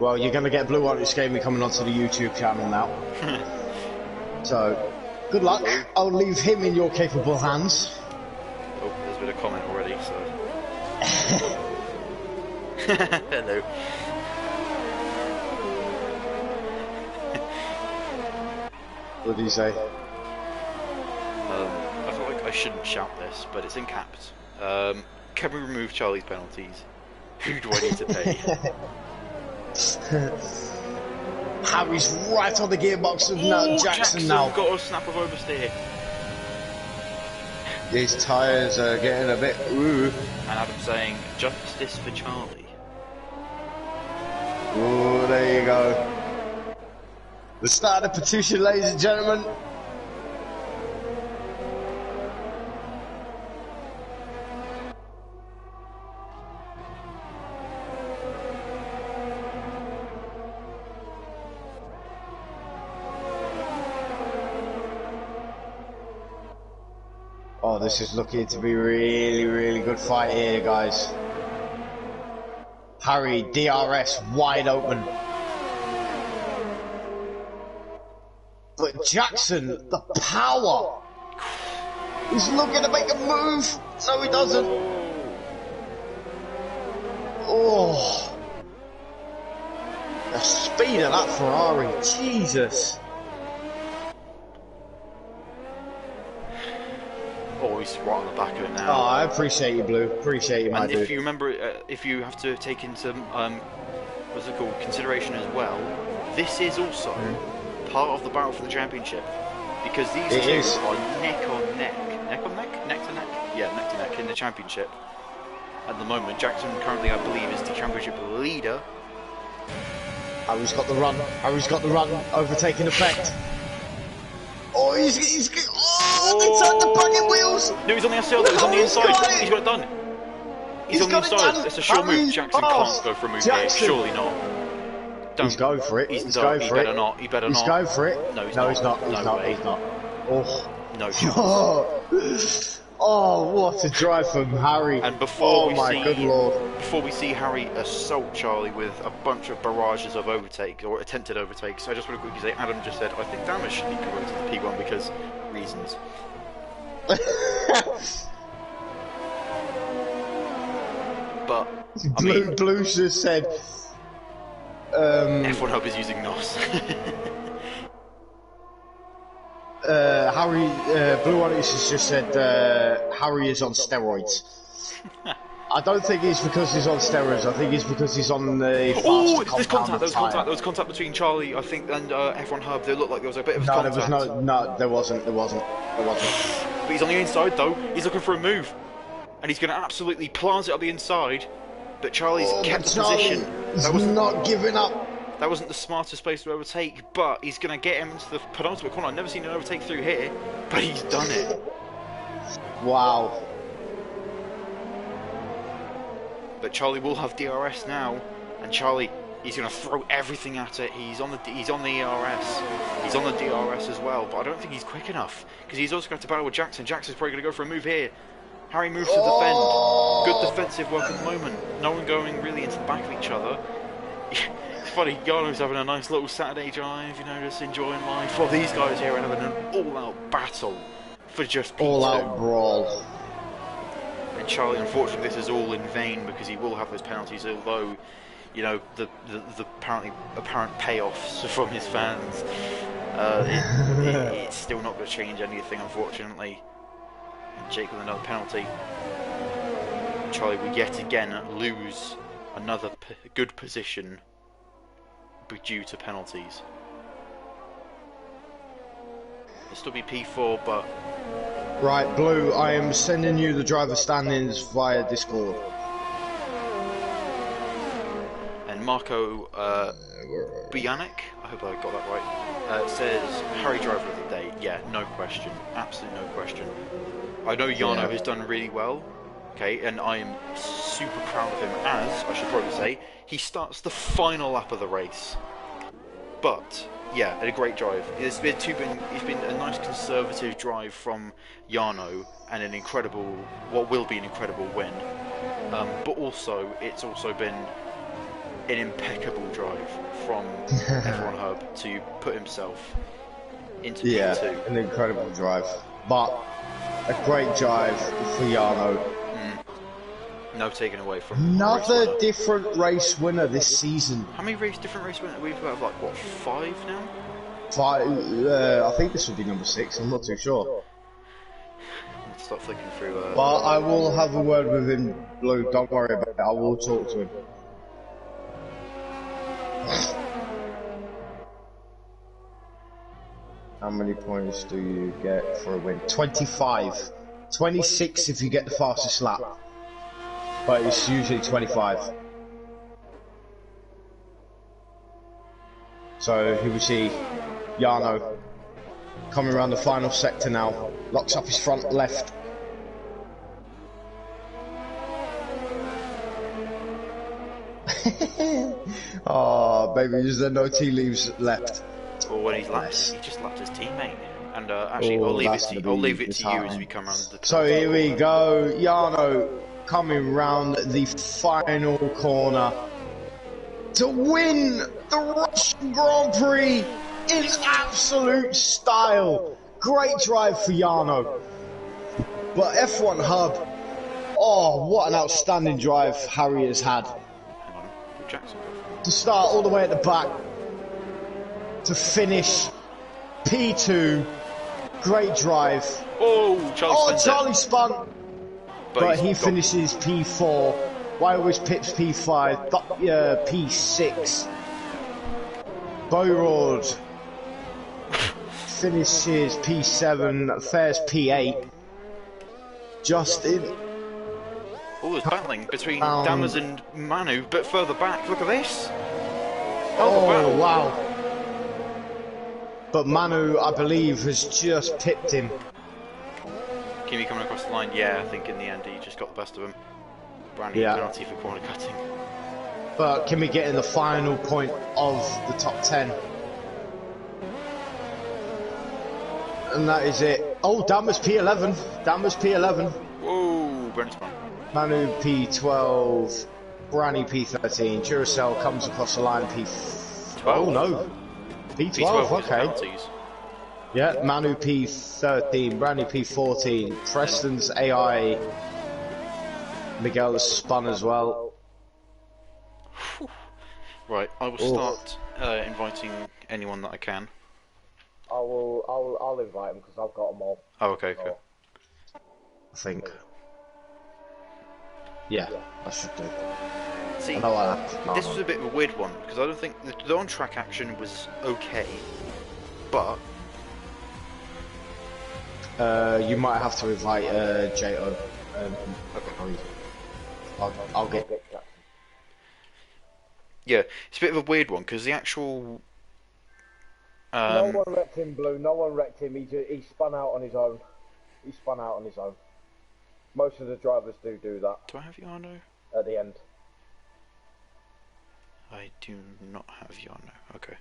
Well, you're going to get Blue One Gaming coming onto the YouTube channel now. So, good luck. I'll leave him in your capable hands. Oh, there's been a comment already, so... Hello. What do you say? I feel like I shouldn't shout this, but it's in caps. Can we remove Charlie's penalties? Who do I need to pay? Harry's right on the gearbox of Jackson now. Got a snap of oversteer. These tyres are getting a bit ooh. And Adam saying, justice for Charlie. Oh, there you go. The start of the petition, ladies and gentlemen. Oh, this is looking to be really, really good fight here, guys. Harry, DRS, wide open. But Jackson, the power. He's looking to make a move. No, he doesn't. Oh. The speed of that Ferrari, Jesus. Oh, he's right on the back of it now. Oh, I appreciate you, Blue. Appreciate you, my dude. And if you remember, if you have to take into what's it called, consideration as well, this is also part of the battle for the championship, because these two are neck on neck, neck to neck. Yeah, neck to neck in the championship. At the moment, Jackson currently, I believe, is the championship leader. Harry's got the run. Harry's got the run. Overtaking effect. Oh, he's they turned the bucket wheels! No, he's on the outside, he's on the inside, he's got it done. He's on the inside, it's a sure move. Jackson can't go for a move here, surely not. He's going for it, he's going for it. Better not, he better not. He's going for it. No, he's not, not. he's not. Oh. No chance. Oh, what a drive from Harry. And before good lord. Before we see Harry assault Charlie with a bunch of barrages of overtakes, or attempted overtakes, I just want to quickly say, Adam just said, I think damage should be promoted to the P1 because reasons. But, Blue just said... F1 Hub is using NOS. Harry, Blue One has just said Harry is on steroids. I don't think it's because he's on steroids. I think it's because he's on the fast there was contact between Charlie, I think, and F1 Hub. There looked like there was a bit of contact. There wasn't. But he's on the inside though. He's looking for a move, and he's going to absolutely plant it up the inside. But Charlie's kept the position. He's not giving up. That wasn't the smartest place to overtake, but he's going to get him into the penultimate corner. I've never seen an overtake through here, but he's done it. Wow. But Charlie will have DRS now, and Charlie, he's going to throw everything at it. He's on the ERS. He's on the DRS as well, but I don't think he's quick enough, because he's also going to battle with Jackson. Jackson's probably going to go for a move here. Harry moves to defend. Good defensive work at the moment. No one going really into the back of each other. It's funny, Yano's having a nice little Saturday drive, you know, just enjoying life. While these guys here are having an all-out battle for just P2. All-out brawl. And Charlie, unfortunately, this is all in vain because he will have those penalties, although, you know, the apparent payoffs from his fans, it's still not going to change anything, unfortunately. And Jake with another penalty. Charlie will yet again lose another good position due to penalties. It'll still be P4, but... Right, Blue, I am sending you the driver standings via Discord. And Marco Bianic, I hope I got that right, says Harry driver of the day. Yeah, no question. Absolutely no question. I know Yano has done really well. Okay, and I am super proud of him, as, I should probably say, he starts the final lap of the race. But, yeah, a great drive. It's been a nice conservative drive from Yano, and an incredible, what will be an incredible win. But also, it's an impeccable drive from F1 Hub to put himself into P2. An incredible drive, but a great drive for Jarno. No taken away from another different race winner this season. How many different race winners? We've got like what, 5 now? 5. I think this would be number 6. I'm not too sure. Let's start flicking through. But I will have a word with him, Blue. Don't worry about it. I will talk to him. How many points do you get for a win? 25. 26 if you get the fastest lap. But it's usually 25. So here we see Jarno coming around the final sector now. Locks up his front left. Oh, baby, there's no tea leaves left. Or when he just lapped his teammate. And actually, I'll leave it to you as we come around the corner. So here we go, Jarno coming round the final corner to win the Russian Grand Prix in absolute style. Great drive for Jarno. But F1 Hub, oh, what an outstanding drive Harry has had. Hang on, Jackson. To start all the way at the back, to finish P2, great drive. Oh, Charlie spun. But he finishes P4. Wildwish pips P5, P6. Boyrod finishes P7, Fair's P8. Justin. Oh, there's battling between Dammers and Manu, but further back. Look at this. Oh, wow. But Manu, I believe, has just pipped him. Kimi coming across the line. Yeah, I think in the end he just got the best of him. Brandy penalty for corner cutting. But Kimi getting the final point of the top 10. And that is it. Oh, Dammers P11. Dammers P11. Whoa, Brandy's gone. Manu P12. Branny P13. Duracell comes across the line P12. Oh no. P12, okay. Yeah, Manu P13, Brandy P14, Preston's AI, Miguel has spun as well. Right, I will start inviting anyone that I can. I'll invite them because I've got them all. Oh, okay, okay. I think. Yeah, I should do. See, this was a bit of a weird one because I don't think the on-track action was okay, but you might have to invite J.O. I'll get. Yeah, it's a bit of a weird one because the actual. No one wrecked him, Blue. No one wrecked him. He spun out on his own. He spun out on his own. Most of the drivers do that. Do I have Jarno? At the end. I do not have Jarno. Okay.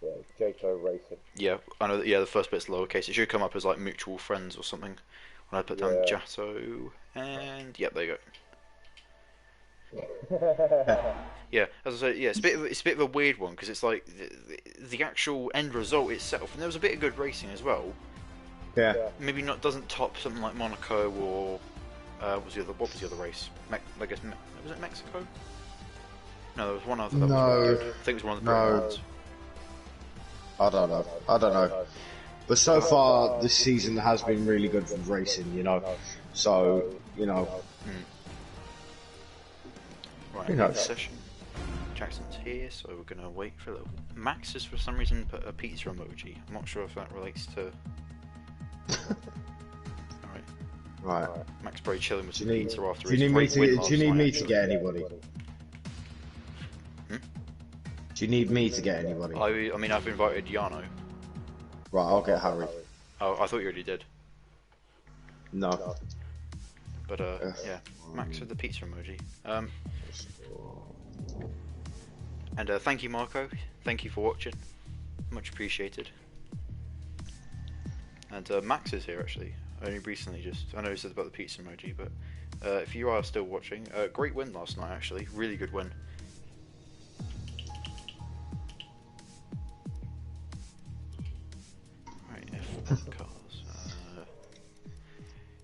Yeah, J.O. Racing. Yeah, I know that. Yeah, the first bit's lowercase. It should come up as like mutual friends or something. When I put down Jato, and yep, there you go. Yeah, as I say, yeah, it's a bit of a weird one because it's like the actual end result itself, and there was a bit of good racing as well. Yeah. Maybe doesn't top something like Monaco or what was the other race? I guess was it Mexico? No, there was one other that was good. I think it was one of the British ones. I don't know. But so far, this season has been really good for racing, you know. So, you know. Right, in the session. Jackson's here, so we're going to wait for a little. Max has for some reason put a pizza emoji. I'm not sure if that relates to. Right. Max probably chilling with some pizza after his Do you need me to get anybody? Do you need me to get anybody? I mean, I've invited Jarno. Right, I'll get Harry. Oh, I thought you already did. No. But yeah, Max with the pizza emoji. And thank you, Marco. Thank you for watching. Much appreciated. And Max is here actually. Only recently, I know he said about the pizza emoji, but if you are still watching, great win last night actually. Really good win. cars.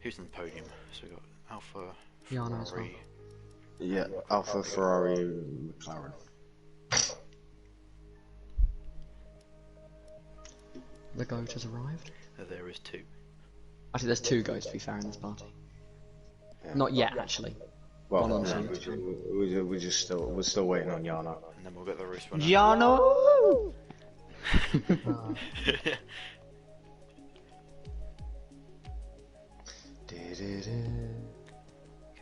Who's on the podium? So we got Alpha, Yano as well. Ferrari. Yeah, Alpha, Ferrari, McLaren. The goat has arrived. There is 2. Actually, there's 2 goats to be fair in this party. Yeah. Not yet, actually. Well, One on no, the we're still waiting on Yana. And then we'll get the race winner. Yana!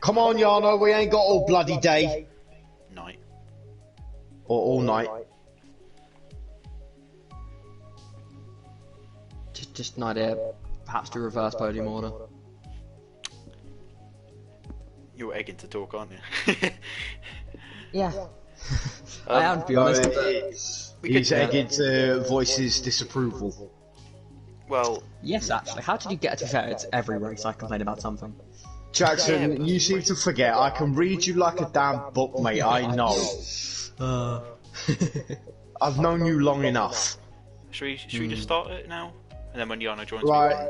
Come on, Yana, we ain't got all bloody day. Night. Or all night. Just an idea. Perhaps do reverse podium order. You're egging to talk, aren't you? Yeah. I am, to be honest. He's egging to voice his disapproval. Well, Yes, actually. How did you get to fair? It's every race I complain about something. Jackson, you seem to forget. I can read you like a damn book, mate. I know. I've known you long enough. should we just start it now? And then when Yana joins Right.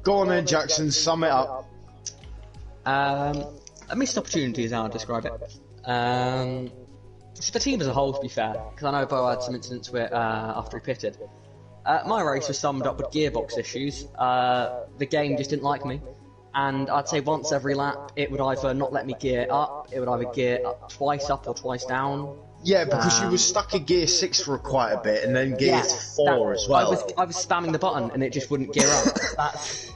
Go on then, Jackson. Sum it up. A missed opportunity is how I describe it. So the team as a whole, to be fair, because I know Bo had some incidents with after he pitted. My race was summed up with gearbox issues. The game just didn't like me, and I'd say once every lap it would either not let me gear up, it would either gear up twice up or twice down. Yeah, because you were stuck in gear 6 for quite a bit, and then gear 4 as well. I was spamming the button and it just wouldn't gear up. That's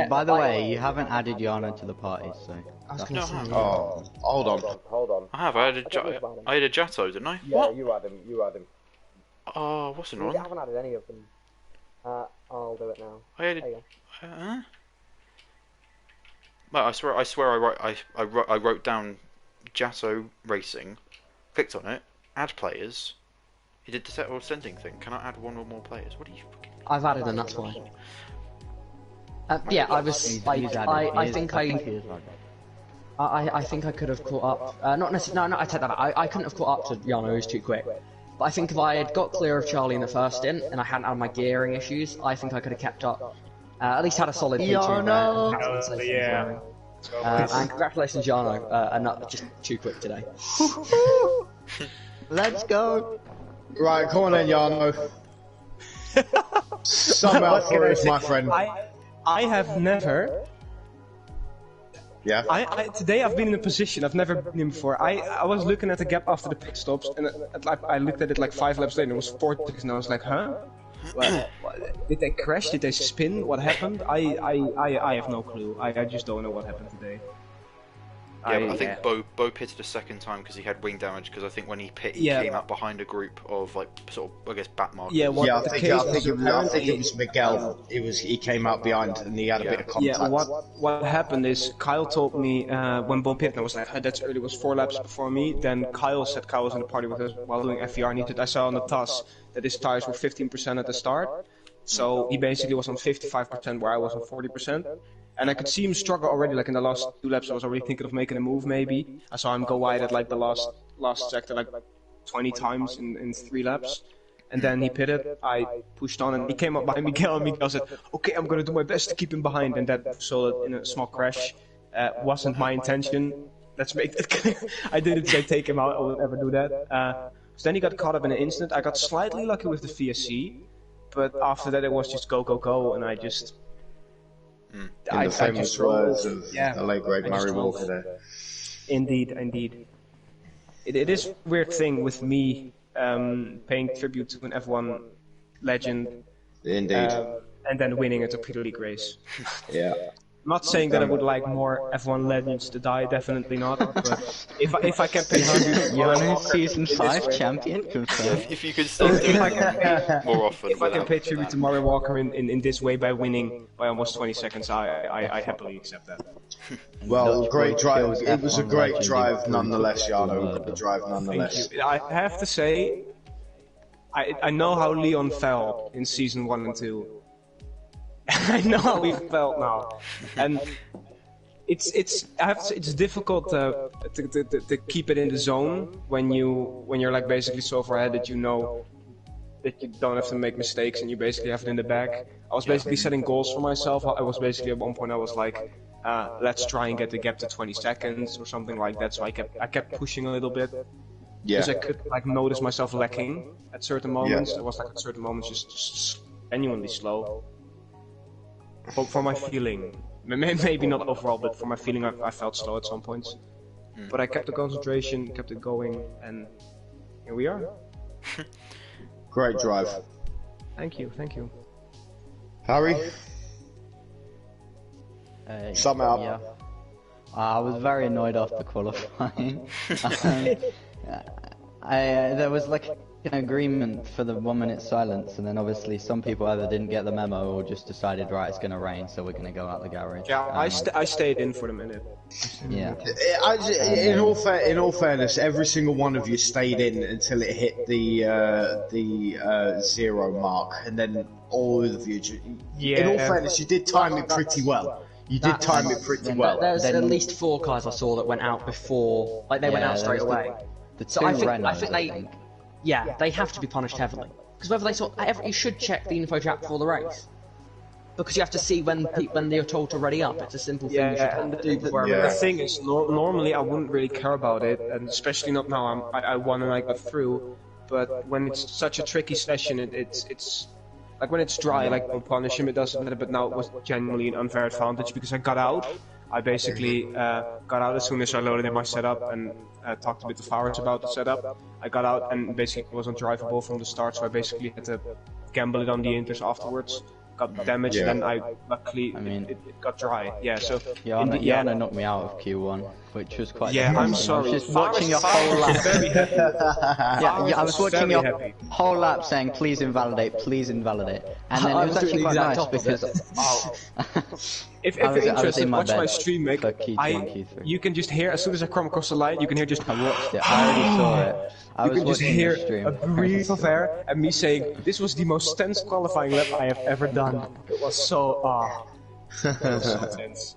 by the way, you haven't added Yana to the party, so... I was gonna say, Oh, hold on. Hold on. I have. I had a Jatto, didn't I? Yeah, What? you had him. You had him. Oh, what's it I on? haven't added any of them. I'll do it now. I had There you a. Well, I swear, I wrote down Jatto Racing, clicked on it, add players. It did the set or sending thing. Can I add 1 or more players? What are you fucking? I've added them, that's why. Yeah, I was. I think I think I could have caught up. Not necessarily. No, I take that back. I couldn't have caught up to Yano. He was too quick. But I think if I had got clear of Charlie in the first stint and I hadn't had my gearing issues, I think I could have kept up. At least had a solid P2. Yeah. And congratulations, Yano. And not just too quick today. Let's go! Right, come on then, Yano. Sum up for us, my friend. I have never. Yeah. Today I've been in a position I've never been in before. I was looking at the gap after the pit stops, and I looked at it like 5 laps later, and it was 4 seconds, and I was like, huh? What, did they crash? Did they spin? What happened? I have no clue. I just don't know what happened today. Yeah, but I think Bo pitted a second time because he had wing damage. Because I think when he pit, he came up behind a group of like sort of, I guess, back markers. I think it was Miguel. He came out behind and he had a bit of contact. Yeah, what happened is Kyle told me when Bo pitted, I was like, that's early. It was 4 laps before me. Then Kyle said Kyle was in the party with us while doing FVR. I saw on the TAS that his tires were 15% at the start. So he basically was on 55% where I was on 40%. And I could see him struggle already, like in the last 2 laps. I was already thinking of making a move, maybe. I saw him go wide at like the last sector, like 20 times in 3 laps. And then he pitted, I pushed on, and he came up behind Miguel, and Miguel said, okay, I'm gonna do my best to keep him behind. And that resulted in a small crash. Wasn't my intention. Let's make that clear. I didn't say take him out, I would never do that. So then he got caught up in an incident. I got slightly lucky with the VSC, but after that it was just go, go, go, and I just... In the famous words of the late great Murray Walker there. Indeed. It is a weird thing with me paying tribute to an F1 legend. Indeed. And then winning a Torpedo League race. Yeah. I'm not saying that I would like more F1 legends to die, definitely not. But if I can pay tribute, Yano season 5 champion confirmed. If you could start doing it more often. If I can pay tribute to Murray Walker in this way by winning by almost 20 seconds, I happily accept that. Well, great drive. It was a great drive nonetheless, Yano. Good drive nonetheless. Thank you. I have to say, I know how Leon felt in season 1 and 2. I know how he felt now, and it's difficult to keep it in the zone when you're like basically so far ahead that you know that you don't have to make mistakes and you basically have it in the bag. I was basically setting goals for myself. I was basically at one point I was like, let's try and get the gap to 20 seconds or something like that. So I kept pushing a little bit. Because I could like notice myself lacking at certain moments. I was like at certain moments just genuinely slow. For my feeling, maybe not overall, but for my feeling, I felt slow at some points. But I kept the concentration, kept it going, and here we are. Great drive. Thank you. Harry? Sum up. Yeah. I was very annoyed after qualifying. There was like an agreement for the 1 minute silence, and then obviously some people either didn't get the memo or just decided, right, it's gonna rain, so we're gonna go out the garage. Yeah, I stayed in for the minute. Yeah. In all fairness, every single one of you stayed in until it hit the 0 mark, and then all of you. In all fairness, you did time it pretty well. You did time it pretty well. There's at least 4 cars I saw that went out before, like they went out straight away. So I think they have to be punished heavily. Because whether they you should check the info chat before the race. Because you have to see when they're told to ready up. It's a simple thing you should do before the thing is, normally I wouldn't really care about it, and especially not now. I won and I got through. But when it's such a tricky session, it's like when it's dry, like don't punish him, it doesn't matter. But now it was genuinely an unfair advantage because I got out. I basically got out as soon as I loaded in my setup and talked a bit to Flowers about the setup. I got out and basically it was undrivable from the start, so I basically had to gamble it on the inters afterwards. Got damaged, and I luckily it got dry. Yeah, so Yana knocked me out of Q1, which was quite. Yeah, I'm sorry. I was just watching your whole lap. I was watching your whole lap saying, "Please invalidate, please invalidate," and then it was actually quite nice because. If you're interested, watch my stream, Mick. Q2, you can just hear, as soon as I come across the line, you can hear just... I watched it, I already saw it. You can just hear a breath of air, and me saying, this was the most tense qualifying lap I have ever done. It was so... It was so tense.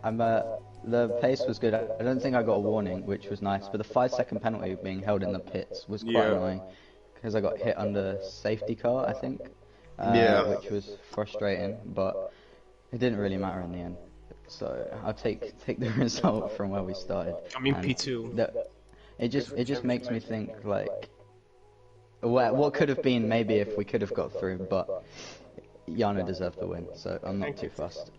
The pace was good. I don't think I got a warning, which was nice, but the 5-second penalty being held in the pits was quite annoying. Because I got hit under safety car, I think. Which was frustrating, but... It didn't really matter in the end, so I'll take the result from where we started. I mean P2. It just makes me think like, what could have been maybe if we could have got through, but Yana deserved the win, so I'm not too fussed.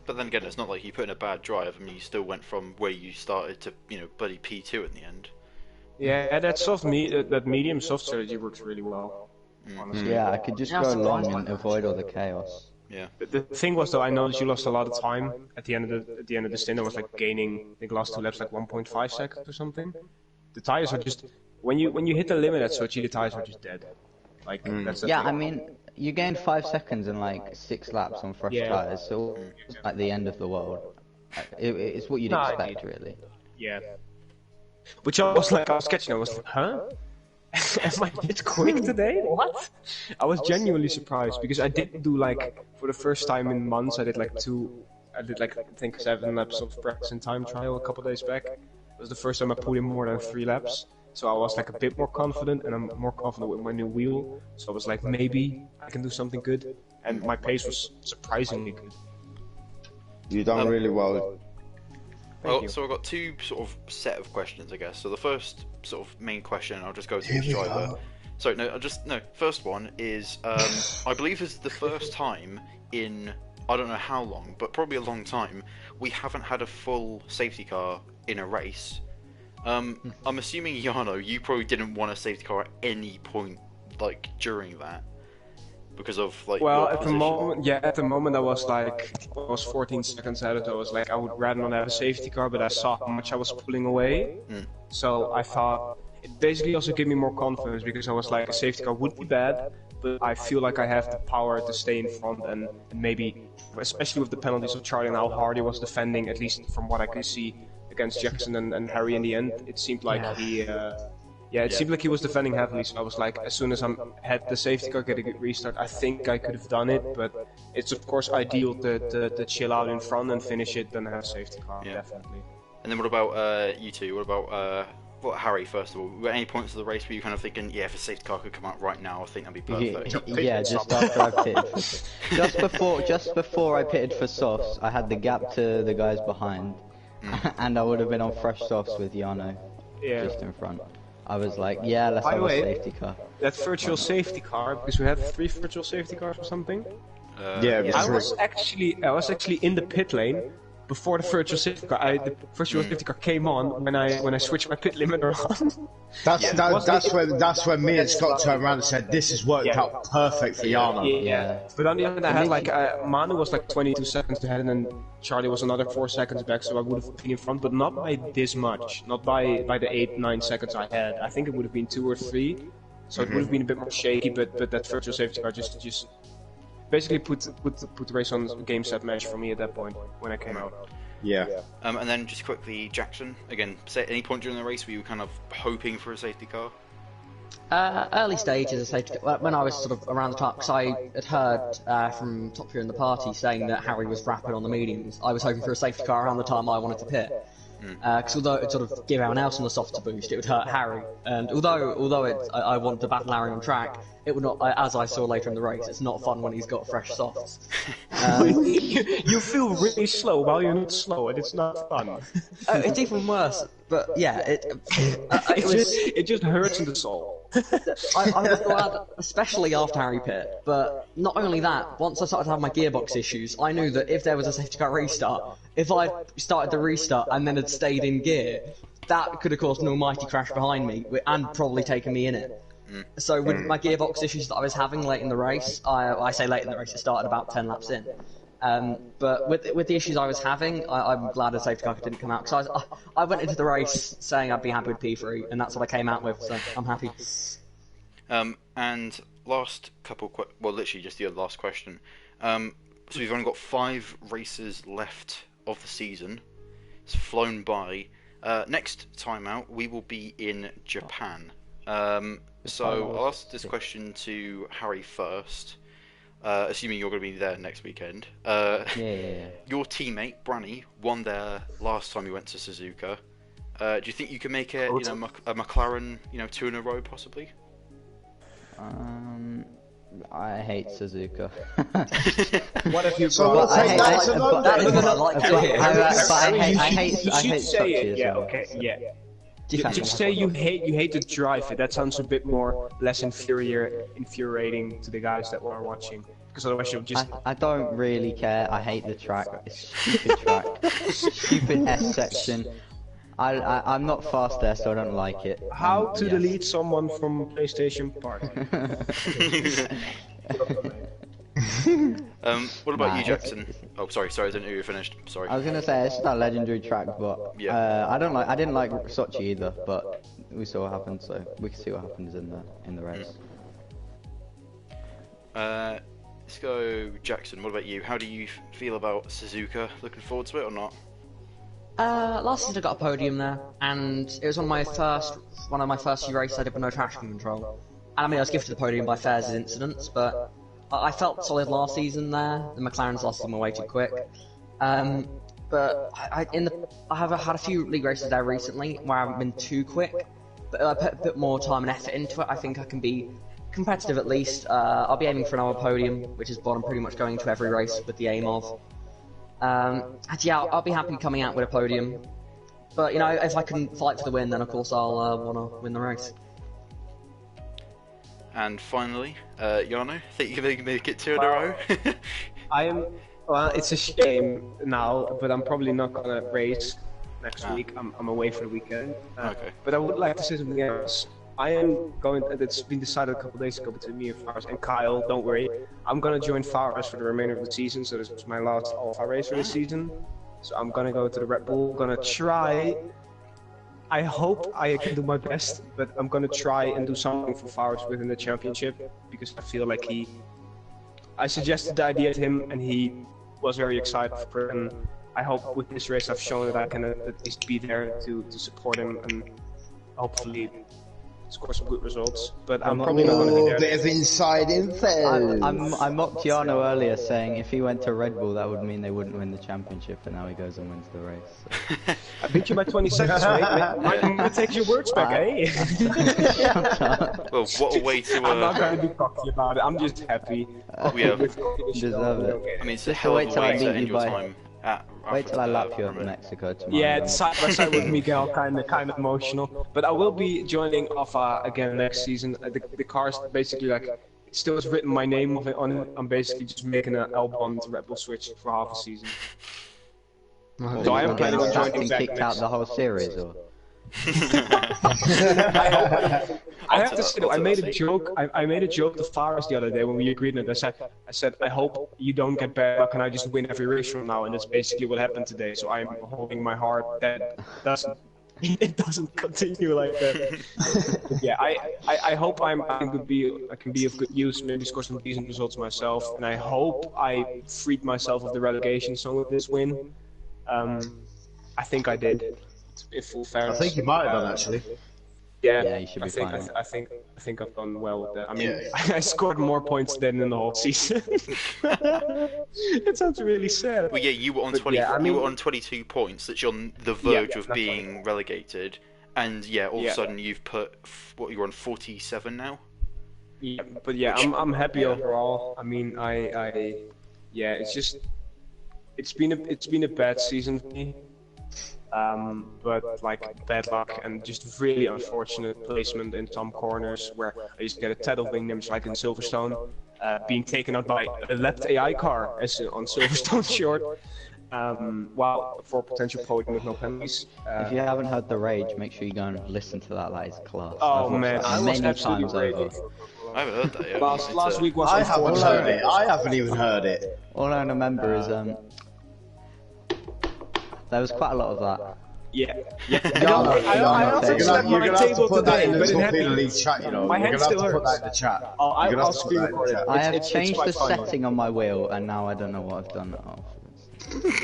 But then again, it's not like you put in a bad drive. I mean, you still went from where you started to bloody P2 in the end. Yeah, that medium soft strategy works really well. Honestly. Yeah, I could just go long and avoid all the chaos. Yeah. But the thing was though, I noticed you lost a lot of time at the end of the stint. I was like gaining the last 2 laps like 1.5 seconds or something. The tires are just when you hit the limit at Sochi, the tires are just dead. Like that's the thing. I mean, you gained 5 seconds in like 6 laps on fresh tires, so at the end of the world, it's what you'd expect, really. Yeah. Which I was catching. I was like, huh? Am I just quick today? What? I was genuinely surprised because I did do for the first time in months, I think 7 laps of practice and time trial a couple days back. It was the first time I put in more than 3 laps. So I was a bit more confident, and I'm more confident with my new wheel. So I was like, maybe I can do something good. And my pace was surprisingly good. You've done really well. So I've got 2 sort of set of questions, I guess. So the first sort of main question, I'll just go to each driver. First one is, I believe this is the first time in, I don't know how long, but probably a long time, we haven't had a full safety car in a race. I'm assuming, Yano, you probably didn't want a safety car at any point, during that. Because of at the moment I was 14 seconds out of it. I was like, I would rather not have a safety car, but I saw how much I was pulling away. So I thought it basically also gave me more confidence because I was like, a safety car would be bad, but I feel like I have the power to stay in front and maybe, especially with the penalties of Charlie and how hard he was defending, at least from what I could see against Jackson and Harry in the end, it seemed like it seemed like he was defending heavily, so I was like, as soon as I had the safety car get a good restart, I think I could have done it, but it's of course ideal to chill out in front and finish it than have a safety car, definitely. And then what about you two? What about Well, Harry, first of all, were any points of the race where you kind of thinking, yeah, if a safety car could come out right now, I think that'd be perfect? Yeah, just after I pitted. Just before I pitted for softs, I had the gap to the guys behind, and I would have been on fresh softs with Yano just in front. I was like, yeah, let's have a safety car. That virtual safety car, because we have 3 virtual safety cars or something. I was actually in the pit lane before the virtual safety car. The virtual safety car came on when I switched my pit limiter on. That's when me and Scott turned around and said, "This has worked out perfect for Yano." Yeah. But on the other hand, I had like Manu was like 22 seconds ahead, and then Charlie was another 4 seconds back, so I would have been in front, but not by this much, not by the 8-9 seconds I had. I think it would have been 2 or 3, so it would have been a bit more shaky. But that virtual safety car just basically put the race on game set match for me at that point when I came out. Yeah. And then just quickly, Jackson, again, at any point during the race were you kind of hoping for a safety car? Early stages of safety car, when I was sort of around the top, because I had heard from Top Gear in the party saying that Harry was rapid on the mediums. I was hoping for a safety car around the time I wanted to pit. Because although it would sort of give everyone else on the softs a boost, it would hurt Harry. And although I wanted to battle Harry on track, it would not. As I saw later in the race, it's not fun when he's got fresh softs. You feel really slow while you're not slow, and it's not fun. It's even worse. But yeah, it just hurts in the soul. I was glad, especially after Harry pit. But not only that, once I started to have my gearbox issues, I knew that if there was a safety car restart, if I started the restart and then had stayed in gear, that could have caused an almighty crash behind me and probably taken me in it. So with my gearbox issues that I was having late in the race, I say late in the race, it started about 10 laps in. But with the issues I was having, I'm glad a safety car didn't come out, because I went into the race saying I'd be happy with P3, and that's what I came out with, so I'm happy. And last couple, literally just the last question. So we've only got 5 races left of the season. It's flown by. Next time out, we will be in Japan. So I'll ask this question to Harry first. Assuming you're going to be there next weekend. Your teammate Branny won there last time you went to Suzuka. Do you think you can make it, a McLaren, 2 in a row possibly? I hate Suzuka. What if you? I hate Sochi as well. Just say you hate to drive it. That sounds a bit more less infuriating to the guys that are watching. Because otherwise you'll just. I don't really care. I hate the track. It's stupid track. Stupid S section. I'm not fast there, so I don't like it. How to delete someone from PlayStation Party? What about you, Jackson? Oh, sorry, I didn't know you were finished. Sorry. I was gonna say it's not a legendary track, but I didn't like Sochi either, but we saw what happened, so we can see what happens in the race. Let's go, Jackson. What about you? How do you feel about Suzuka? Looking forward to it or not? Last season I got a podium there, and it was one of my first few races I did with no traction control. And I mean, I was gifted the podium by Fairs' incidents, but I felt solid last season there. The McLaren's last season were way too quick. But I have had a few league races there recently where I haven't been too quick, but I put a bit more time and effort into it. I think I can be competitive at least. I'll be aiming for another podium, which is what I'm pretty much going to every race with the aim of. And yeah, I'll be happy coming out with a podium. But, if I can fight for the win, then of course I'll want to win the race. And finally, Yano, think you can make it 2 in a row? Well, it's a shame now, but I'm probably not going to race next week. I'm away for the weekend. Okay. But I would like to say something else. I am going, it's been decided a couple of days ago between me and Faris and Kyle, don't worry. I'm going to join Faris for the remainder of the season, so this was my last Alpha race for the season. So I'm going to go to the Red Bull, going to try, I hope I can do my best, but I'm going to try and do something for Faris within the championship, because I feel like I suggested the idea to him and he was very excited for it, and I hope with this race I've shown that I can at least be there to support him and hopefully score some good results. But I'm probably not going to be there. A bit of inside info. I mocked Jarno earlier saying if he went to Red Bull, that would mean they wouldn't win the championship, and now he goes and wins the race. So. I beat you by 20 seconds, mate. I'm going to take your words back, eh? Well, what a way to... I'm not going to be cocky about it. I'm just happy. Deserve it. I mean, it's a hell of a way to end your time. Wait till I lap you at Mexico tomorrow. Yeah, side by side with Miguel, kind of emotional. But I will be joining Alpha again next season. The car's basically like, it still has written my name on it. I'm basically just making an L1 to Red Bull switch for half a season. So I am planning on joining back kicked out the whole series, or? I have to say though, I made a joke. I made a joke to Faris the other day when we agreed on it. I said, I hope you don't get bad luck and I just win every race from now. And that's basically what happened today. So I'm holding my heart that it doesn't continue like that. Yeah, I hope I can be of good use. Maybe score some decent results myself. And I hope I freed myself of the relegation zone with this win. I think I did. In full fairness. I think you might have done actually. Yeah, you should be fine. I think I've done well with that. I mean, I scored more points than in the whole season. It sounds really sad. Well, yeah, you were on 20. You were on 22 points. That's on the verge of being relegated, and all of a sudden you've put you're on 47 now. Yeah, but I'm happy overall. I mean, it's been a bad season for me. But like bad luck and just really unfortunate placement in some corners where I used to get a tad of wing damage like in Silverstone, being taken out by a left AI car as on Silverstone short, while for a potential podium with no penalties. If you haven't heard the rage, make sure you go and listen to that. That is class. Oh man, I was many times over. I haven't heard that yet. Last week was. I haven't heard it. I haven't even heard it. All I remember is there was quite a lot of that. Yeah. I also slept on a table today, but it happened. Chat, you know. My hand still hurts. Put that in the chat. I'll screen record it. I have changed the setting on my wheel, and now I don't know what I've done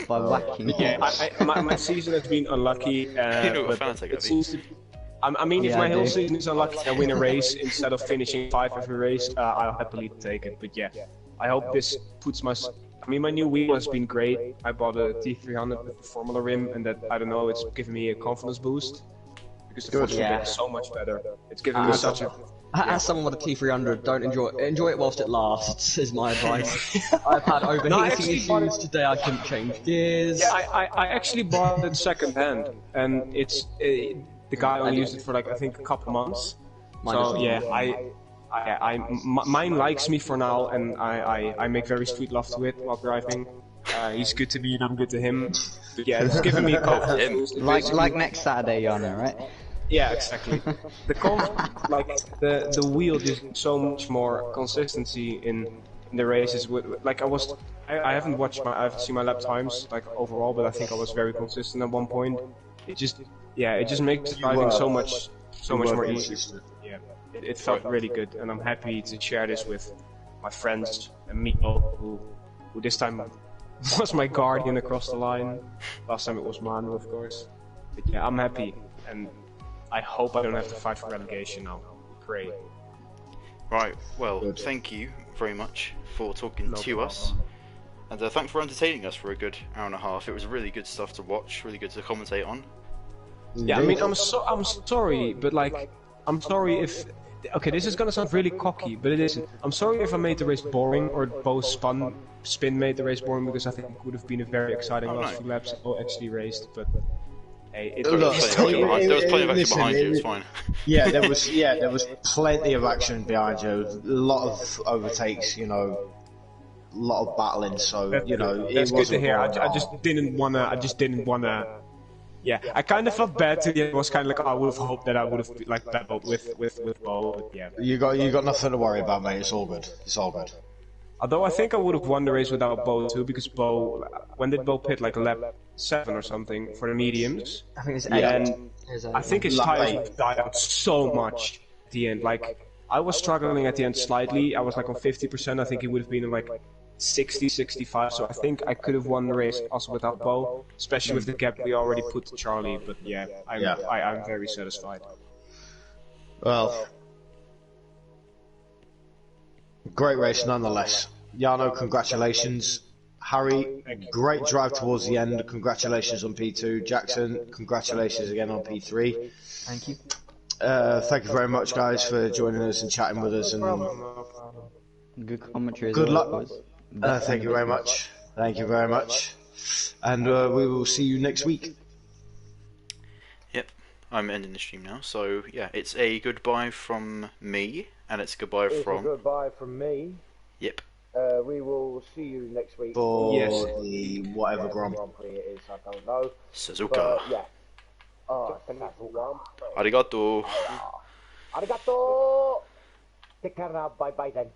by whacking. Yeah, my season has been unlucky. But it seems to. I mean, if my whole season is unlucky, I win a race instead of finishing 5 every race. I'll happily take it. But yeah, I hope this puts my. I mean, my new wheel has been great. I bought a T300 with the Formula rim, and that, I don't know, it's given me a confidence boost. Because the Formula is so much better. It's given me such a... As someone with a T300, don't enjoy it whilst it lasts, is my advice. I've had overheating issues today, I couldn't change gears. Yeah, I actually bought it second hand, and it's... the guy only used it for, like, I think a couple months. So, yeah, mine likes me for now, and I make very sweet love to it while driving. He's good to me, and I'm good to him. But yeah, it's giving me confidence. Like next Saturday, Yana, right? Yeah, exactly. The wheel just so much more consistency in the races. I haven't seen my lap times like overall, but I think I was very consistent at one point. It just makes driving so much more easy. Yeah. It felt really good, and I'm happy to share this with my friends and Miko, who this time was my guardian across the line. Last time it was Manu, of course. But yeah, I'm happy, and I hope I don't have to fight for relegation now. Pray. Right, well, thank you very much for talking to us. And thanks for entertaining us for a good hour and a half. It was really good stuff to watch, really good to commentate on. Yeah, I mean, I'm sorry, but like, I'm sorry if... Okay, this is gonna sound really cocky, but it isn't. I'm sorry if I made the race boring, or both spin made the race boring, because I think it would have been a very exciting last few laps if I actually raced, but... Hey, there was plenty of action behind you, it's fine. Yeah, there was plenty of action behind you, a lot of overtakes, you know, a lot of battling, so, that's you know... That's good to hear, I just didn't wanna... Yeah, I kind of felt bad to the end. It was kind of like, I would have hoped that I would have like battled with Bo, but yeah. You got nothing to worry about, mate. It's all good. It's all good. Although I think I would have won the race without Bo too, because Bo, when did Bo pit, like lap 7 or something for the mediums? I think it's 8. Yeah, and I think his tires died out so much at the end. Like, I was struggling at the end slightly. I was like on 50%. I think it would have been like 60, 65, so I think I could have won the race also without Bo, especially with the gap we already put to Charlie, but yeah, I'm very satisfied. Well, great race nonetheless. Yano, congratulations. Harry, great drive towards the end. Congratulations on P2. Jackson, congratulations again on P3. Thank you. Thank you very much, guys, for joining us and chatting with us. And good commentary. Good luck. Thank you very much. Thank you very much. And we will see you next week. Yep, I'm ending the stream now. So yeah, it's a goodbye from me, and it's a goodbye from. A goodbye from me. Yep. We will see you next week for the whatever Grand Prix it is. I don't know. Suzuka. But, yeah. Arigato. Arigato. Take care now. Bye bye then.